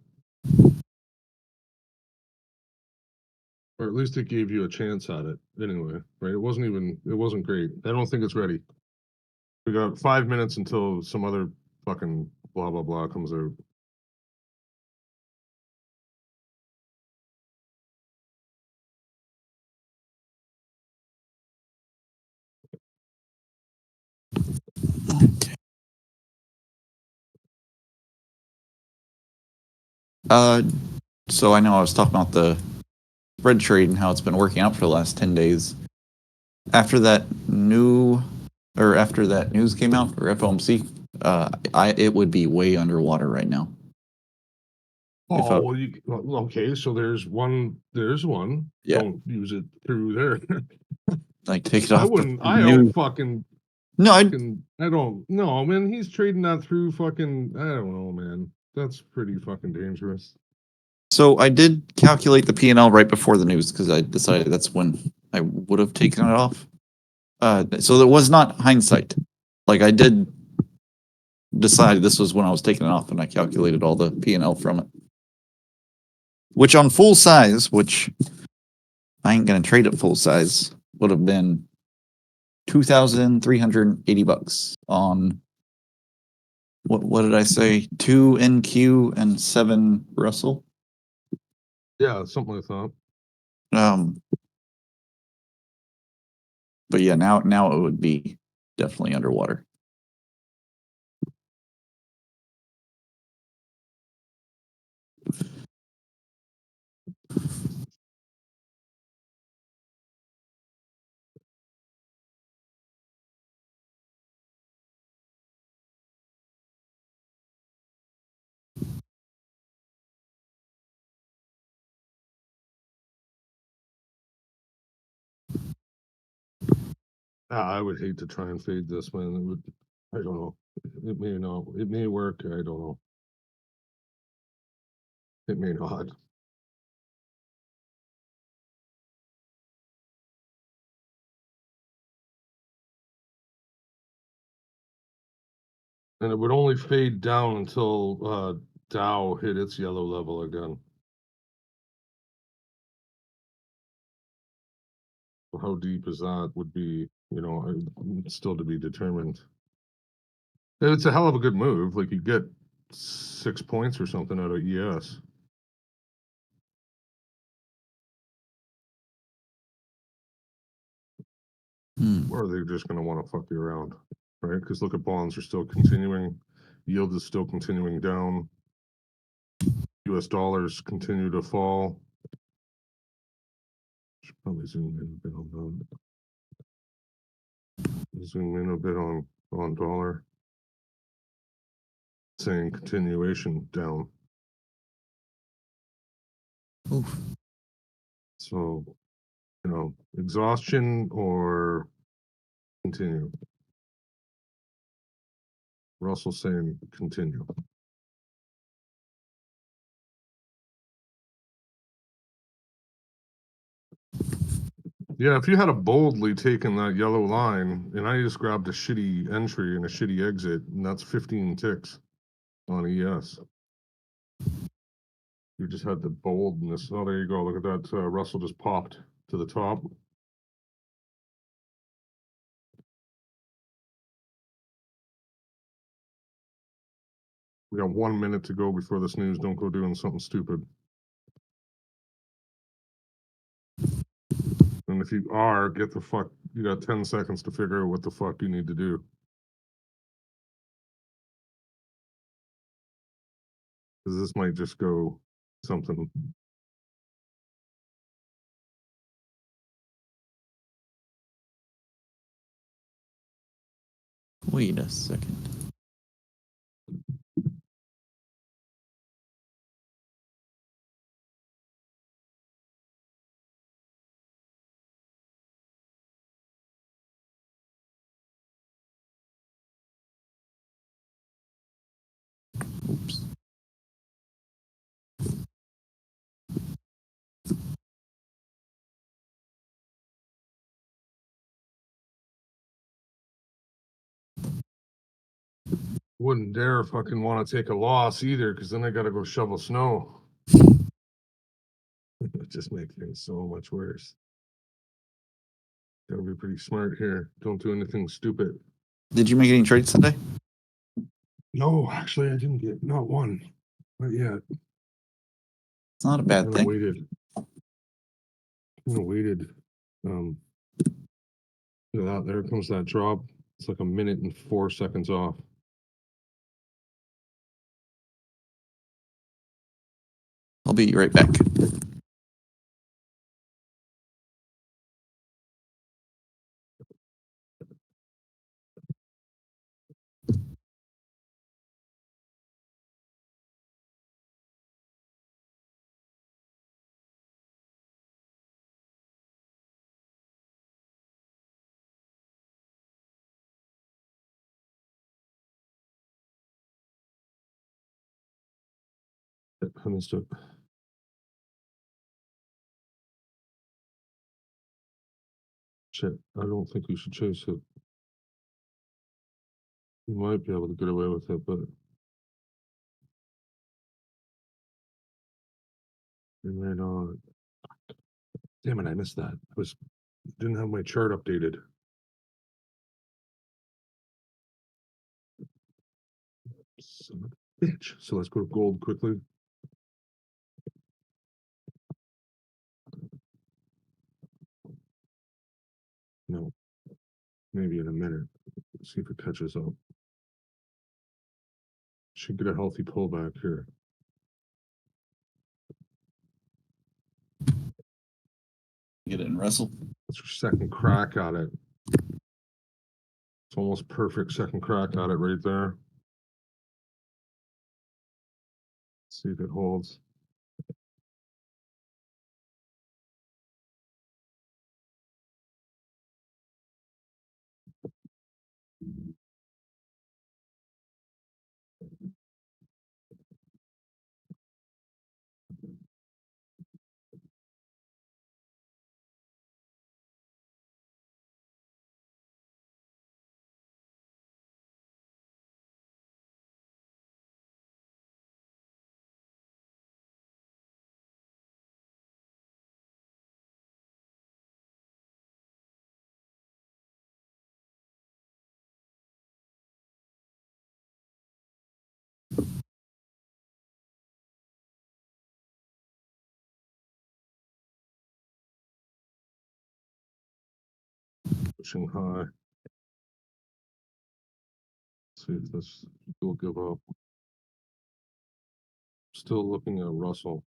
Or at least it gave you a chance at it anyway, right? It wasn't great. I don't think it's ready. We got 5 minutes until some other fucking blah blah blah comes out.
So I know I was talking about the spread trade and how it's been working out for the last 10 days. After that news came out for FOMC, it would be way underwater right now.
Oh, okay. So there's one.
Yeah.
Don't use it through there.
Like take it off.
I don't fucking.
No,
I don't. No, man. He's trading that through fucking. I don't know, man. That's pretty fucking dangerous.
So I did calculate the P&L right before the news because I decided that's when I would have taken it off. So there was not hindsight. Like I did decide this was when I was taking it off, and I calculated all the P&L from it. Which on full size, which I ain't gonna trade at full size, would have been $2,380 on what did I say? 2 NQ and 7 Russell.
Yeah, something like that.
But yeah, now it would be definitely underwater.
I would hate to try and fade this, man. It would. I don't know. It may not. It may work. I don't know. It may not. And it would only fade down until Dow hit its yellow level again. How deep is that would be, still to be determined. It's a hell of a good move. Like you get 6 points or something out of ES. Or are they just going to want to fuck you around, right? Because look at bonds are still continuing. Yield is still continuing down. US dollars continue to fall. Probably zoom in a bit on that. Zoom in a bit on dollar. Saying continuation down.
Oof.
So, exhaustion or continue. Russell saying continue. Yeah, if you had a boldly taken that yellow line and I just grabbed a shitty entry and a shitty exit, and that's 15 ticks on ES. You just had the boldness. Oh, there you go. Look at that. Russell just popped to the top. We got 1 minute to go before this news. Don't go doing something stupid. And if you are, get the fuck, you got 10 seconds to figure out what the fuck you need to do. Because this might just go something.
Wait a second. Oops.
Wouldn't dare fucking want to take a loss either, because then I got to go shovel snow. It just makes things so much worse. Gotta be pretty smart here. Don't do anything stupid.
Did you make any trades today?
No, actually, I didn't get not one. Not yet.
It's not a bad
Kind of
thing.
waited. Look at that. There comes that drop. It's like 1 minute and 4 seconds off.
I'll be right back.
I missed it. Shit, I don't think we should chase it. You might be able to get away with it, but you might not. Damn it, I missed that. Didn't have my chart updated. Son of a bitch. So let's go to gold quickly. No, maybe in a minute. Let's see if it catches up. Should get a healthy pullback here.
Get it in Russell.
That's your second crack at it. It's almost perfect second crack at it right there. Let's see if it holds. Pushing high. See if this will give up. Still looking at Russell.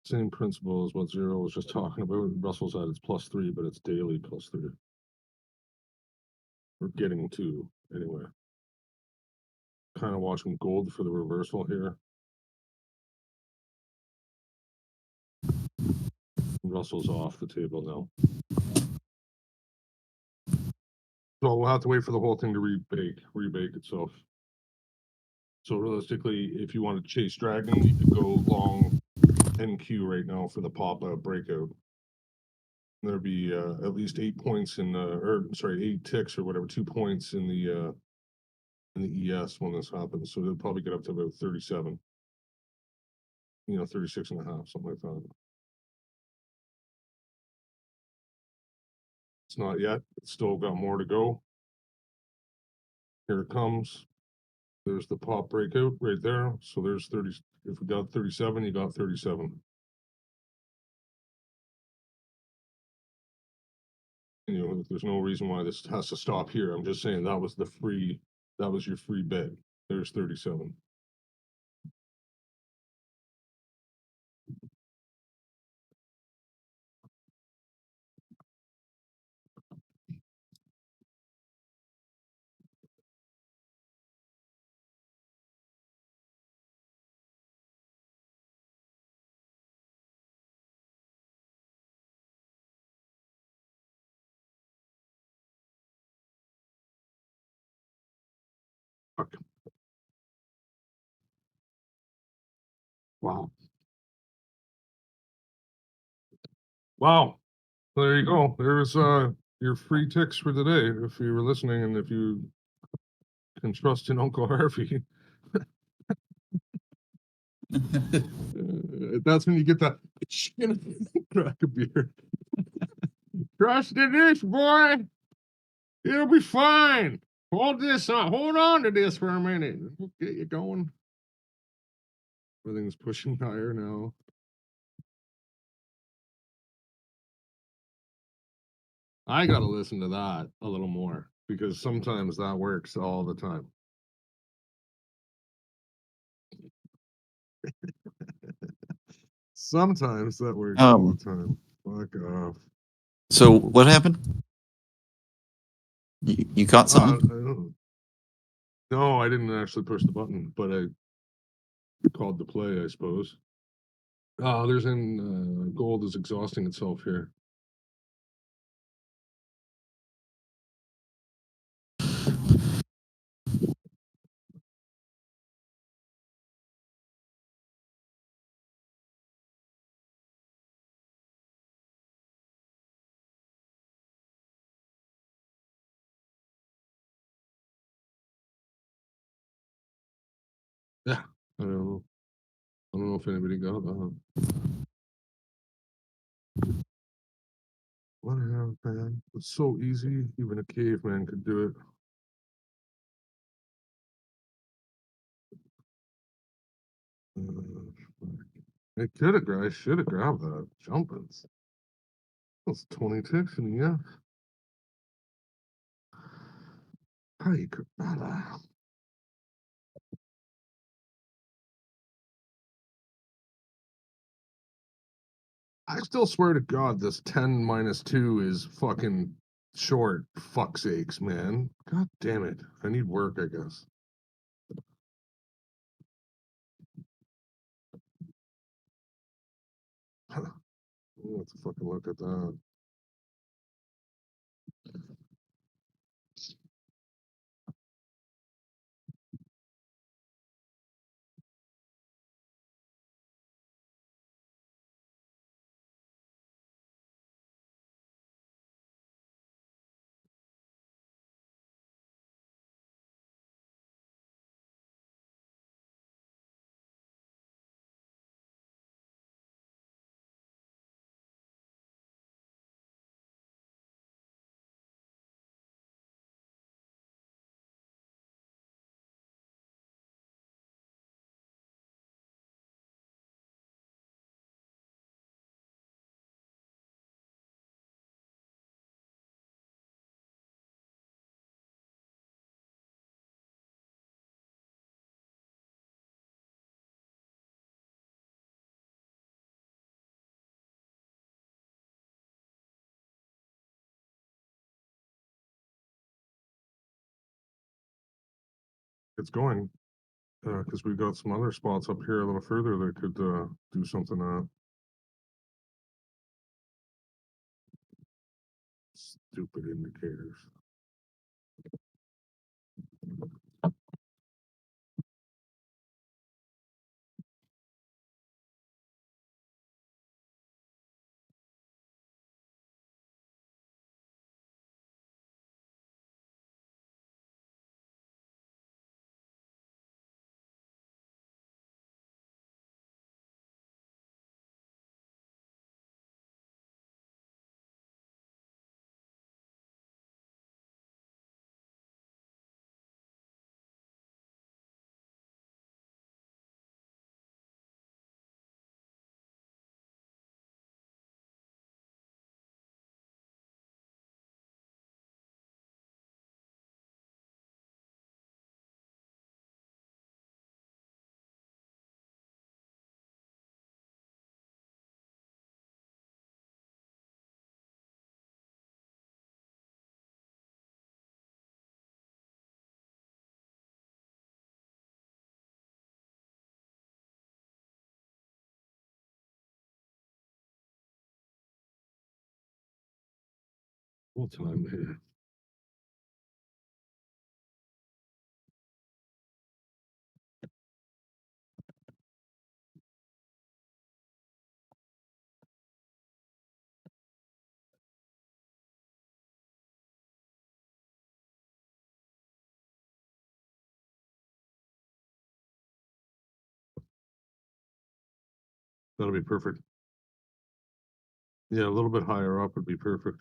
Same principle as what Zero was just talking about. Russell's at its +3, but it's daily +3. We're getting to anyway. Kind of watching gold for the reversal here. Russell's off the table now. So we'll have to wait for the whole thing to rebake itself. So realistically, if you want to chase Dragon, you could go long NQ right now for the pop-out breakout. There'd be at least 8 points in or sorry, 8 ticks or whatever, 2 points in the ES when this happens. So they'll probably get up to about 37. 36 and a half, something like that. It's not yet. It's still got more to go. Here it comes. There's the pop breakout right there. So there's 30. If we got 37, you got 37. There's no reason why this has to stop here. I'm just saying that was your free bet. There's 37. Fuck. Wow. Wow. There you go. There's your free ticks for today. If you were listening and if you can trust in Uncle Harvey. That's when you get that crack a beer. Trust in this, boy. It'll be fine. Hold this on. Hold on to this for a minute. We'll get you going. Everything's pushing higher now. I gotta listen to that a little more because sometimes that works all the time. Sometimes that works all the time. Fuck off.
So what happened? You caught
I
something?
don't know. No, I didn't actually push the button, but I called the play, I suppose. There's gold is exhausting itself here. Yeah, I don't know. I don't know if anybody got that. What happened, man? It's so easy. Even a caveman could do it. I should have grabbed that. Jumpins. That's 20 ticks in the F. Ay, caramba. I still swear to God, this 10 minus 2 is fucking short. Fuck sakes, man. God damn it. I need work, I guess. Let's fucking look at that. it's going. Because we've got some other spots up here a little further that could do something. Stupid indicators. Full time here. That'll be perfect. Yeah, a little bit higher up would be perfect.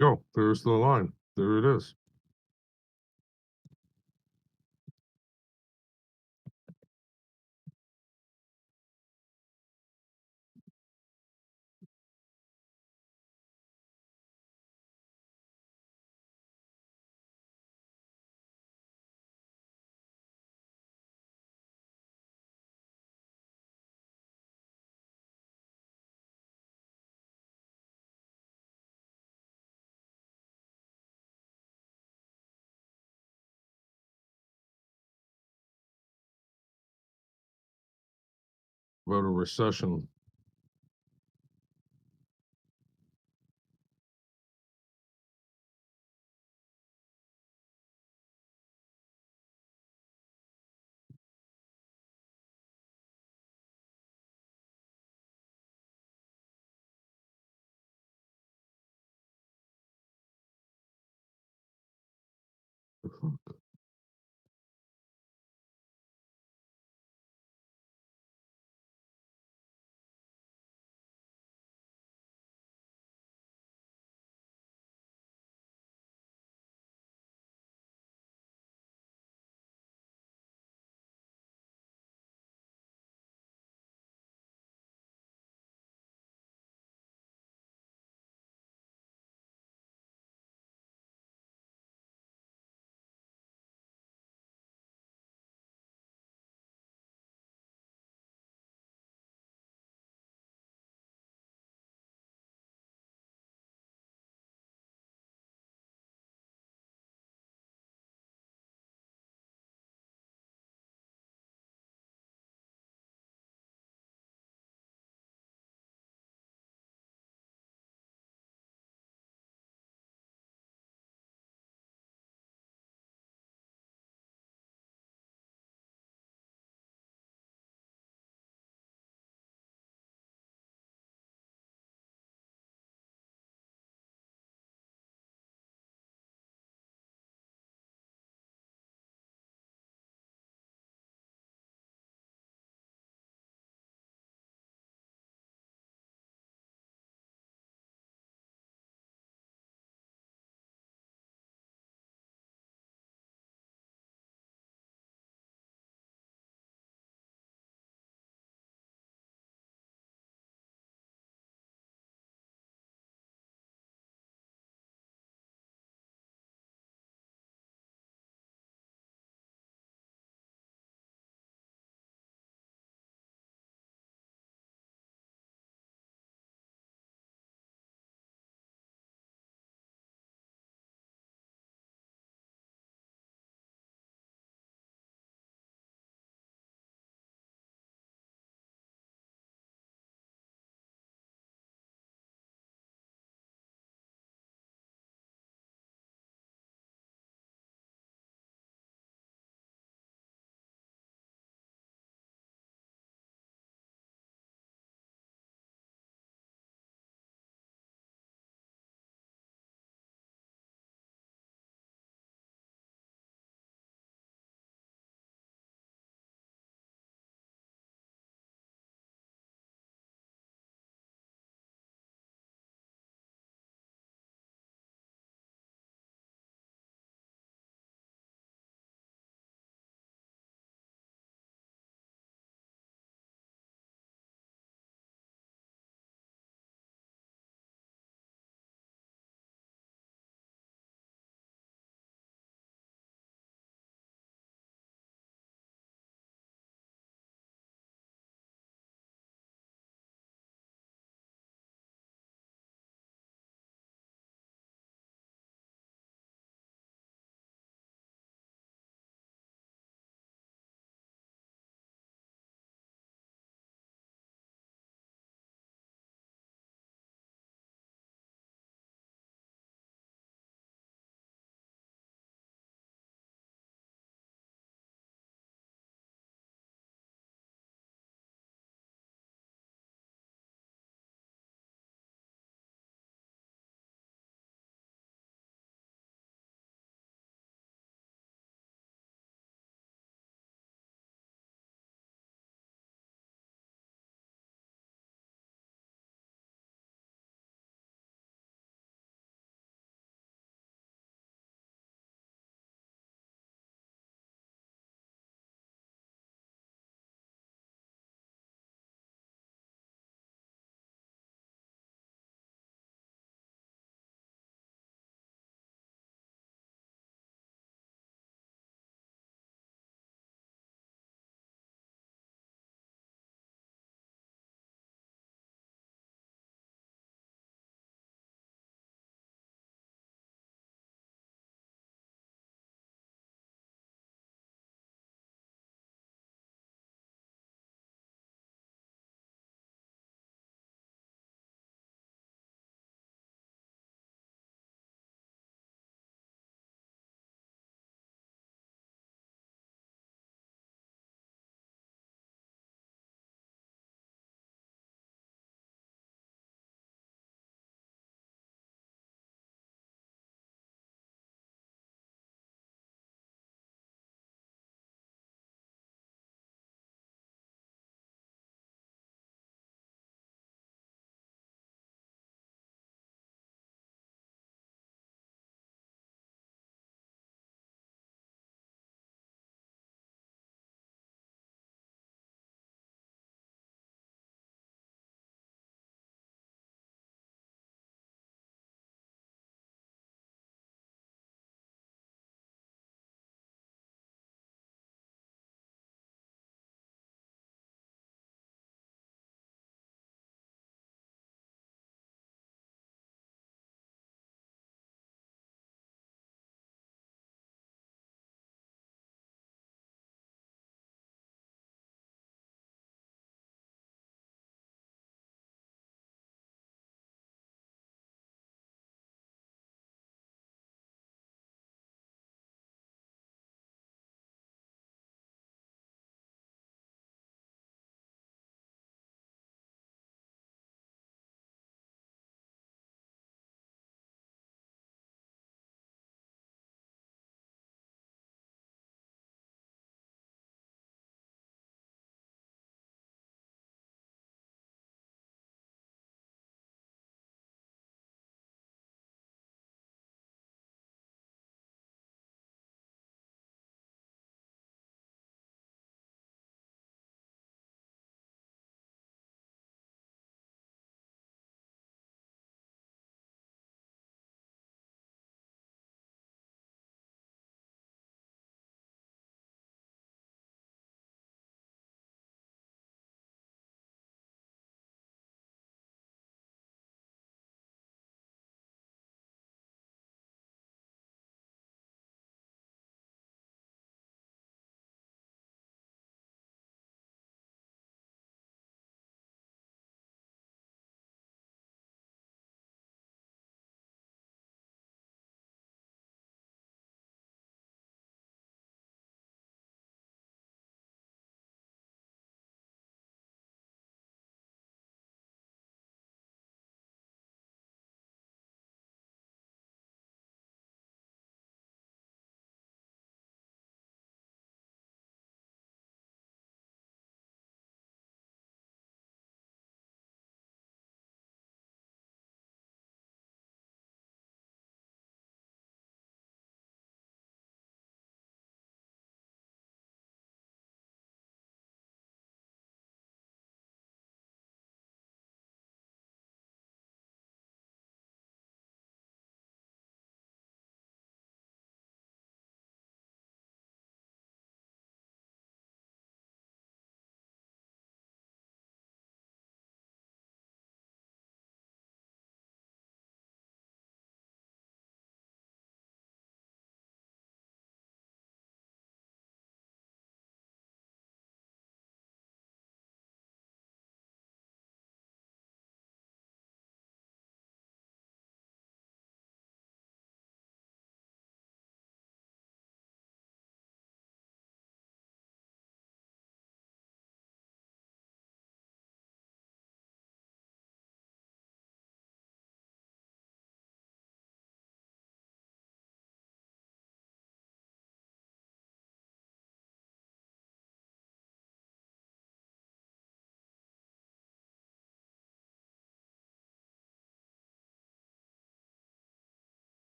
Go. There's the line. There it is. about a recession. The fuck?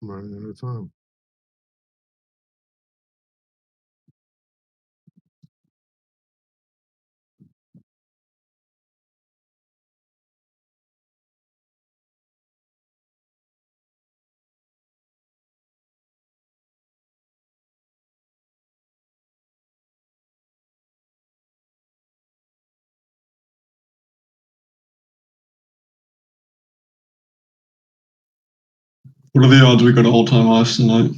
Running out of time.
What are the odds we go to all-time highs tonight?